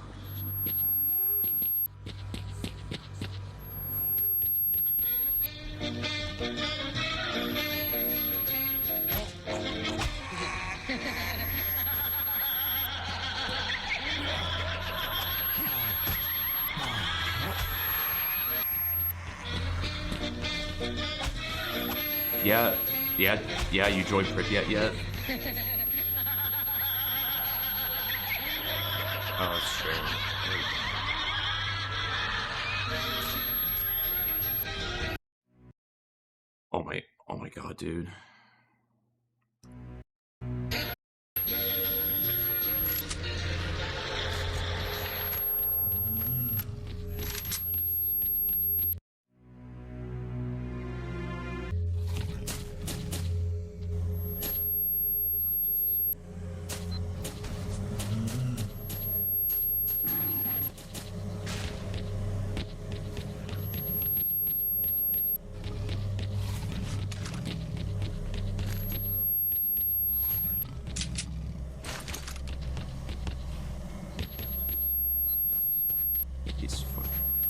Yeah, you joined Pripyat yet? Oh, that's true. Oh my god, dude.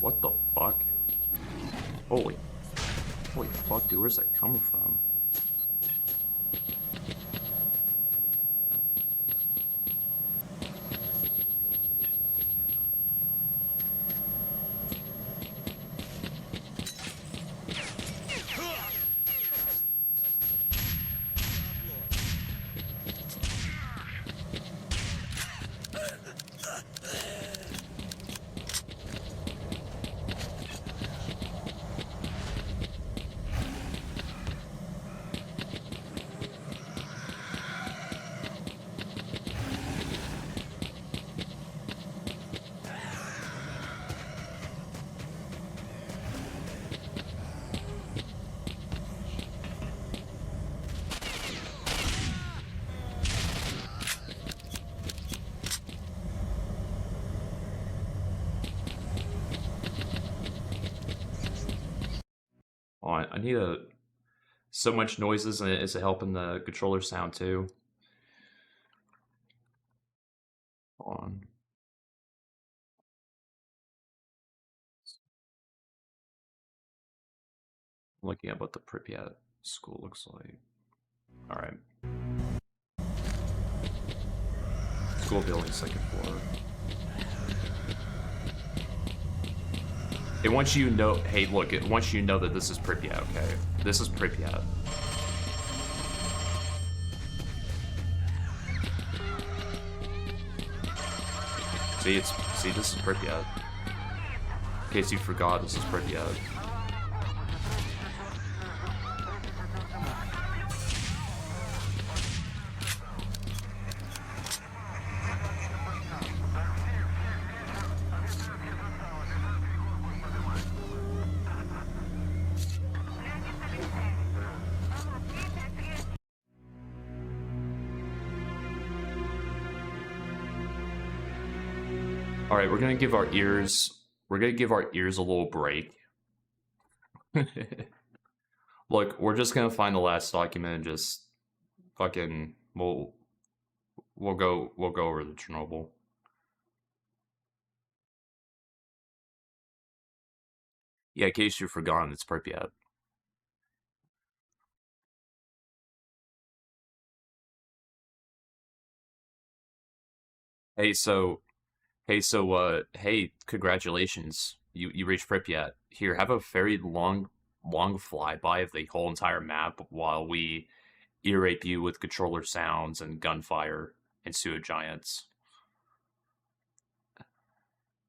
What the fuck? Holy fuck, dude, where's that coming from? Oh, I need a... So much noises, and is it helping the controller sound too? Hold on. I'm looking at what the Pripyat school looks like. Alright. School building, second floor. It wants you to know, hey, look, it wants you to know that this is Pripyat, okay? This is Pripyat. See, this is Pripyat. In case you forgot, this is Pripyat. Alright, we're gonna give our ears a little break. Look, we're just gonna find the last document and just fucking we'll go over the Chernobyl. Yeah, in case you've forgotten, it's Pripyat. Hey, congratulations. You reached Pripyat. Here, have a very long flyby of the whole entire map while we ear rape you with controller sounds and gunfire and sewer giants.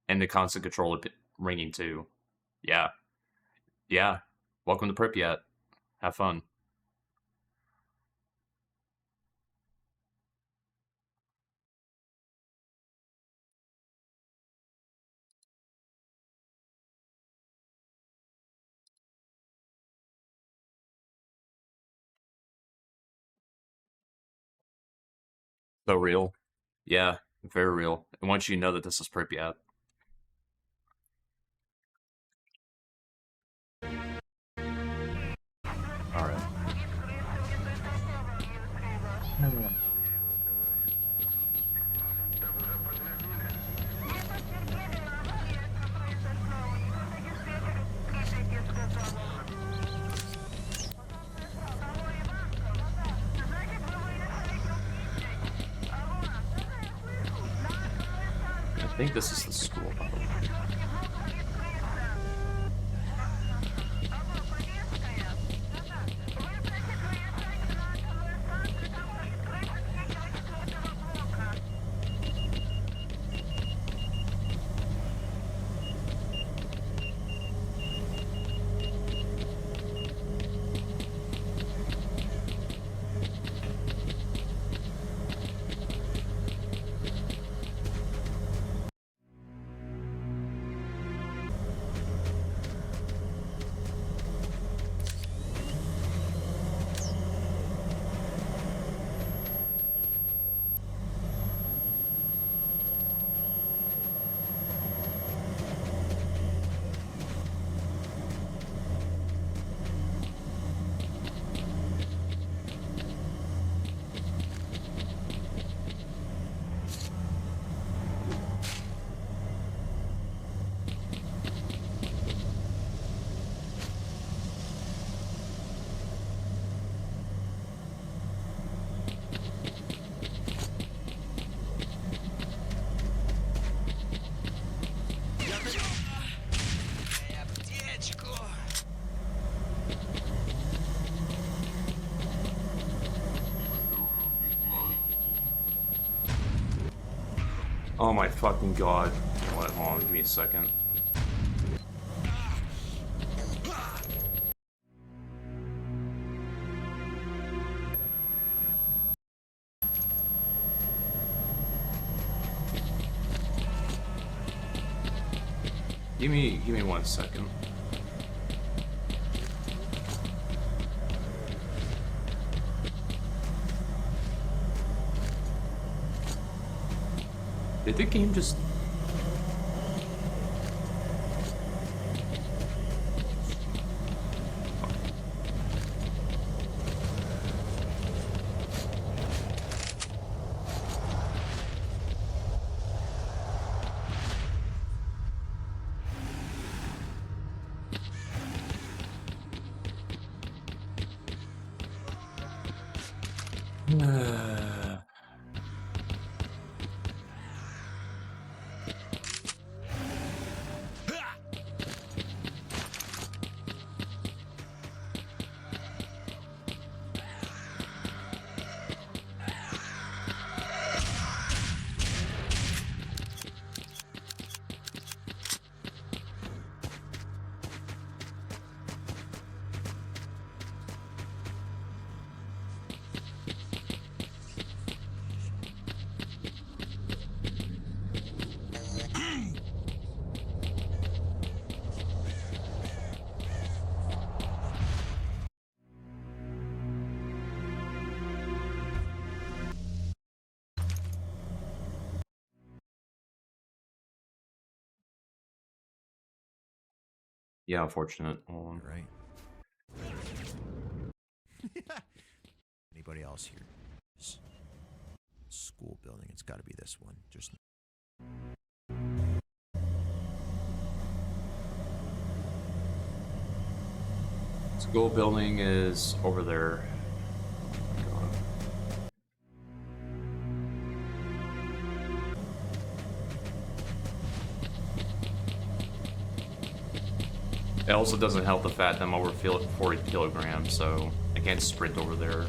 And the constant controller ringing too. Yeah. Yeah. Welcome to Pripyat. Have fun. So real. Yeah, very real. I want you to know that this is Pripyat. Alright. I think this is the school, by the way. Oh my fucking god. What? Hold on, give me a second. Give me 1 second. Did the game just... Yeah, unfortunate. Hold on. Right. Anybody else here? School building. It's got to be this one. Just. School building is over there. It also doesn't help the fact that I'm over 40 kilograms, so I can't sprint over there.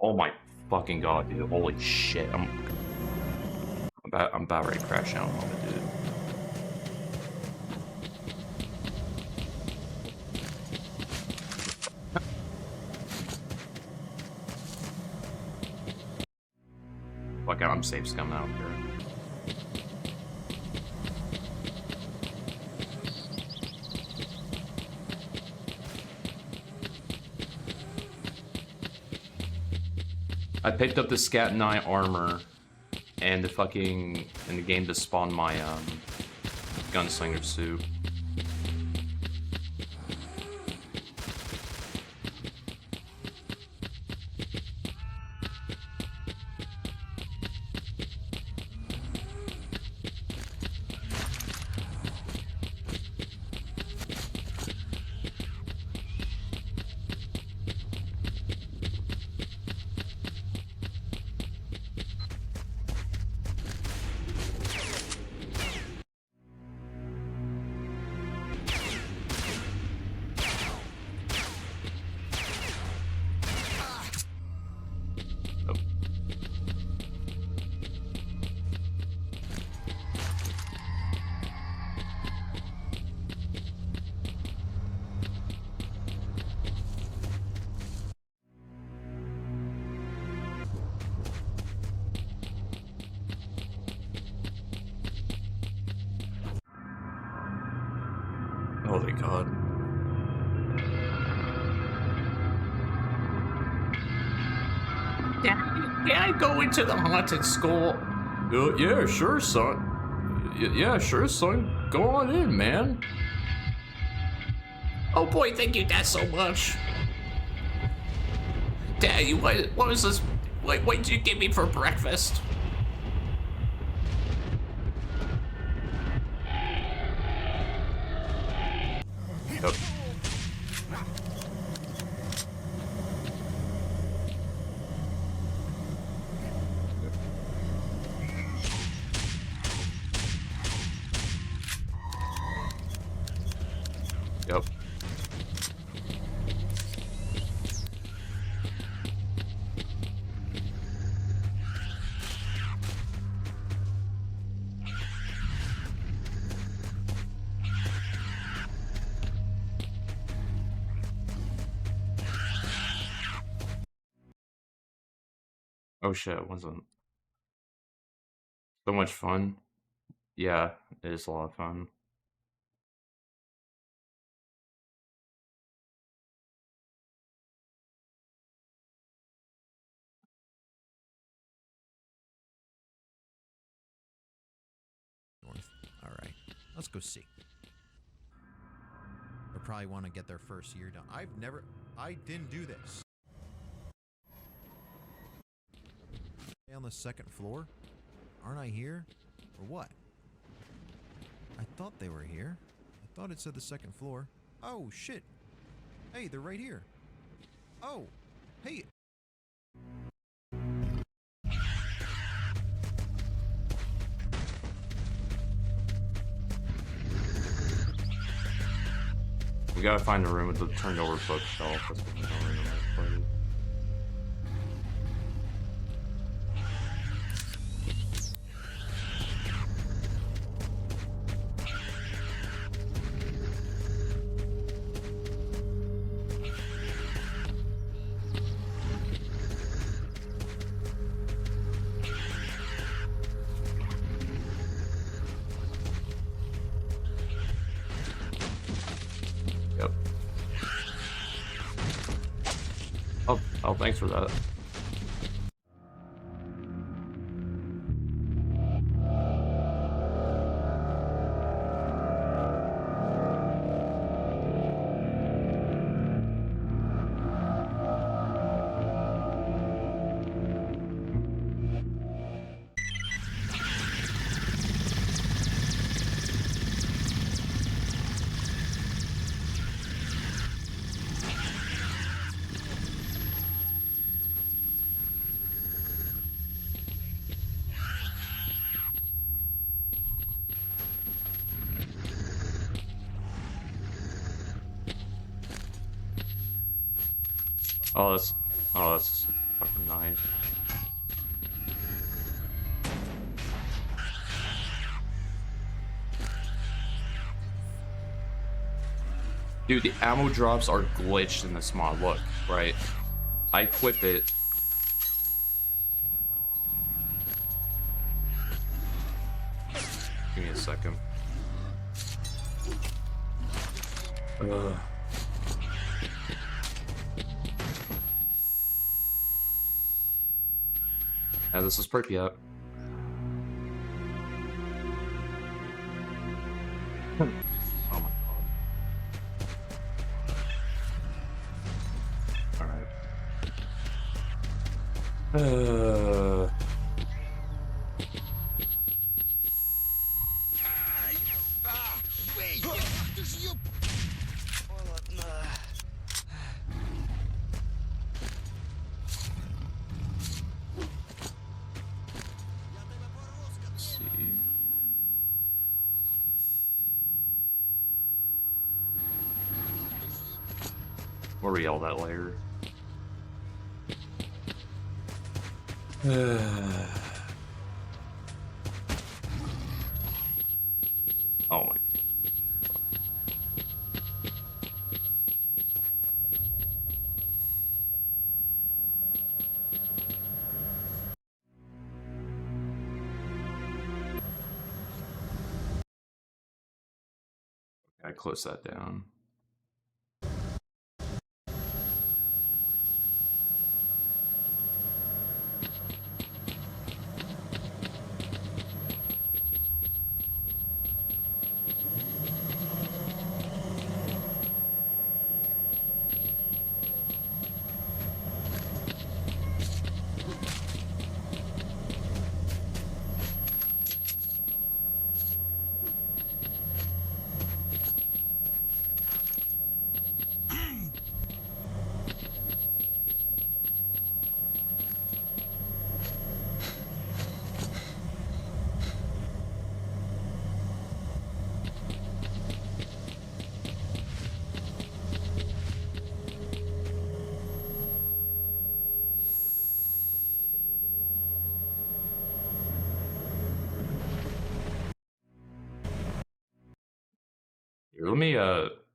Oh my fucking god, dude! Holy shit! I'm about ready to crash out, dude. Fuck, I'm safe scumming out here. I picked up the Scat 9 armor and the fucking in the game to spawn my gunslinger suit. Holy god. Can I go into the haunted school? Yeah, sure, son. Yeah, sure, son. Go on in, man. Oh boy, thank you, Dad, so much. Daddy, what was this? What did you give me for breakfast? Yep. Yep. Oh shit, it wasn't so much fun. Yeah, it is a lot of fun. North. All right, let's go see. They'll probably want to get their first year done. I didn't do this. On the second floor? Aren't I here? Or what? I thought they were here. I thought it said the second floor. Oh, shit. Hey, they're right here. Oh, hey. We gotta find a room with the turned over bookshelf. That's what we don't really know how to play. Yep. Oh, thanks for that. Oh, that's fucking nice. Dude, the ammo drops are glitched in this mod. Look, right? I equip it. Give me a second. Yeah, this is Pripyat. Oh my god. Alright. Let's see. We'll re-yell that later. Oh my. I close that down. Let me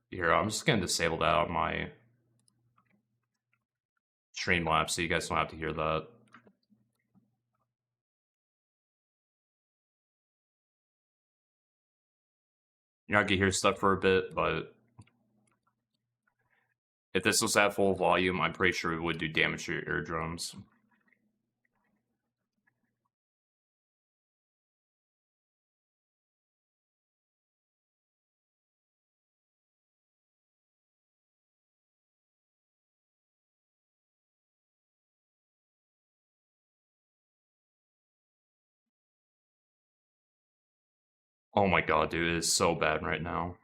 here, I'm just gonna disable that on my Streamlabs so you guys don't have to hear that. You're not gonna hear stuff for a bit, but if this was at full volume, I'm pretty sure it would do damage to your eardrums. Oh my god, dude, it is so bad right now.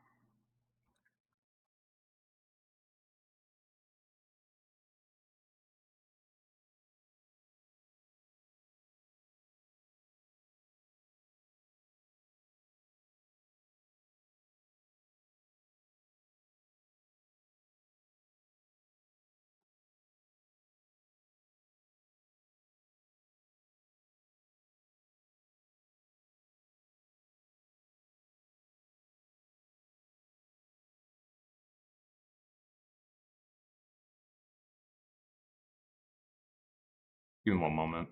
Give me one moment.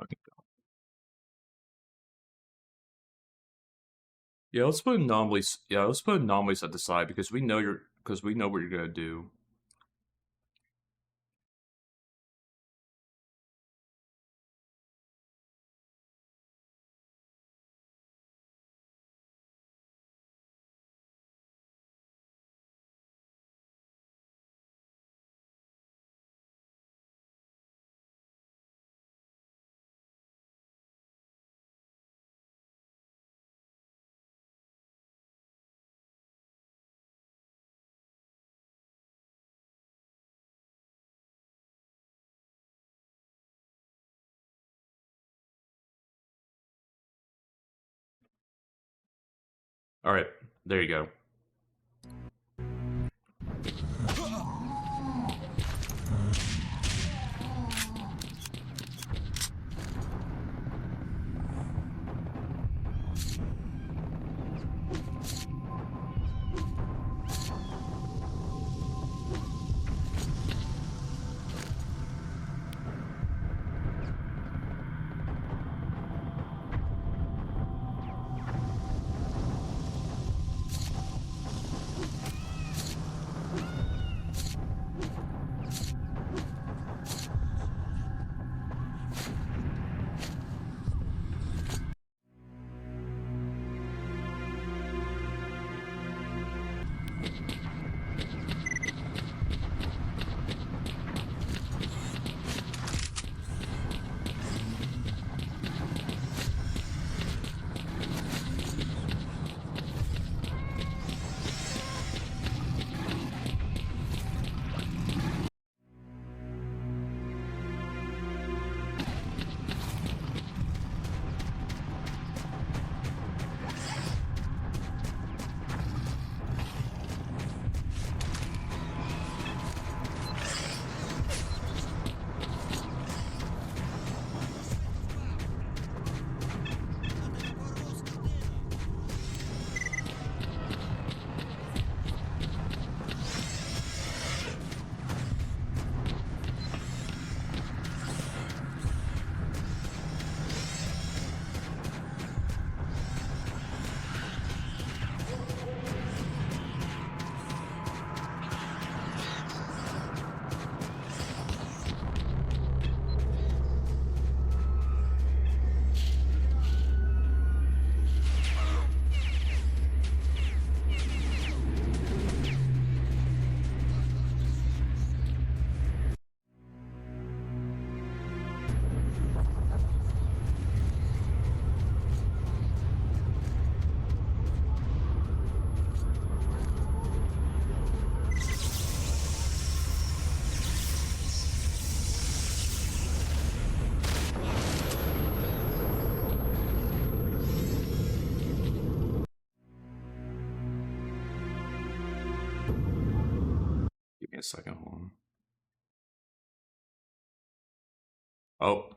Okay. Yeah, let's put anomalies. Yeah, let's put anomalies at the side because we know what you're gonna do. All right, there you go. a second, hold on. Oh.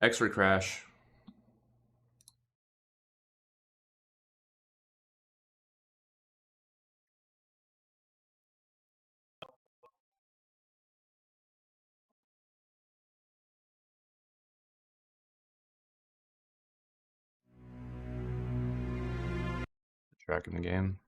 X-ray crash. Track in the game.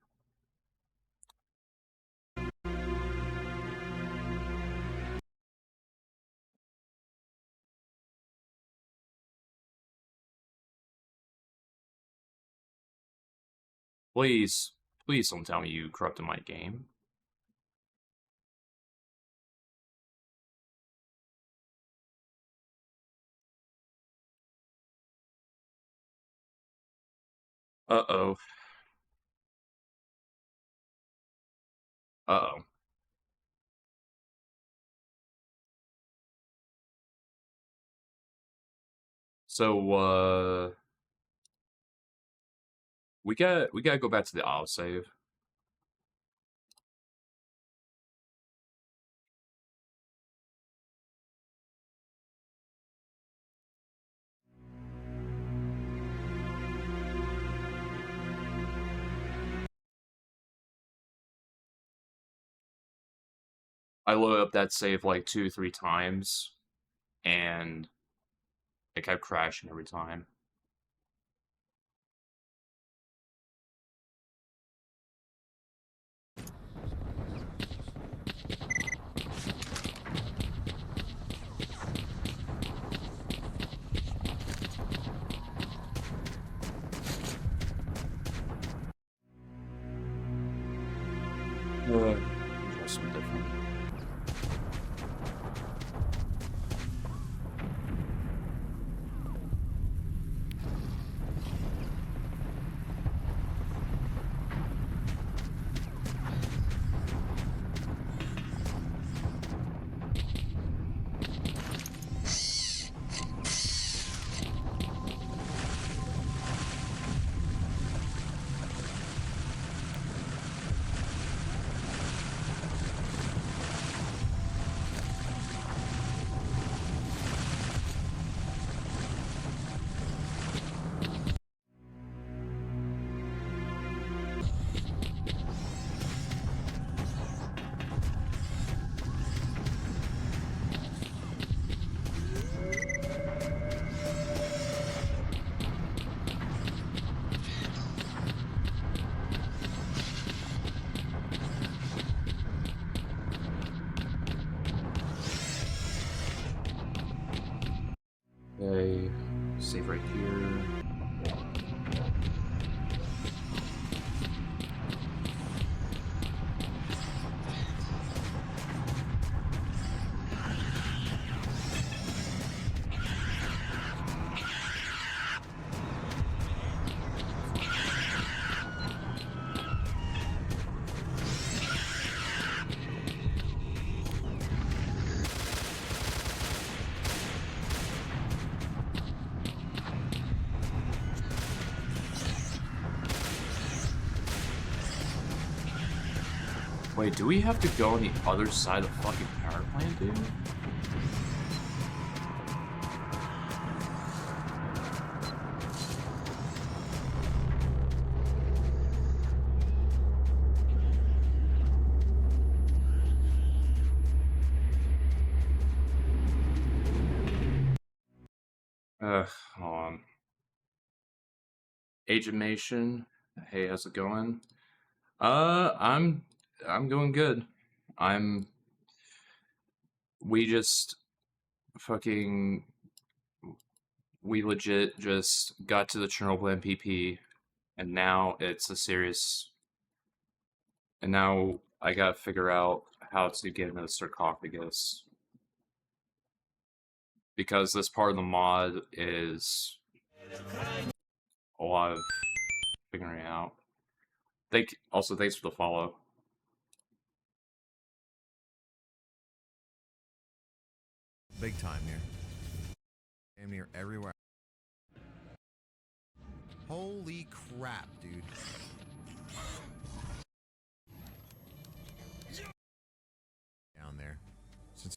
Please, please don't tell me you corrupted my game. Uh-oh. Uh-oh. So, we gotta go back to the autosave. I loaded up that save like 2-3 times, and it kept crashing every time. Try something different. Okay, save right here. Wait, do we have to go on the other side of the fucking power plant, dude? Hold on. Agent Nation, hey, how's it going? I'm going good. We just fucking we legit just got to the Chernobyl MPP, and now it's a serious. And now I gotta figure out how to get into the sarcophagus, because this part of the mod is a lot of figuring it out. Thanks for the follow. Big time here. Damn near everywhere. Holy crap, dude. Down there. Since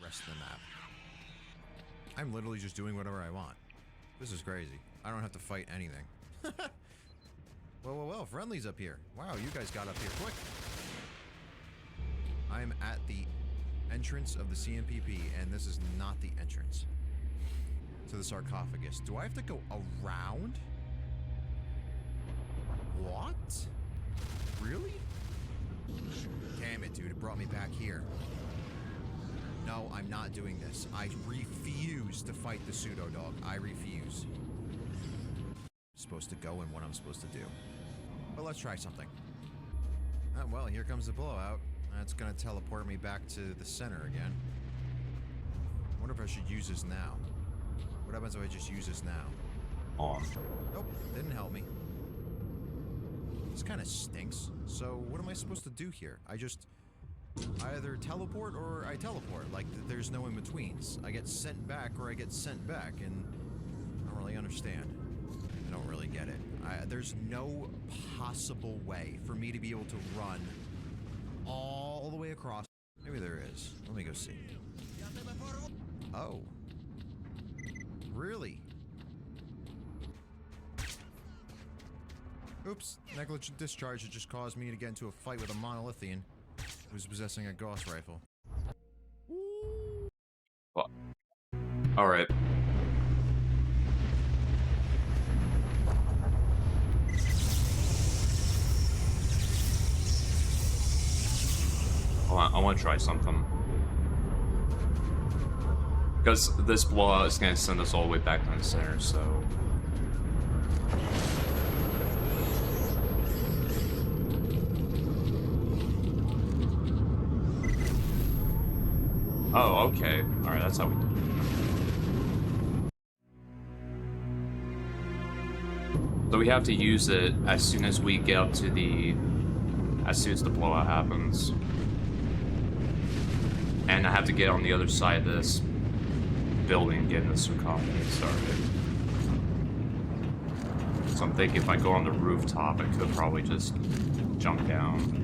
rest of the map. I'm literally just doing whatever I want. This is crazy. I don't have to fight anything. Well, friendly's up here. Wow, you guys got up here quick. I'm at the entrance of the CMPP, and this is not the entrance to the sarcophagus. Do I have to go around? What? Really? Damn it, dude. It brought me back here. No, I'm not doing this. I refuse to fight the pseudo dog. I refuse. I'm supposed to go and what I'm supposed to do. But let's try something. Well, here comes the blowout. That's gonna teleport me back to the center again. I wonder if I should use this now. What happens if I just use this now? On. Nope, didn't help me. This kind of stinks. So what am I supposed to do here? I just either teleport or I teleport. Like there's no in-betweens. I get sent back or I get sent back, and I don't really understand. I don't really get it. There's no possible way for me to be able to run all the way across. Maybe there is. Let me go see. Oh. Really? Oops. Negligent discharge had just caused me to get into a fight with a monolithian who's possessing a Gauss rifle. Well, alright. I want to try something. Because this blowout is going to send us all the way back to the center, so... Oh, okay. Alright, that's how we do it. So we have to use it as soon as we get up to the... as soon as the blowout happens. And I have to get on the other side of this building and get the sarcophagus started. So I'm thinking if I go on the rooftop, I could probably just jump down.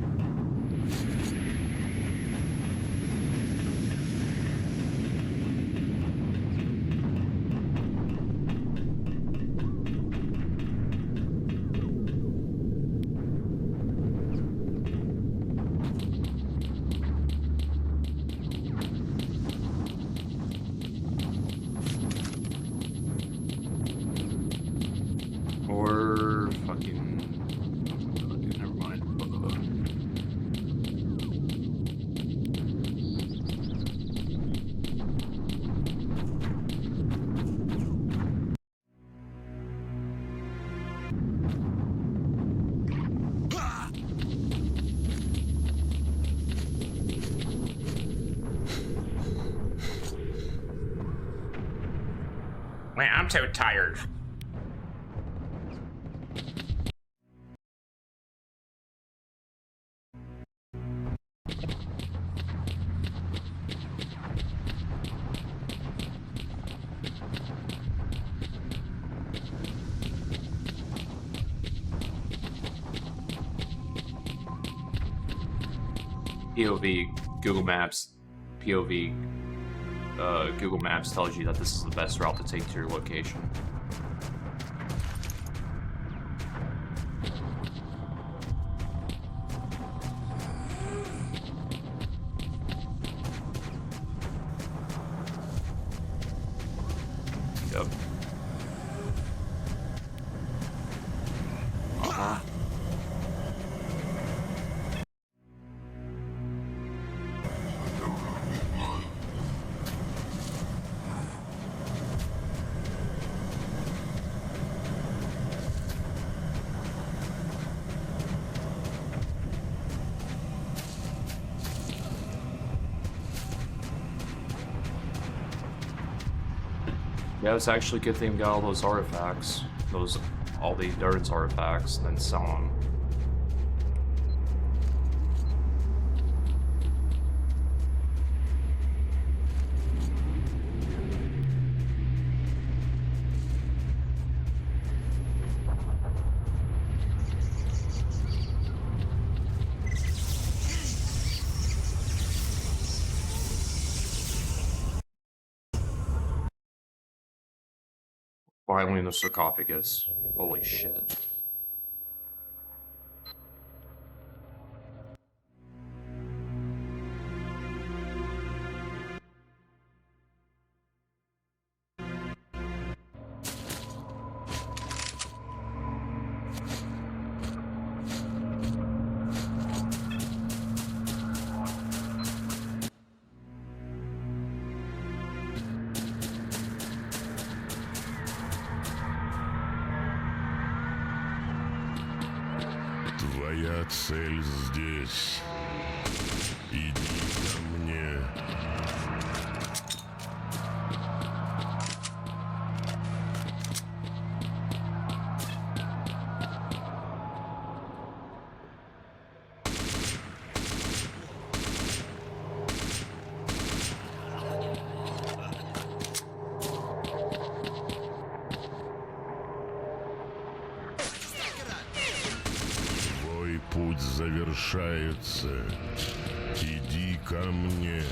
I'm so tired. POV Google Maps. POV Google Maps tells you that this is the best route to take to your location. Yep. Yeah, it's actually a good thing we got all those artifacts. All the endurance artifacts, and then sell them. Finally in the sarcophagus. Holy shit. Твоя цель здесь. Иди ко мне. Твой путь завершается. Иди ко мне.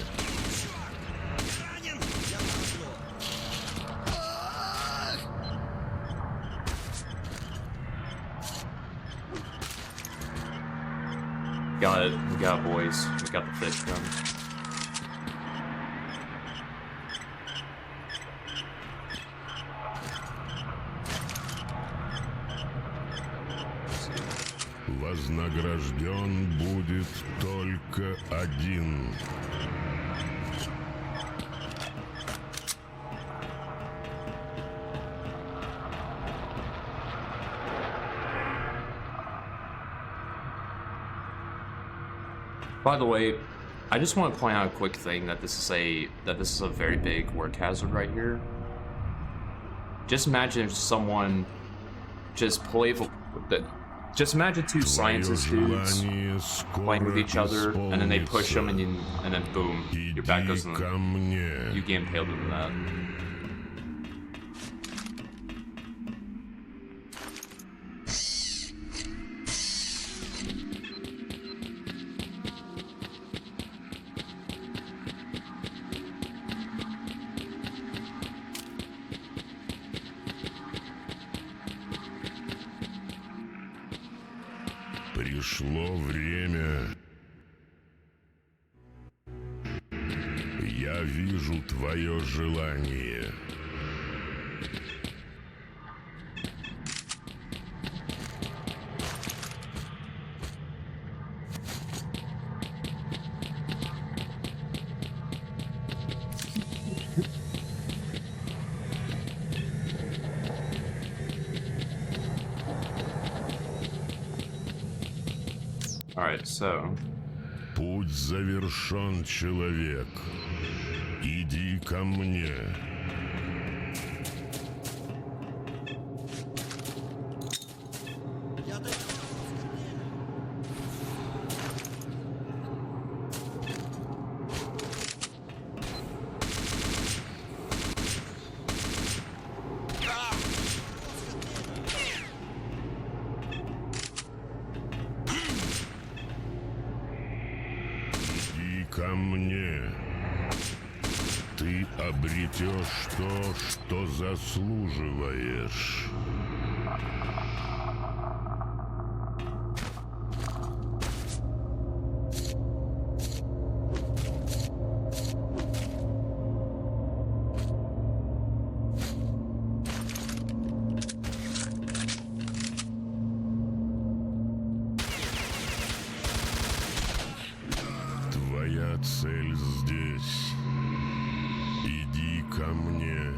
Got it. We got it, boys. We got the fish gun. Вознагражден будет только один. By the way, I just want to point out a quick thing that this is a very big work hazard right here. Just imagine if someone just playful that. Just imagine two scientist dudes playing with each other, and then they push them, and then boom, your back goes in the, you get impaled into that. Пришло время. Я вижу твое желание. Alright, so... Путь завершен, человек. Иди ко мне. Ко мне. Ты обретешь то, что заслуживаешь. Цель здесь. Иди ко мне.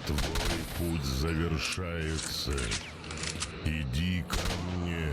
Твой путь завершается. Иди ко мне.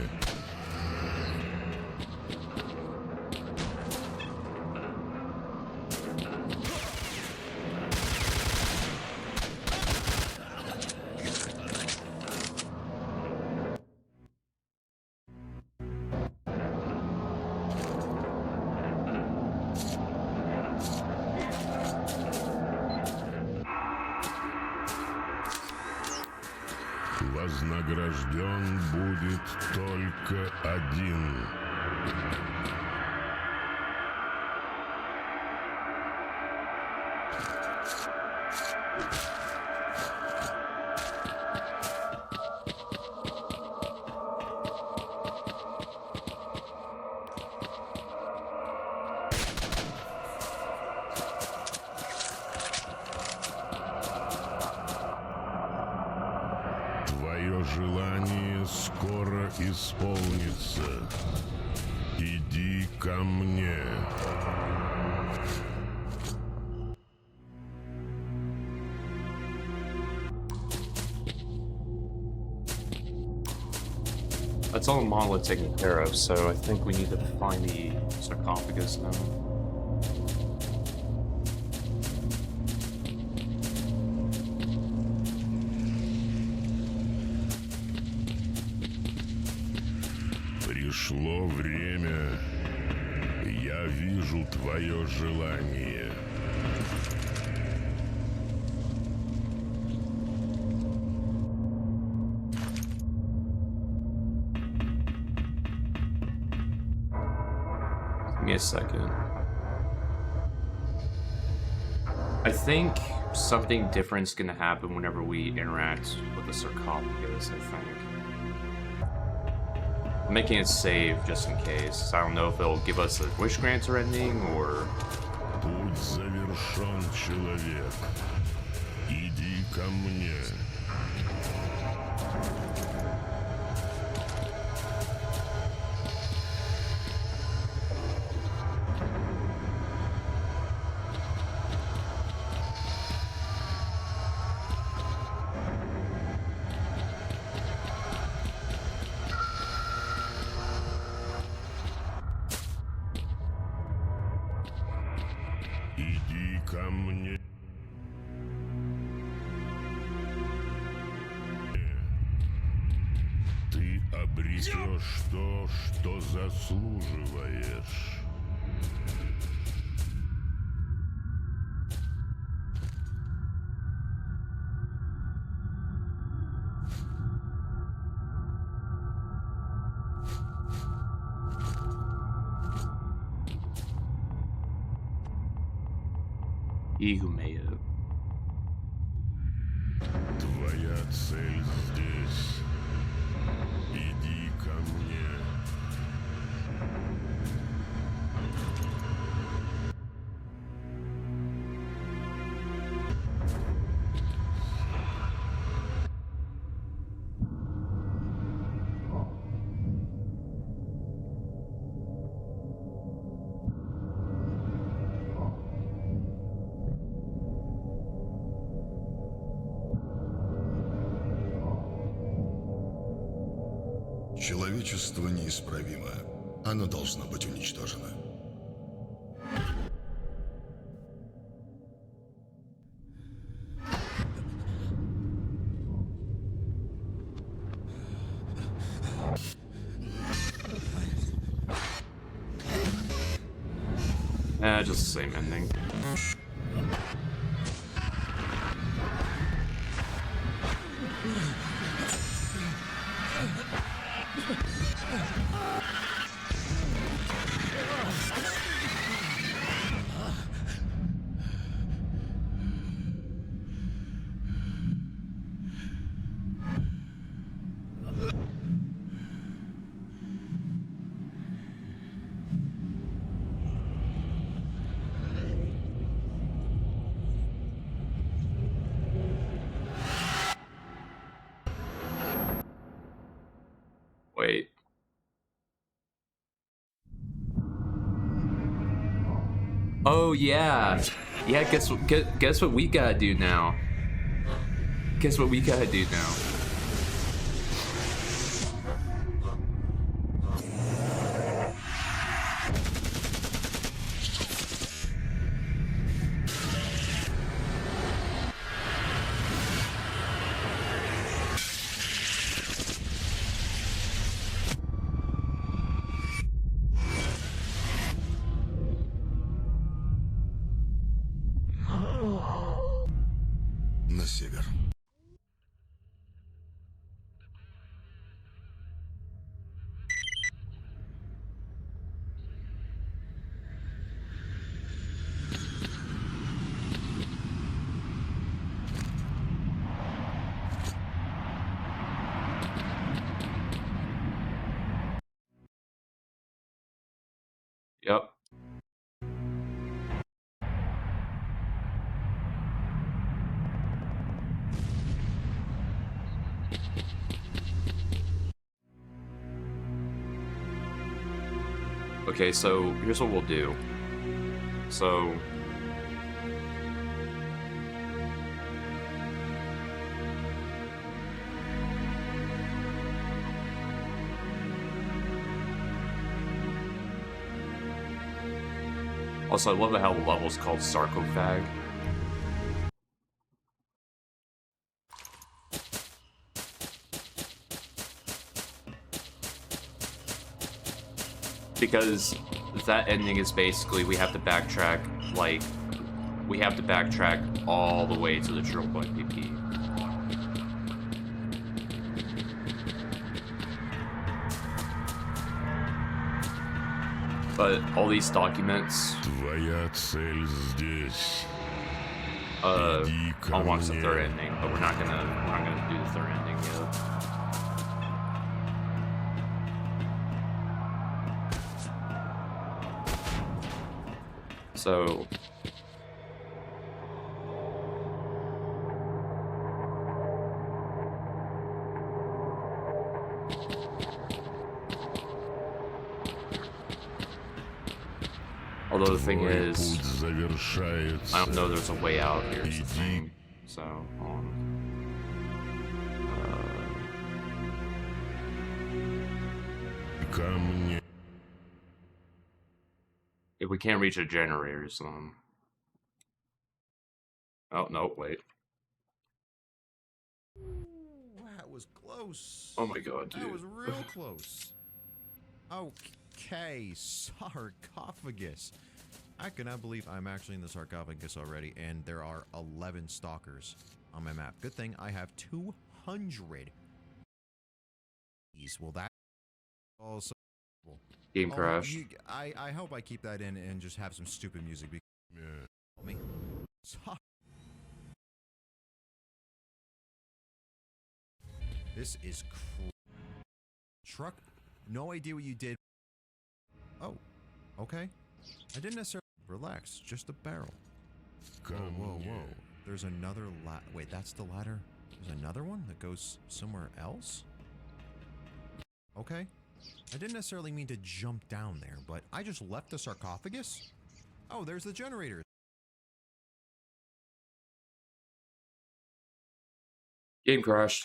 Вознагражден будет только один. Твое желание скоро исполнится. Иди ко мне. That's all the monolith taken care of, so I think we need to find the sarcophagus now. Пришло время. Я вижу твое желание. Give me a second. I think something different's gonna happen whenever we interact with the sarcophagus, I think. I'm making it save just in case. I don't know if it'll give us a wish granter ending or... Путь завершен, человек. Иди ко мне. Иди ко мне. Ты обретешь то, что заслуживаешь. He who made it. Твоя цель здесь. Иди ко мне. Человечество неисправимо. Оно должно быть уничтожено. Just the same ending. Wait. Oh yeah. Yeah, guess what we gotta do now. Guess what we gotta do now. На север. Yep. Okay, so here's what we'll do. So also, I love how the level's called Sarcophag. Because that ending is basically we have to backtrack, like, we have to backtrack all the way to the Triple Point PP. But all these documents, Твоя цель здесь. unlocks the third ending, but we're not gonna do the third ending yet. So although the thing Твой is, путь завершается. I don't know there's a way out here is the thing. So, hold on. Ко мне. If we can't reach the generators, then... Oh, no, wait. That was close. Oh my god, dude. That was real close. Okay, sarcophagus. I cannot believe I'm actually in the sarcophagus already, and there are 11 stalkers on my map. Good thing I have 200. Well, that also. Game crash. I hope I keep that in and just have some stupid music. Me. This is truck. No idea what you did. Oh, okay. I didn't necessarily relax. Just a barrel. Whoa. There's another wait, that's the ladder. There's another one that goes somewhere else. Okay. I didn't necessarily mean to jump down there, but I just left the sarcophagus? Oh, there's the generator. Game crashed.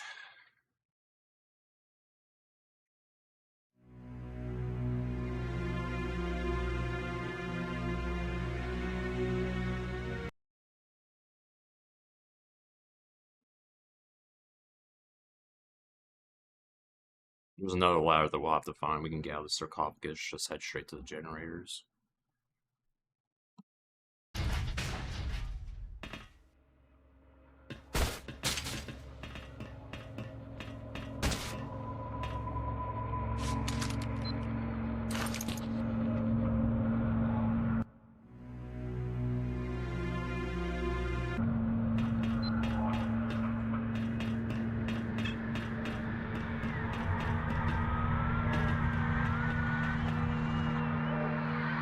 There's another ladder that we'll have to find. We can get out of the sarcophagus, just head straight to the generators.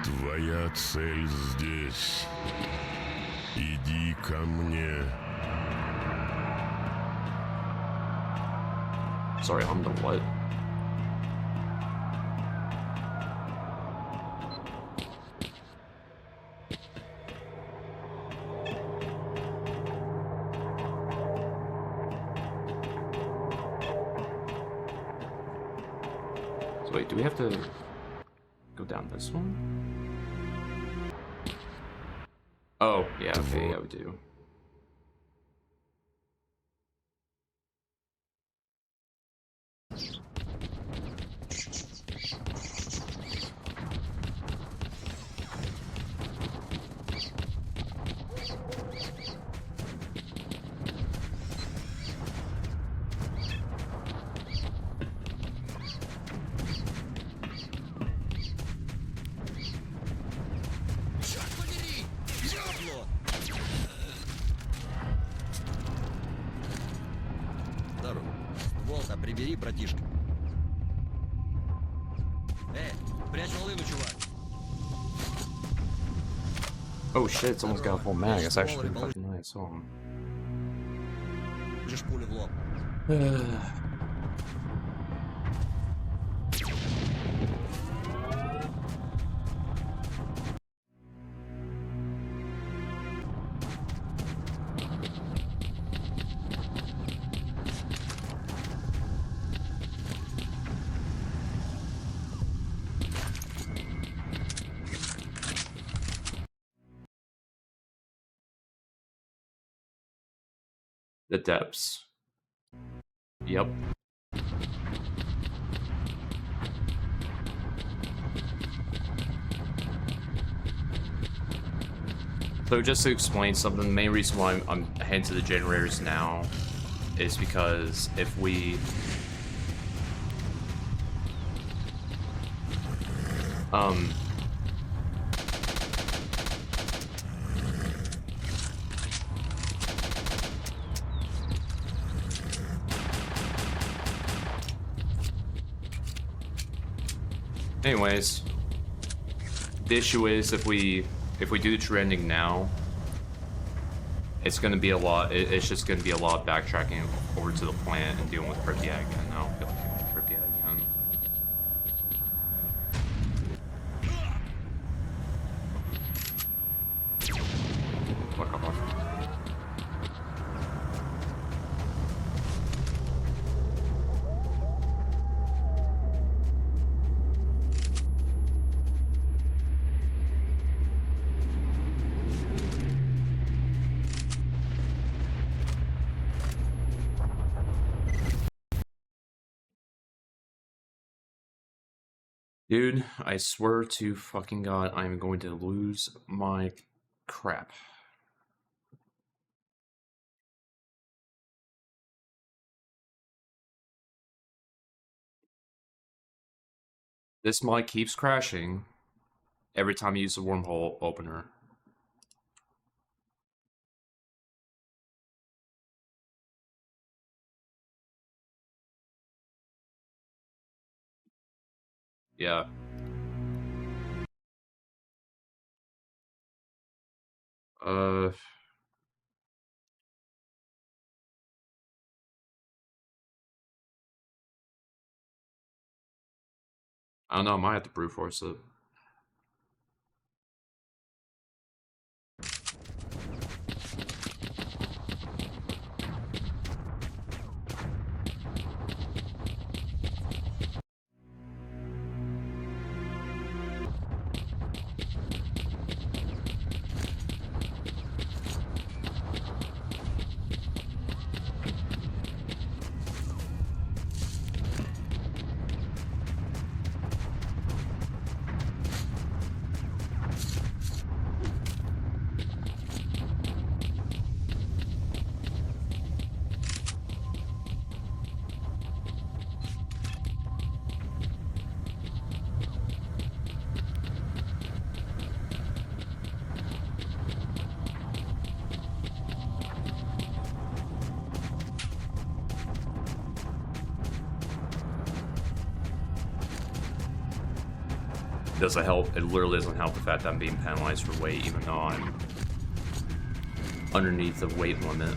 Твоя цель здесь. Иди ко мне. Sorry, I'm the what? So wait, do we have to go down this one? Oh, yeah, okay, yeah, we do. Ствол-то прибери, братишка. Прячь волыну, чувак. Oh shit, it's almost got a full mag. That's actually fucking nice. Hold on. Лишь пули в лоб. The depths. Yep. So just to explain something, the main reason why I'm heading to the generators now is because if we anyways, the issue is if we do the true ending now, it's gonna be a lot. It's just gonna be a lot of backtracking over to the plant and dealing with Pripyat again. I don't feel like dealing with Pripyat again. Fuck off. Dude, I swear to fucking God, I'm going to lose my crap. This mic keeps crashing every time you use the wormhole opener. Yeah. I don't know, I might have to brute force it. Doesn't help. It literally doesn't help the fact that I'm being penalized for weight, even though I'm underneath the weight limit.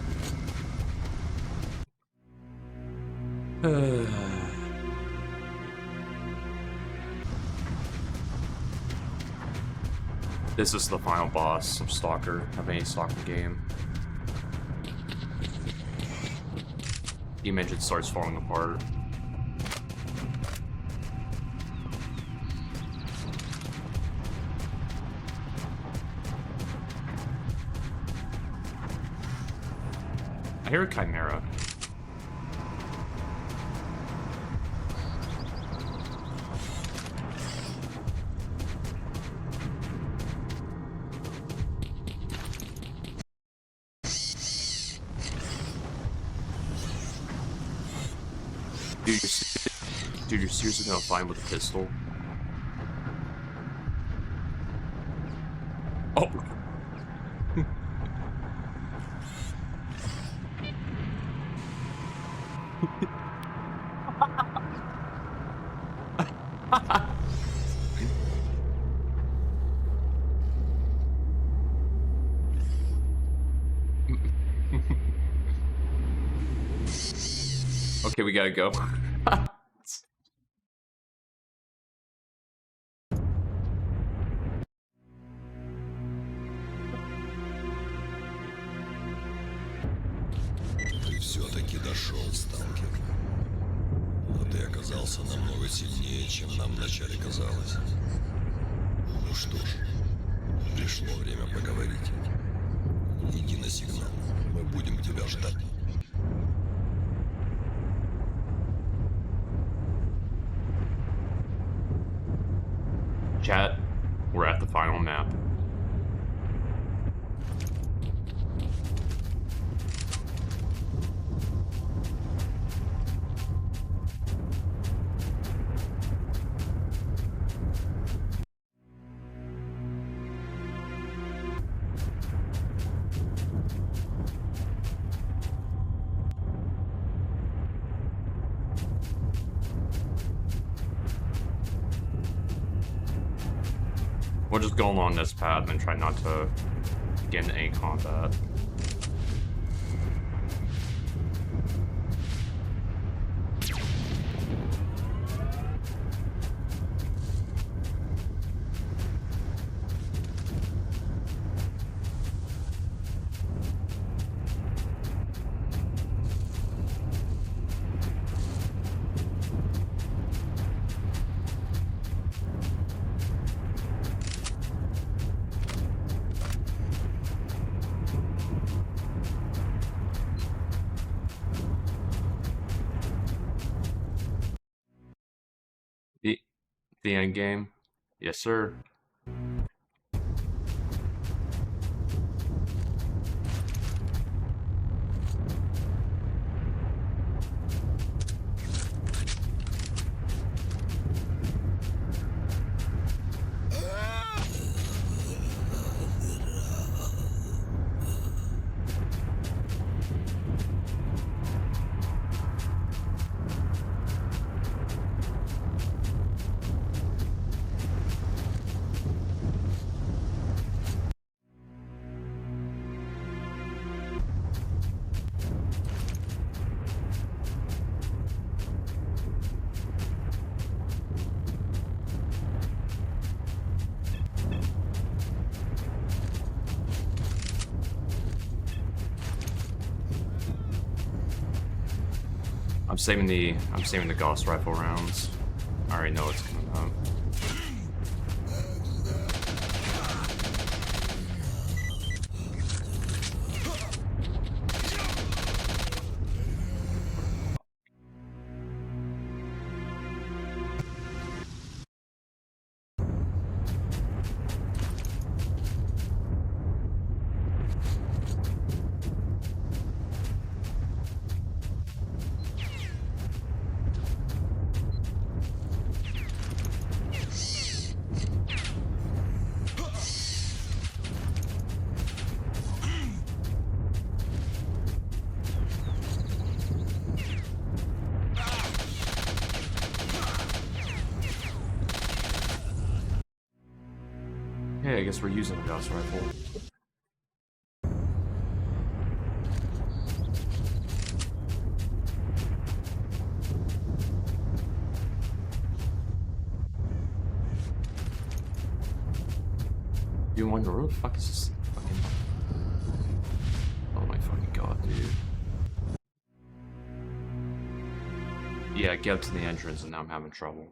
This is the final boss of S.T.A.L.K.E.R. of any S.T.A.L.K.E.R. game. The engine starts falling apart. I hear a chimera. Dude, you're seriously gonna find with a pistol? Oh! Okay, we gotta go. Ты все-таки дошел, сталкер. Но ты оказался намного сильнее, чем нам вначале казалось. Ну что ж, пришло время поговорить. Иди на сигнал. Мы будем тебя ждать. Chat, we're at the final map. We'll just go along this path and try not to get into any combat. The end game? Yes, sir. I'm saving the Gauss rifle rounds. I already know what's coming up. Okay, I guess we're using the Gauss rifle. You wonder where the fuck is this fucking... Oh my fucking god, dude. Yeah, get up to the entrance and now I'm having trouble.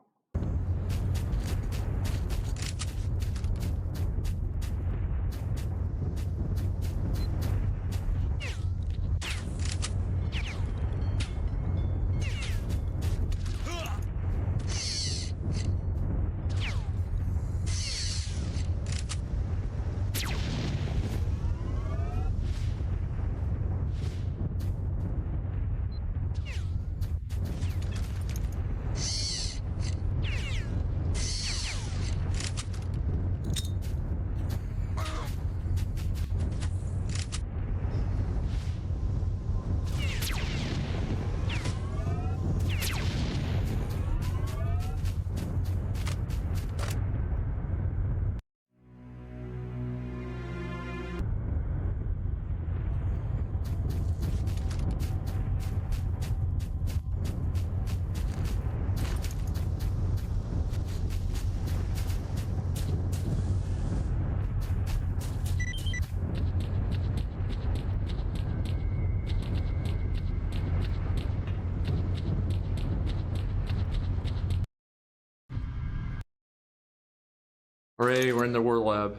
Hooray, we're in the war lab.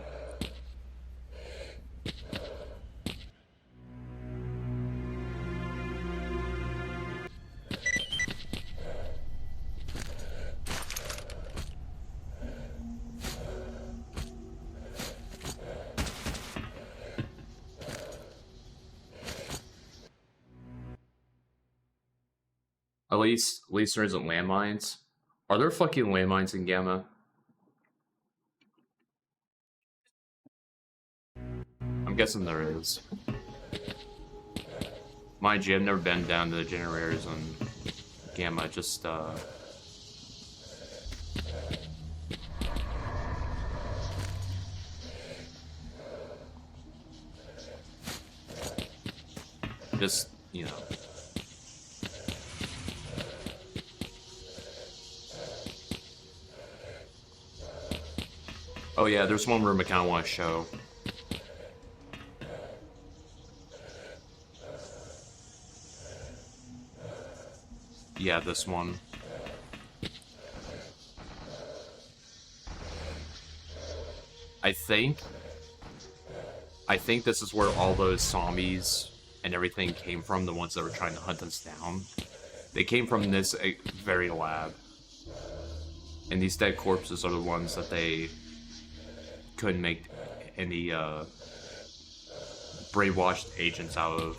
At least there isn't landmines. Are there fucking landmines in Gamma? I'm guessing there is. Mind you, I've never been down to the generators on Gamma, just you know. Oh yeah, there's one room I kind of want to show. Yeah, this one. I think this is where all those zombies and everything came from, the ones that were trying to hunt us down. They came from this very lab. And these dead corpses are the ones that they couldn't make any brainwashed agents out of.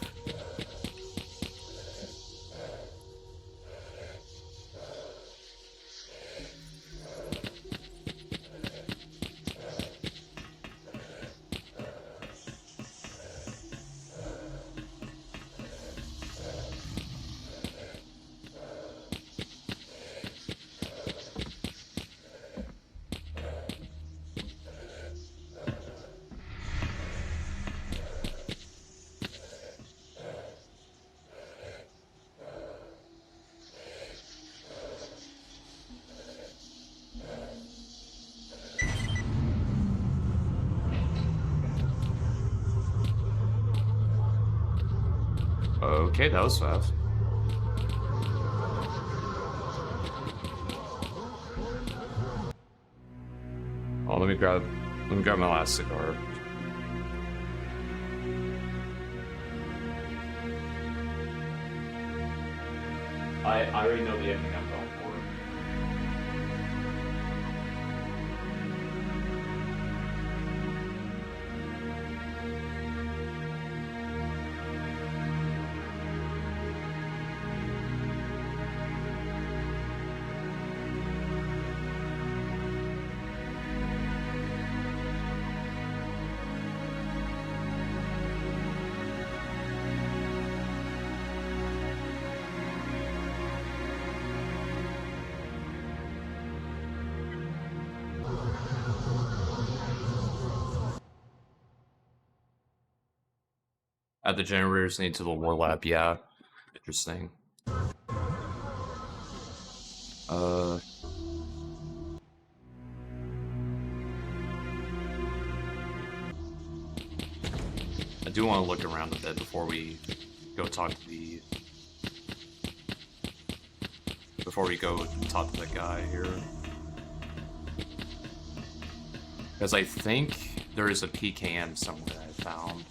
Okay, that was fast. Oh, let me grab my last cigar. I already know the ending I'm going for. At the generators into the war lab, yeah. Interesting. I do want to look around a bit before we go talk to the... Before we go talk to the guy here. Because I think there is a PKM somewhere I found.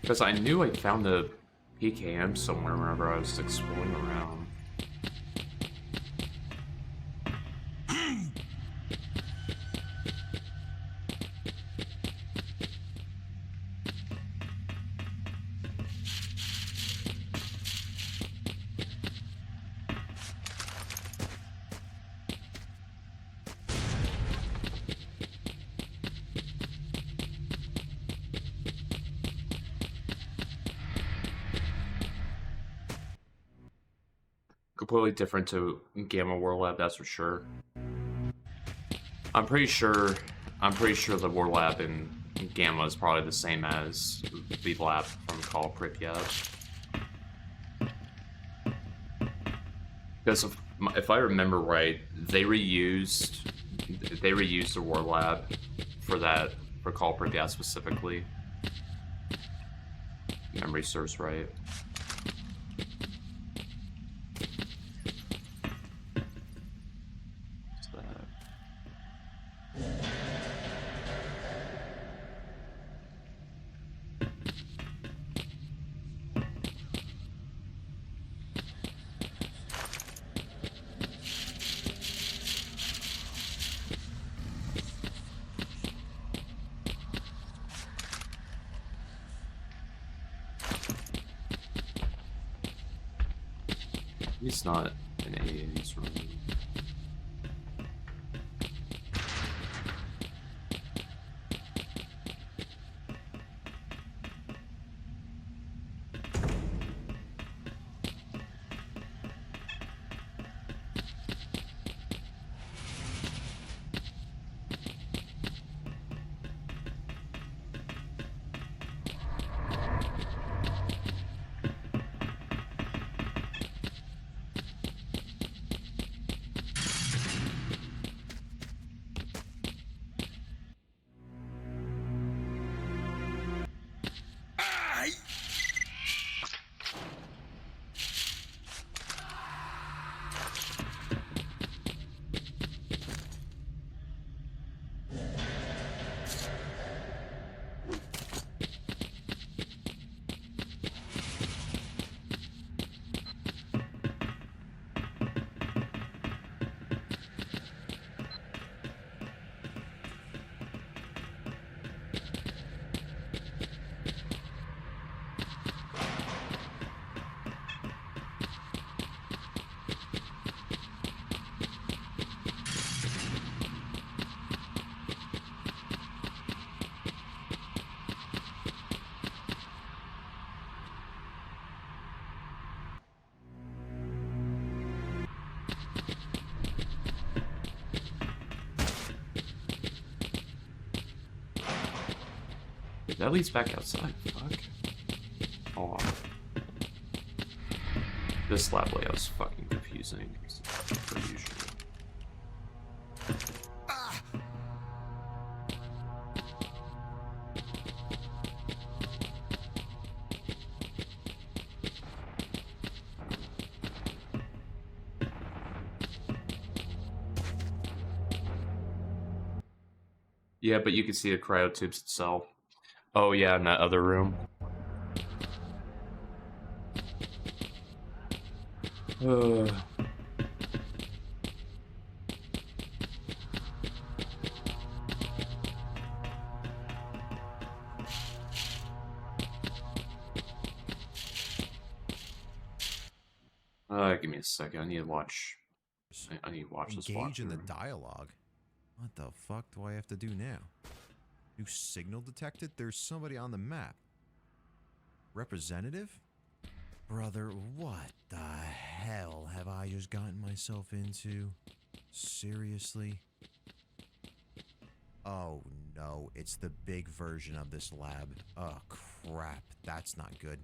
Because I knew I found the PKM somewhere whenever I was exploring around. Completely different to Gamma War Lab, that's for sure. I'm pretty sure the War Lab in Gamma is probably the same as the lab from Call of Pripyat. Because if I remember right, they reused the War Lab for Call of Pripyat specifically. Memory serves right. It's not an A80s room. That leads back outside. Fuck. Hold on. This lab layout's fucking confusing. Per usual. Yeah, but you can see the cryotubes itself. Oh yeah, in that other room. Give me a second. I need to watch. I need to watch this. Engage in the dialogue. What the fuck do I have to do now? New signal detected? There's somebody on the map. Representative? Brother, what the hell have I just gotten myself into? Seriously? Oh no, it's the big version of this lab. Oh crap, that's not good.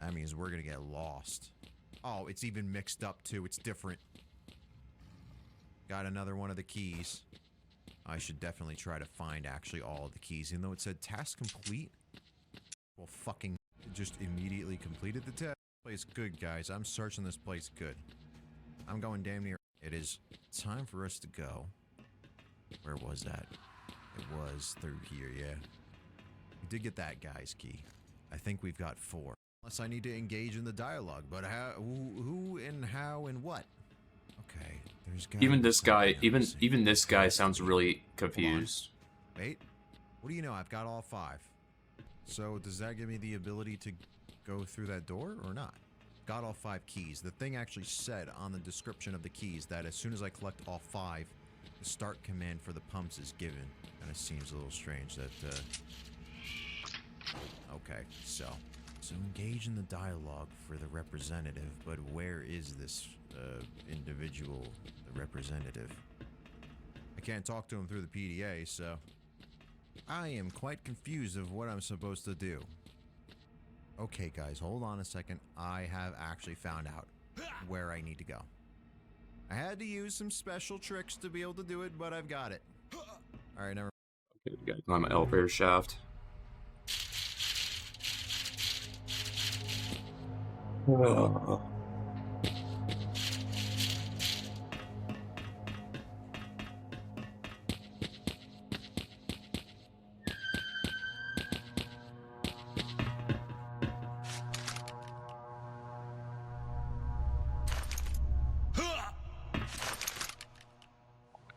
That means we're gonna get lost. Oh, it's even mixed up too. It's different. Got another one of the keys. I should definitely try to find actually all of the keys. Even though it said task complete. Well, fucking just immediately completed the test. Place good, guys. I'm searching this place good. I'm going damn near. It is time for us to go. Where was that? It was through here, yeah. We did get that guy's key. I think we've got 4. Unless I need to engage in the dialogue, but how, who and how and what? Okay, there's gotta Even be this guy, something I'm even missing. this guy Has to sounds be. really Hold on. confused. Wait, what do you know? I've got all 5. So does that give me the ability to go through that door or not? Got all 5 keys. The thing actually said on the description of the keys that as soon as I collect all 5, the start command for the pumps is given. And it seems a little strange that, okay, so engage in the dialogue for the representative, but where is this, individual, the representative? I can't talk to him through the PDA, so I am quite confused of what I'm supposed to do. Okay, guys, hold on a second. I have actually found out where I need to go. I had to use some special tricks to be able to do it, but I've got it. Alright, never. Okay, we gotta climb an elevator shaft.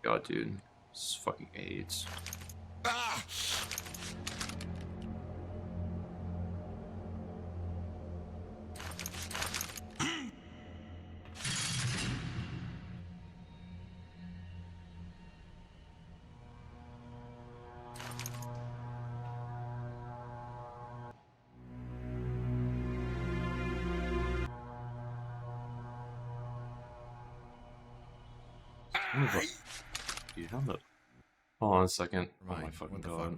God, dude, this is fucking AIDS. Dude, how the... Hold on a second. Oh my fucking god.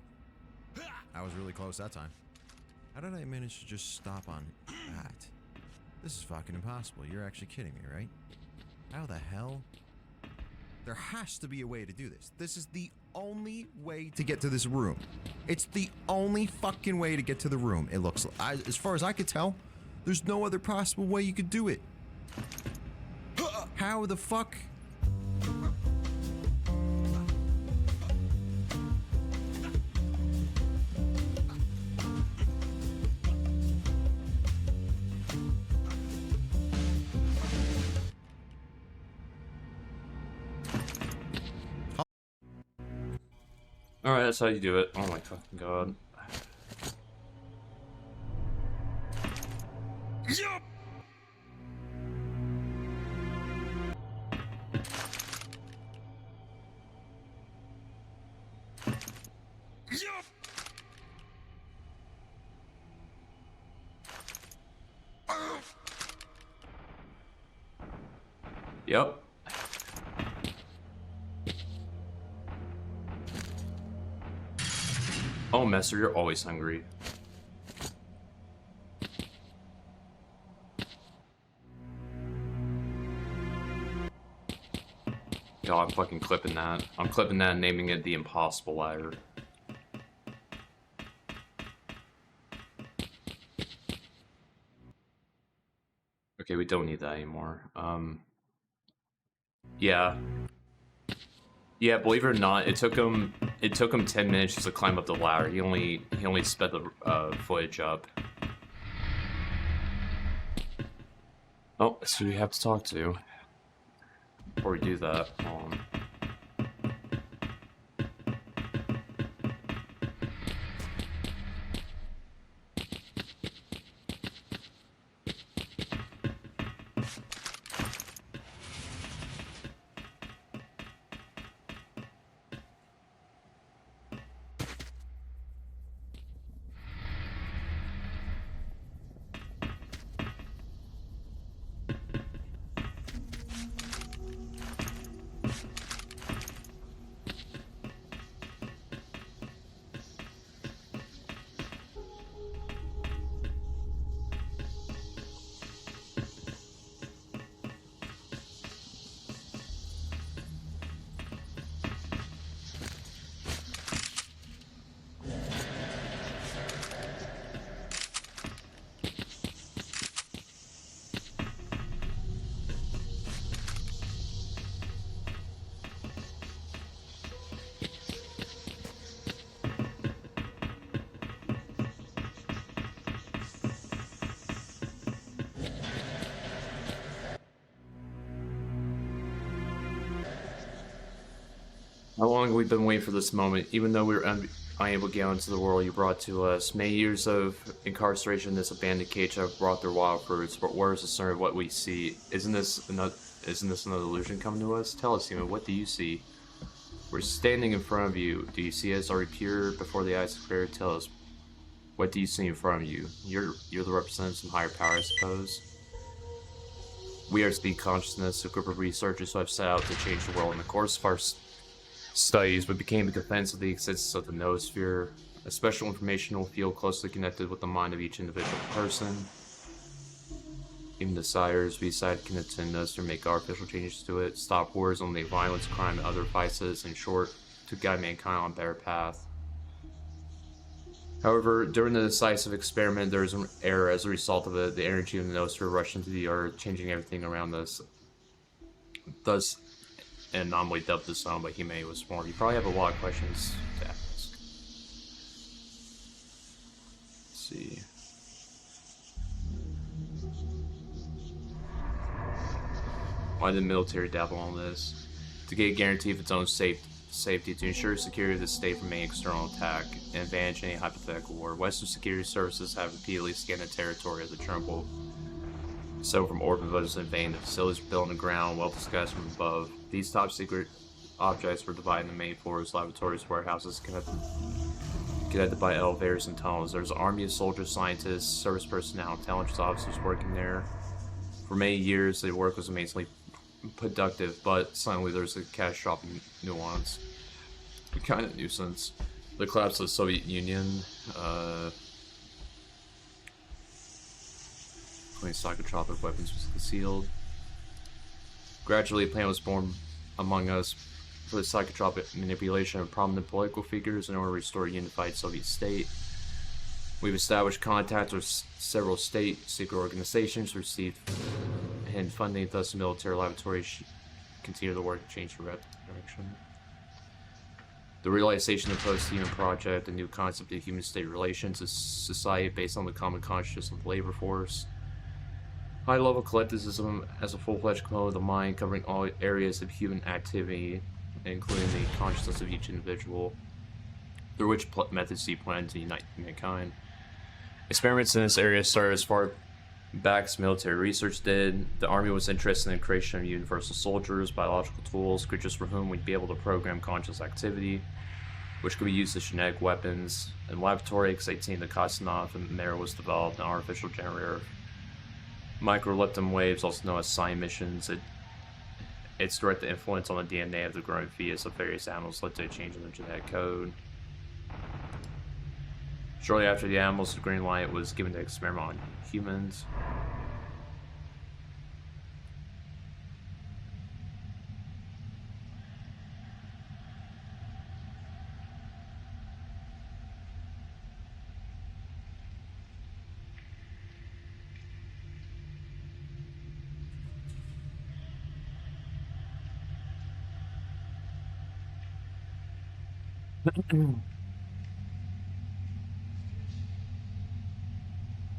I was really close that time. How did I manage to just stop on that? This is fucking impossible. You're actually kidding me, right? How the hell? There has to be a way to do this. This is the only way to get to this room. It's the only fucking way to get to the room. It looks like, as far as I could tell, there's no other possible way you could do it. How the fuck? Alright, that's how you do it. Oh my fucking god. Yep. Oh, Messer, you're always hungry. Yo, I'm fucking clipping that. I'm clipping that and naming it the Impossible Ladder. Okay, we don't need that anymore. Yeah. Yeah, believe it or not, it took him 10 minutes just to climb up the ladder. He only sped the footage up. Oh, that's who we have to talk to. Before we do that, How long have we been waiting for this moment? Even though we were unable to get into the world you brought to us, many years of incarceration in this abandoned cage have brought their wild fruits. But where is the center of what we see? Isn't this another illusion coming to us? Tell us, human, what do you see? We're standing in front of you. Do you see us? Are we pure before the eyes of K.E.R? Tell us, what do you see in front of you? You're the representative of some higher power, I suppose. We are Speed Consciousness, a group of researchers who have set out to change the world. In the course of our studies, we became convinced of the existence of the noosphere, a special informational field closely connected with the mind of each individual person. Even desires, we decided to connect to the noosphere, make artificial changes to it, stop wars, eliminate violence, crime, and other vices, in short, to guide mankind on a better path. However, during the decisive experiment, there was an error. As a result of it, the energy of the noosphere rushed into the earth, changing everything around us. Thus, an anomaly dubbed the zone by humanity was born. You probably have a lot of questions to ask. Let's see. Why did the military dabble on this? To get a guarantee of its own safety, to ensure security of the state from any external attack, and advantage any hypothetical war. Western security services have repeatedly scanned the territory of the Trimble. So from orbit voters in vain, the facilities were built on the ground, well disguised from above. These top secret objects were divided into main floors, laboratories, warehouses, connected by elevators and tunnels. There was an army of soldiers, scientists, service personnel, intelligence officers working there. For many years, the work was amazingly productive, but suddenly there was a catastrophic nuance. A kind of nuisance. The collapse of the Soviet Union, psychotropic weapons was concealed. Gradually, a plan was born among us for the psychotropic manipulation of prominent political figures in order to restore a unified Soviet state. We've established contact with several state secret organizations, received hidden funding, thus the military laboratories continue the work to change the direction. The realization of the post-human project, a new concept of human-state relations, is society based on the common consciousness of the labor force. High-level collectivism as a full-fledged component of the mind, covering all areas of human activity, including the consciousness of each individual, through which methods do you plan to unite mankind? Experiments in this area started as far back as military research did. The army was interested in the creation of universal soldiers, biological tools, creatures for whom we'd be able to program conscious activity, which could be used as genetic weapons. In laboratory, X-18 the Kostinov and Mera was developed, an artificial generator of microlepton waves, also known as psi emissions. Its direct influence on the DNA of the growing fetus of various animals led to a change in the genetic code. Shortly after the animals, the green light was given to experiment on humans.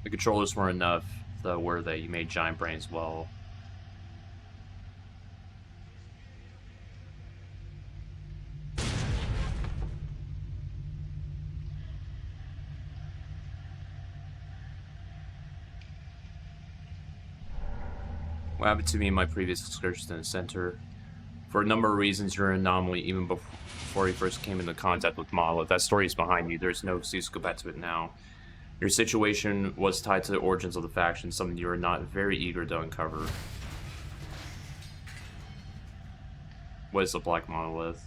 The controllers weren't enough, though, were they? You made giant brains well. What happened to me in my previous excursions in the center? For a number of reasons, you're an anomaly even before you first came into contact with Monolith. That story is behind you. There's no excuse to go back to it now. Your situation was tied to the origins of the faction, something you are not very eager to uncover. What is the Black Monolith?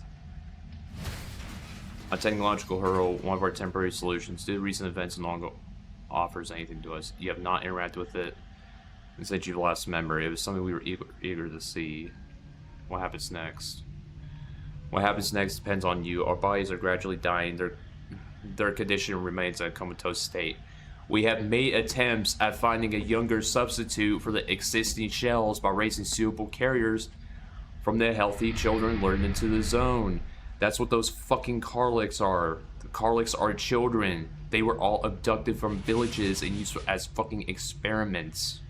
A technological hurdle, one of our temporary solutions. Due to recent events, no longer offers anything to us. You have not interacted with it since you've lost memory. It was something we were eager to see. What happens next? What happens next depends on you. Our bodies are gradually dying. Their condition remains in a comatose state. We have made attempts at finding a younger substitute for the existing shells by raising suitable carriers from the healthy children lured into the zone. That's what those fucking Karliks are. The Karliks are children. They were all abducted from villages and used as fucking experiments.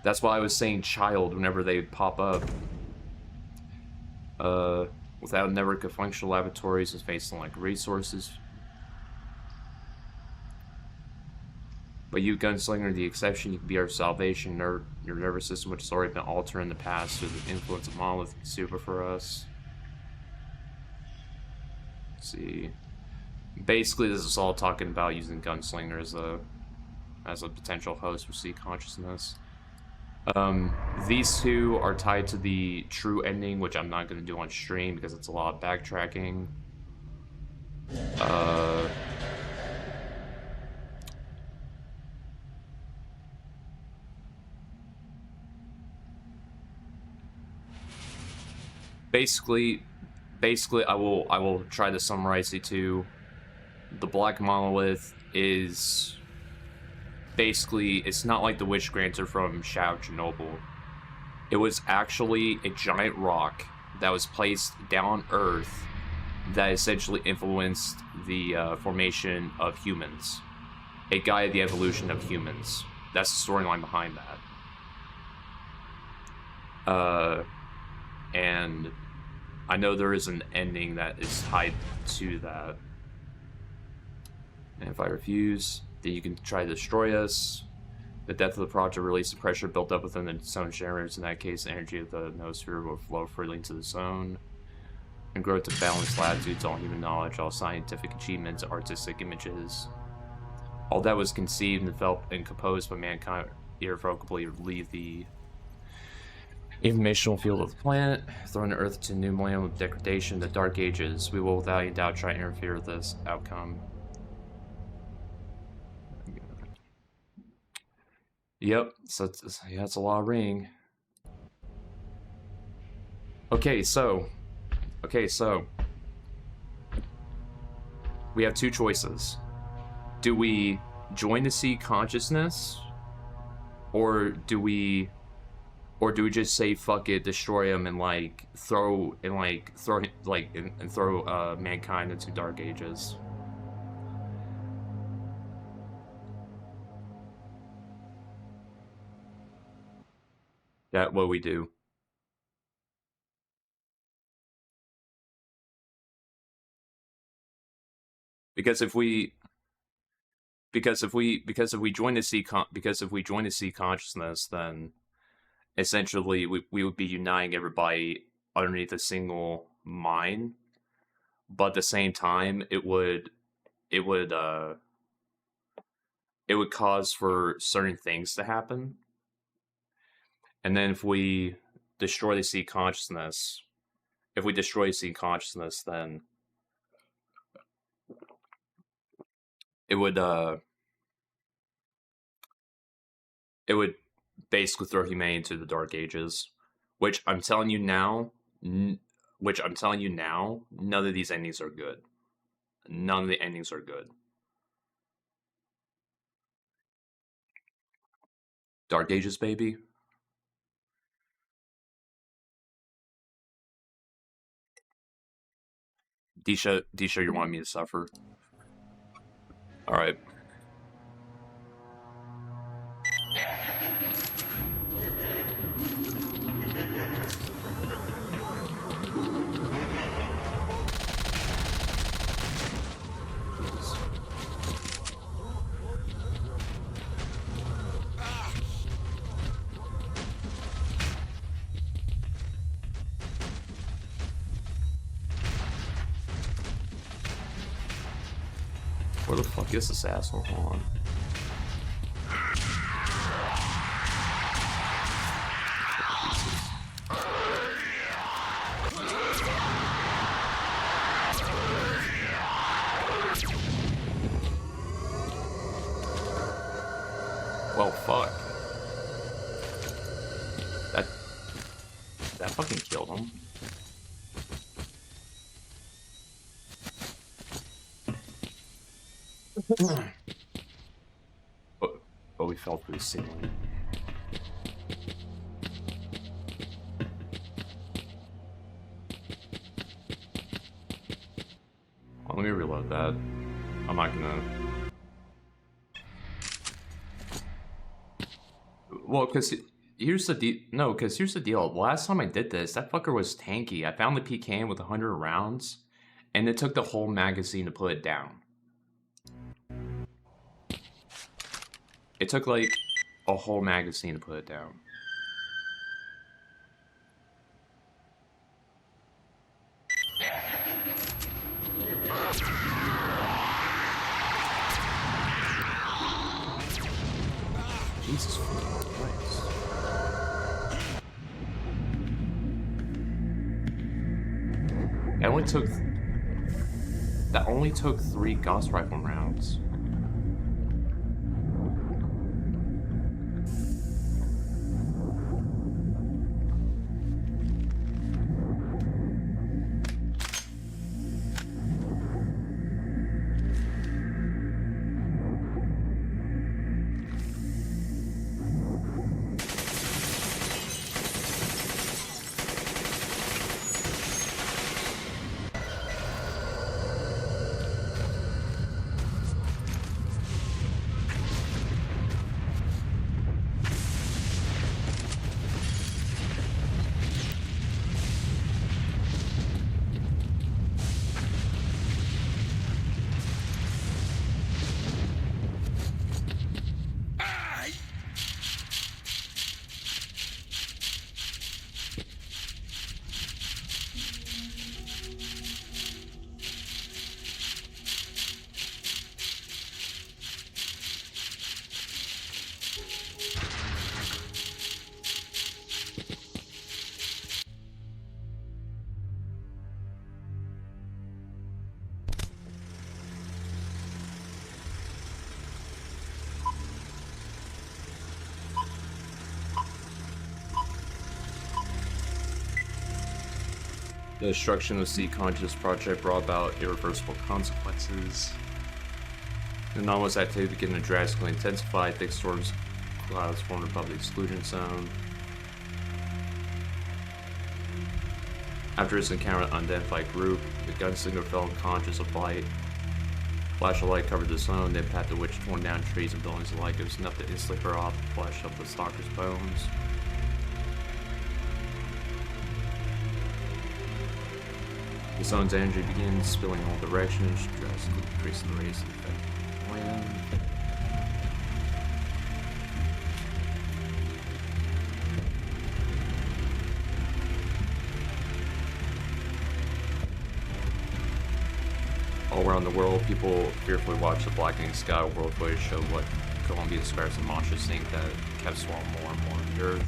That's why I was saying child whenever they pop up. Without a network of functional laboratories and facing like resources. But you, Gunslinger, are the exception. You can be our salvation. Your nervous system, which has already been altered in the past through the influence of Monolith, is super for us. Let's see. Basically, this is all talking about using Gunslinger as a potential host for C consciousness. These two are tied to the true ending, which I'm not going to do on stream because it's a lot of backtracking. Basically, I will try to summarize the two. The Black Monolith is basically, it's not like the Witch Granter from Shadow of Chernobyl. It was actually a giant rock that was placed down on Earth that essentially influenced the formation of humans. It guided the evolution of humans. That's the storyline behind that. And I know there is an ending that is tied to that. And if I refuse, then you can try to destroy us. The depth of the project will release the pressure built up within the zone generators. In that case, the energy of the noosphere will flow freely into the zone and grow to balanced latitudes, all human knowledge, all scientific achievements, artistic images. All that was conceived and developed and composed by mankind irrevocably leave the informational field of the planet, throwing the Earth to a new millennium of degradation, the Dark Ages. We will without any doubt try to interfere with this outcome. Yep, so yeah, it's a lot of ring. Okay, so we have two choices. Do we join the C consciousness, or do we just say fuck it, destroy him, and throw mankind into Dark Ages? That what we do. Because if we join the C consciousness, then essentially we would be uniting everybody underneath a single mind. But at the same time, it would cause for certain things to happen. And then if we destroy the C consciousness, then it would basically throw humanity into the Dark Ages, which I'm telling you now, none of these endings are good. None of the endings are good. Dark Ages, baby. Disha, you want me to suffer? All right. Where the fuck is this asshole? Hold on. Well, fuck. That fucking killed him. But we fell through the ceiling. Well, let me reload that. I'm not gonna... Well, because here's the deal. No, because here's the deal. Last time I did this, that fucker was tanky. I found the PKM with 100 rounds, and it took the whole magazine to put it down. It took like a whole magazine to put it down. Jesus fucking Christ. That only took 3 Gauss rifle rounds. The destruction of the Sea Conscious Project brought about irreversible consequences. The anomalous activity began to drastically intensify. Thick storms clouds formed above the exclusion zone. After his encounter with an unidentified group, the gunslinger fell unconscious of light. Flash of light covered the zone, the impact of which torn down trees and buildings alike. It was enough to instantly burn off the flesh of the stalker's bones. The zone's energy begins spilling in all directions, drastically increasing the radius of the effect of wind. All around the world, people fearfully watch the blackening sky. World footage show what Colombia describes as a monstrous thing that kept swallowing more and more of the earth.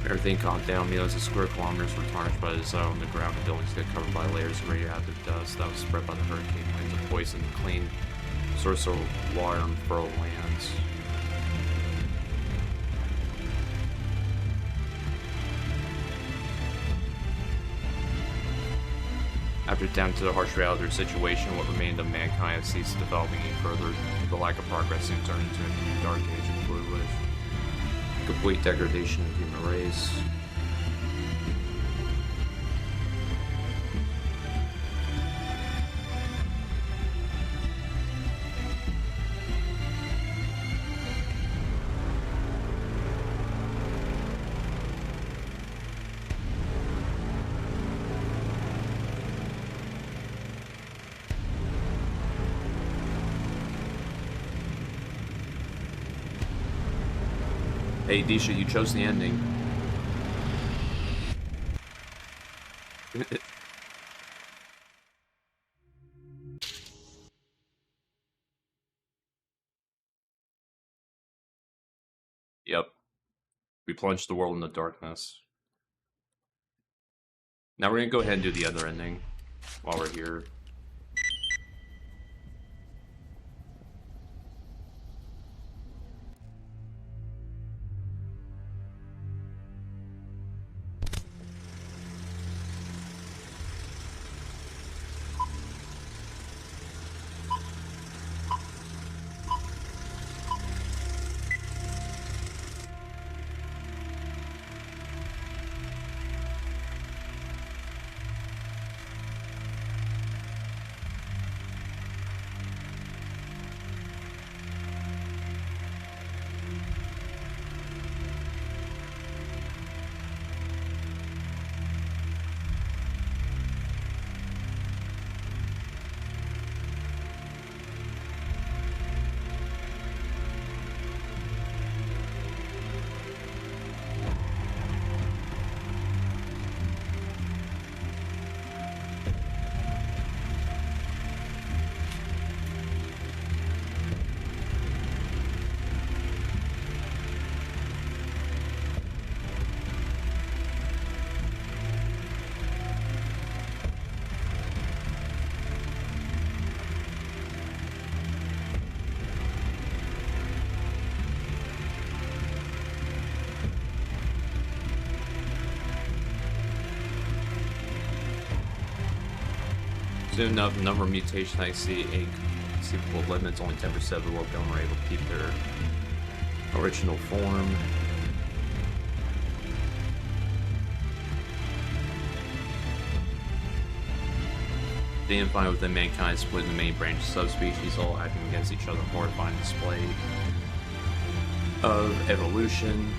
Everything calmed down. Millions of square kilometers were tarnished by the zone. The ground and buildings got covered by layers of radioactive dust that was spread by the hurricane winds of poison, clean source of water and fertile lands. After down to the harsh reality of their situation, what remained of mankind had ceased developing any further. The lack of progress soon turned into a new dark age of blue with complete degradation of the human race. Hey, Disha, you chose the ending. Yep. We plunged the world into darkness. Now we're gonna go ahead and do the other ending while we're here. Soon enough, the number of mutations I see inconceivable limits. Only 10% of the world government are able to keep their original form. The infinite within mankind is split into many branches, subspecies, all acting against each other. Horrifying display of evolution.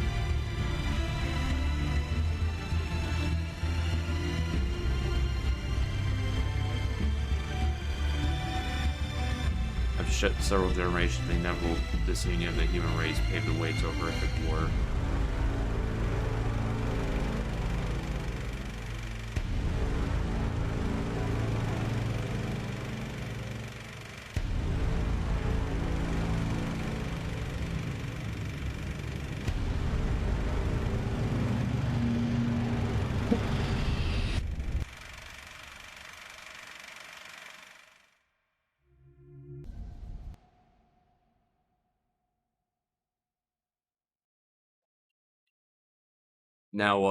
After several generations, the inevitable disunion of the human race paved the way to a horrific war. Now,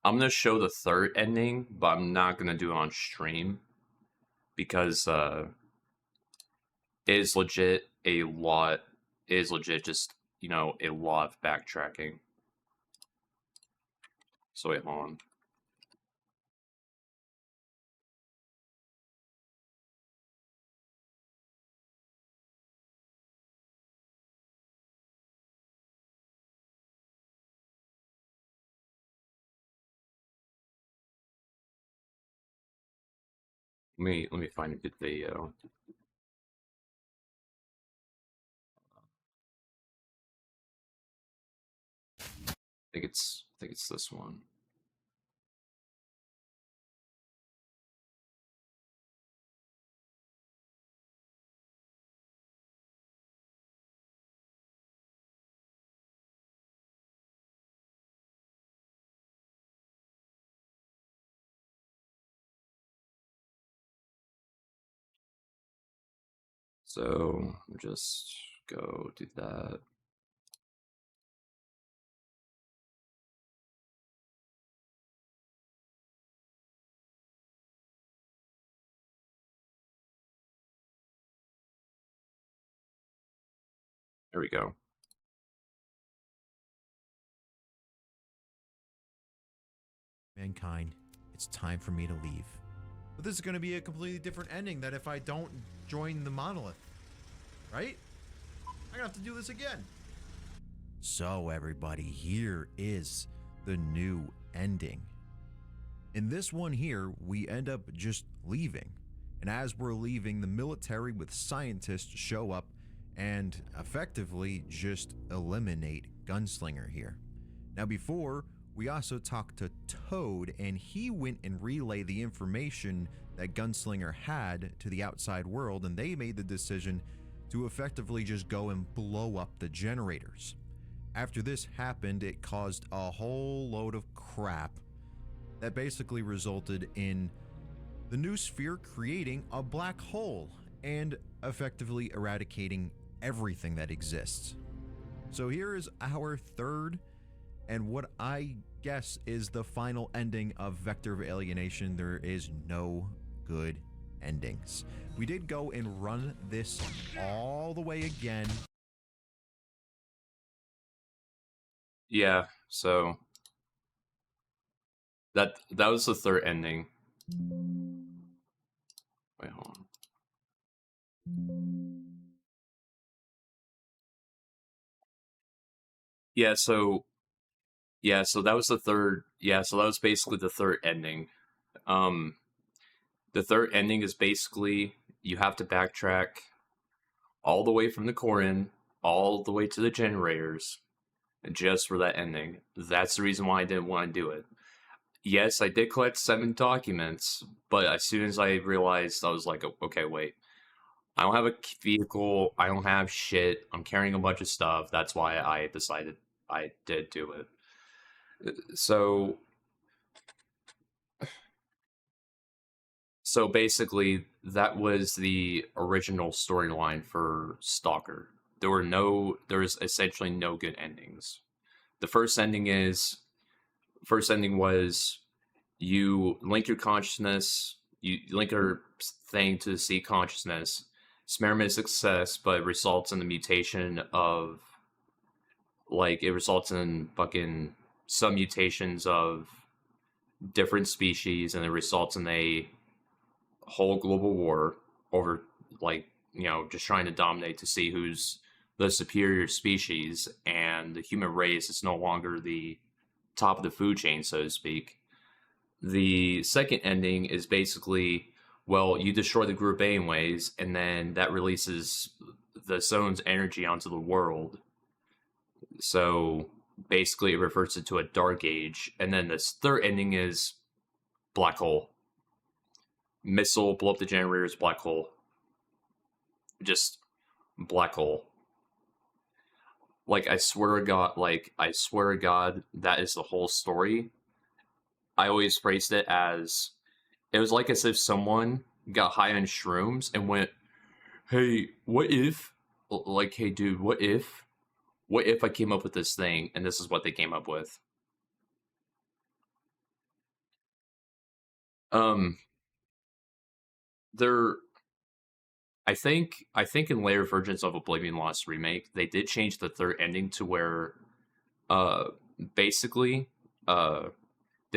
I'm gonna show the third ending, but I'm not gonna do it on stream because it is legit a lot. It is legit just, you know, a lot of backtracking. So wait, hold on. Let me find a good video. I think it's this one. So just go do that. There we go. Mankind, it's time for me to leave. But this is going to be a completely different ending than if I don't join the monolith. Right? I'm going to have to do this again. So everybody, here is the new ending. In this one here, we end up just leaving. And as we're leaving, the military with scientists show up and effectively just eliminate Gunslinger here. Now before, we also talked to Toad, and he went and relayed the information that Gunslinger had to the outside world, and they made the decision to effectively just go and blow up the generators. After this happened, it caused a whole load of crap that basically resulted in the new sphere creating a black hole and effectively eradicating everything that exists. So here is our third and what I guess is the final ending of Vector of Alienation. There is no good endings. We did go and run this all the way again. Yeah, so that was the third ending. Wait, hold on. So that was the third. Yeah, so that was basically the third ending. The third ending is basically you have to backtrack all the way from the core in, all the way to the generators, just for that ending. That's the reason why I didn't want to do it. Yes, I did collect 7 documents, but as soon as I realized, I was like, okay, wait. I don't have a vehicle. I don't have shit. I'm carrying a bunch of stuff. That's why I decided I did do it. So basically, that was the original storyline for Stalker. There was essentially no good endings. The first ending was you link your consciousness you link her thing to the seed consciousness. Experiment is success, but it results in the mutation of like it results in fucking some mutations of different species, and it results in a whole global war over like just trying to dominate to see who's the superior species, and the human race is no longer the top of the food chain, so to speak. The second ending is basically, well, you destroy the group anyways, and then that releases the zone's energy onto the world. So basically, it refers it to a dark age. And then this third ending is black hole. Missile, blow up the generators, black hole. Just black hole. Like, I swear to God, that is the whole story. I always phrased it as, it was like as if someone got high on shrooms and went, hey, what if, like, hey, dude, what if I came up with this thing, and this is what they came up with? There, I think in later versions of Oblivion Lost Remake, they did change the third ending to where, uh, basically, the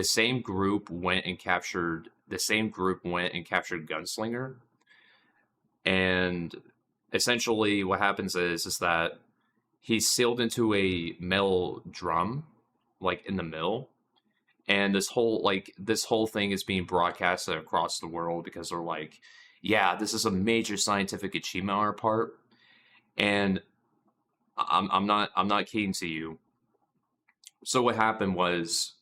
same group went and captured Gunslinger, and essentially what happens is that he's sealed into a metal drum, like in the mill, and this whole thing is being broadcasted across the world because they're like, yeah, this is a major scientific achievement on our part, and I'm not kidding to you. So what happened was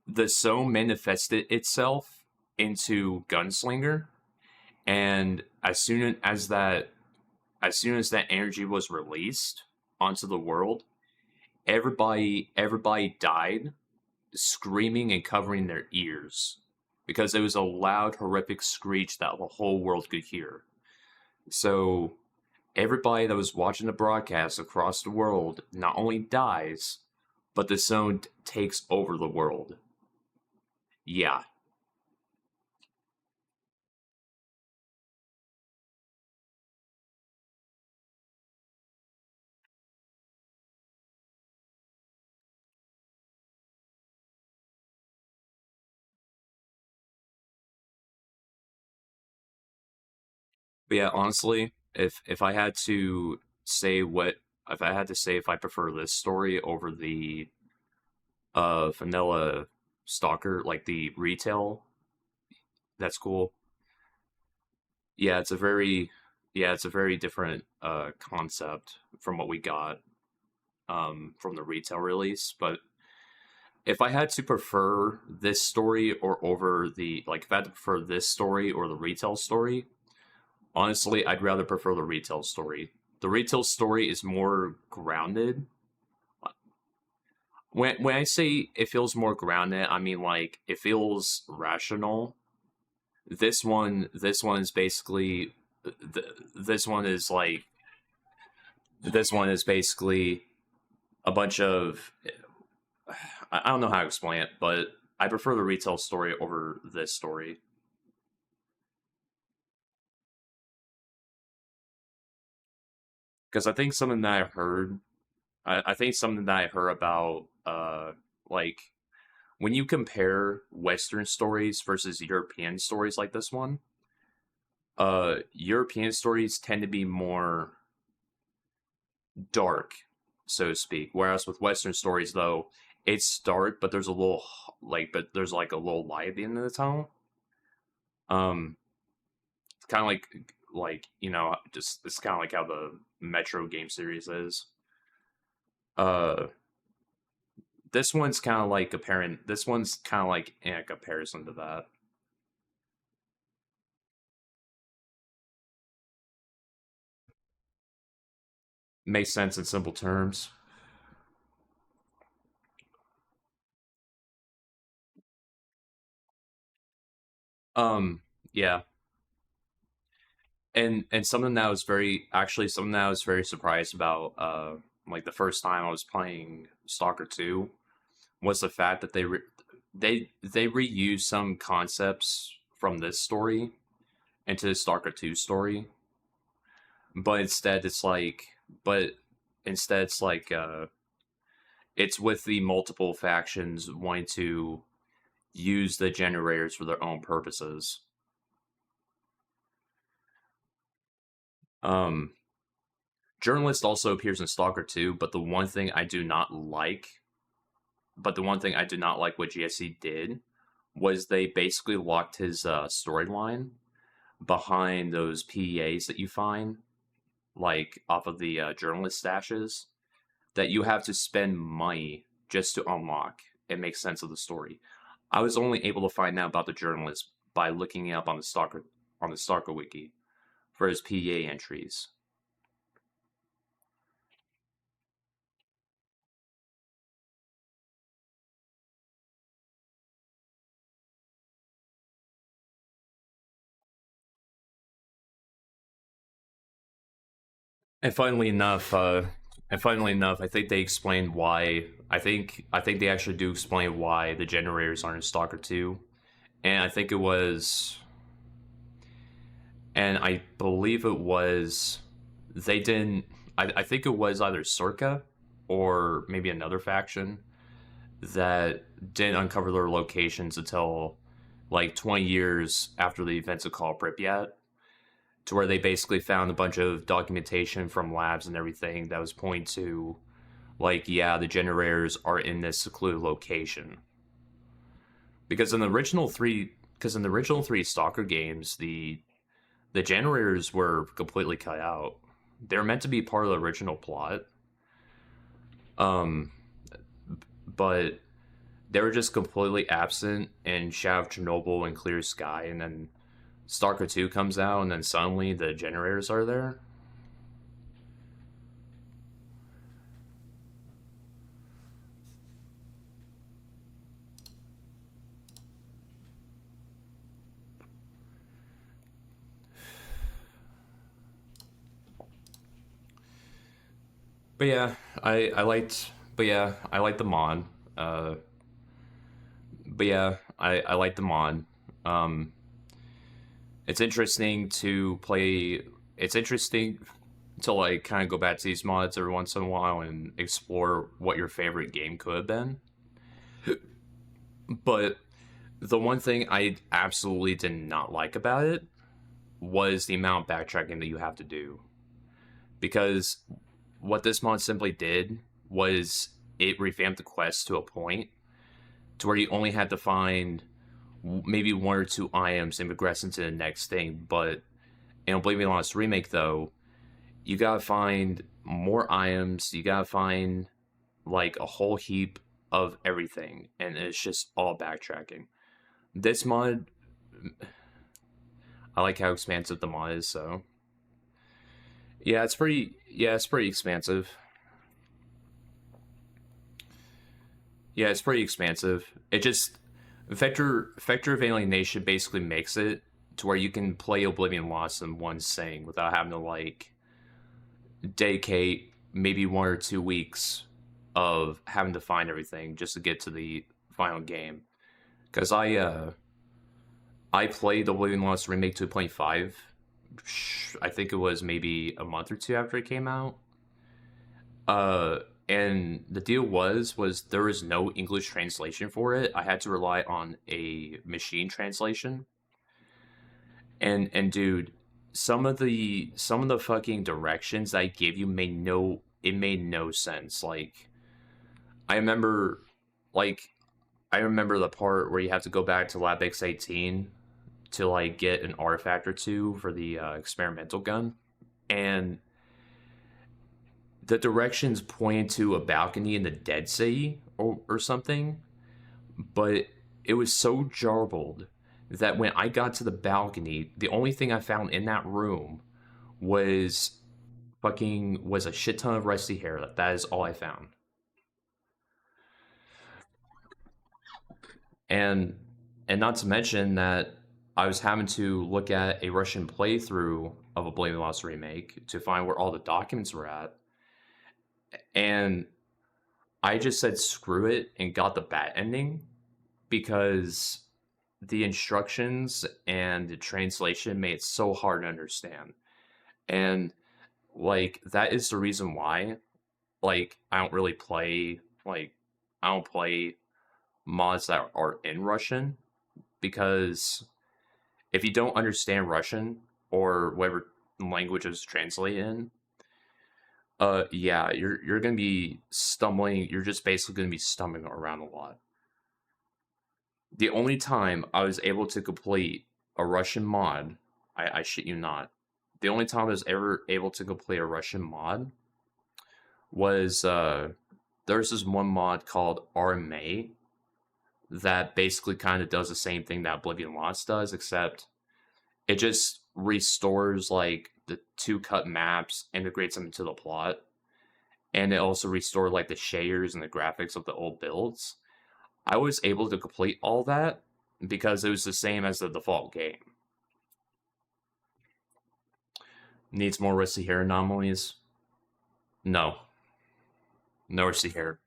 the zone manifested itself into Gunslinger, and as soon as that energy was released onto the world, everybody died, screaming and covering their ears, because it was a loud, horrific screech that the whole world could hear. So everybody that was watching the broadcast across the world not only dies, but the zone takes over the world. Yeah. But yeah, honestly, if I had to say what if I had to say if I prefer this story over the vanilla stalker, like the retail, that's cool. Yeah, it's a very different concept from what we got from the retail release. But if I had to prefer this story or over the like if I had to prefer this story or the retail story, honestly, I'd rather prefer the retail story. The retail story is more grounded. When I say it feels more grounded, I mean like it feels rational. This one is basically this one is like this one is basically a bunch of I don't know how to explain it, but I prefer the retail story over this story. Because I think something that I think something that I heard about, like when you compare Western stories versus European stories like this one, European stories tend to be more dark, so to speak. Whereas with Western stories, though, it's dark, but there's like a little light at the end of the tunnel. Um, it's kind of like just it's kind of like how the Metro game series is. Uh, this one's kind of like comparing. This one's kind of like in a comparison to that. Makes sense in simple terms. Um, yeah, and something that I was very surprised about. Like the first time I was playing Stalker 2 was the fact that they reused some concepts from this story into the Stalker 2 story. But instead it's like it's with the multiple factions wanting to use the generators for their own purposes. Journalist also appears in Stalker 2, but the one thing I do not like what GSC did was they basically locked his storyline behind those PDAs that you find, like off of the journalist stashes, that you have to spend money just to unlock and make sense of the story. I was only able to find out about the journalist by looking it up on the Stalker wiki for his PDA entries. And funnily enough, I think they explained why. I think they actually do explain why the generators aren't in Stalker 2, and I think it was, and I believe it was, they didn't. I think it was either Circa or maybe another faction that didn't uncover their locations until like 20 years after the events of Call Pripyat, to where they basically found a bunch of documentation from labs and everything that was pointing to, like, yeah, the generators are in this secluded location. Because in the original three Stalker games, the generators were completely cut out. They're meant to be part of the original plot. But they were just completely absent in Shadow of Chernobyl and Clear Sky, and then Stalker 2 comes out, and then suddenly the generators are there. But yeah, I liked the mod. But yeah, I like the mod. It's interesting to play. It's interesting to like kind of go back to these mods every once in a while and explore what your favorite game could have been. But the one thing I absolutely did not like about it was the amount of backtracking that you have to do. Because what this mod simply did was it revamped the quest to a point to where you only had to find maybe one or two items and progress into the next thing. But in Oblivion Lost Remake, though, you gotta find more items, you gotta find like a whole heap of everything, and it's just all backtracking. This mod, I like how expansive the mod is, so yeah, it's pretty expansive. Yeah, it's pretty expansive. It just Vector of Alienation basically makes it to where you can play Oblivion Lost in one sitting without having to like dedicate maybe 1 or 2 weeks of having to find everything just to get to the final game. Because I played Oblivion Lost Remake 2.5. I think it was maybe a month or two after it came out. And the deal was there was no English translation for it. I had to rely on a machine translation. And dude, some of the fucking directions that I gave you made no sense. Like I remember the part where you have to go back to Lab X18 to like get an artifact or two for the experimental gun, and the directions pointed to a balcony in the Dead Sea or something, but it was so jarbled that when I got to the balcony, the only thing I found in that room was a shit ton of rusty hair. That is all I found. And not to mention that I was having to look at a Russian playthrough of Oblivion Lost Remake to find where all the documents were at. And I just said screw it and got the bat ending because the instructions and the translation made it so hard to understand. And like that is the reason why like I don't really play like I don't play mods that are in Russian, because if you don't understand Russian or whatever language is translated in, yeah, you're gonna be stumbling. You're just basically gonna be stumbling around a lot. The only time I was able to complete a Russian mod, I shit you not, the only time I was ever able to complete a Russian mod was there's this one mod called RMA that basically kind of does the same thing that Oblivion Lost does, except it just restores like the two cut maps, integrates them into the plot, and it also restored like the shaders and the graphics of the old builds. I was able to complete all that because it was the same as the default game. Needs more rusty hair anomalies? No. No rusty hair.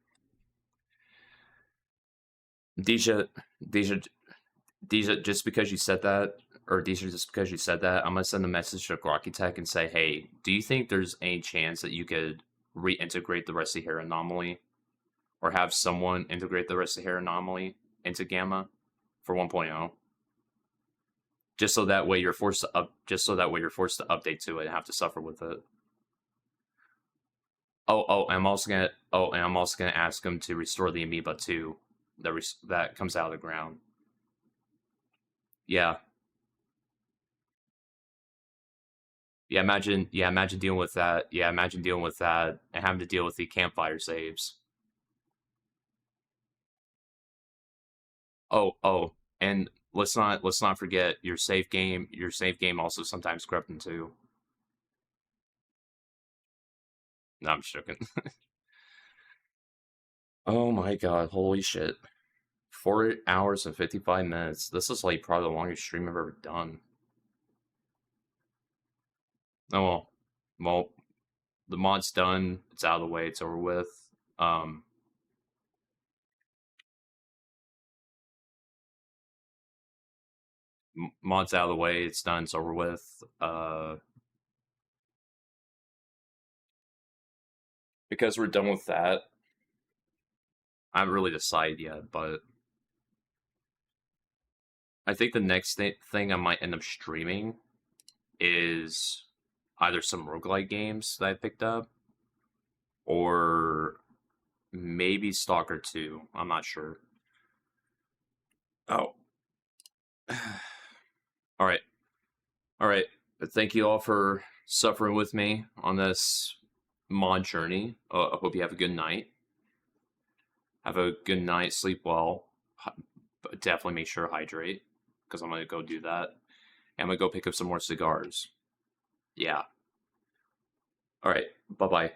Deja, just because you said that, just because you said that, I'm gonna send a message to Architect and say, hey, do you think there's any chance that you could reintegrate the rusty hair anomaly, or have someone integrate the rusty hair anomaly into Gamma for 1.0? Just so that way you're forced to update to it and have to suffer with it. I'm also gonna ask him to restore the amoeba too, that comes out of the ground. Yeah. Imagine dealing with that. Yeah, imagine dealing with that and having to deal with the campfire saves. And let's not forget your save game. Your save game also sometimes corrupting too. No, I'm joking. Oh my god, holy shit. 4 hours and 55 minutes. This is like probably the longest stream I've ever done. Oh well. Well, the mod's done. It's out of the way. It's over with. Mod's out of the way. It's done. It's over with. Because we're done with that, I haven't really decided yet, but I think the next thing I might end up streaming is either some roguelike games that I picked up, or maybe Stalker 2. I'm not sure. Oh. Alright. Alright. Thank you all for suffering with me on this mod journey. I hope you have a good night. Have a good night, sleep well. But definitely make sure to hydrate, because I'm going to go do that. And I'm going to go pick up some more cigars. Yeah. Alright, bye-bye.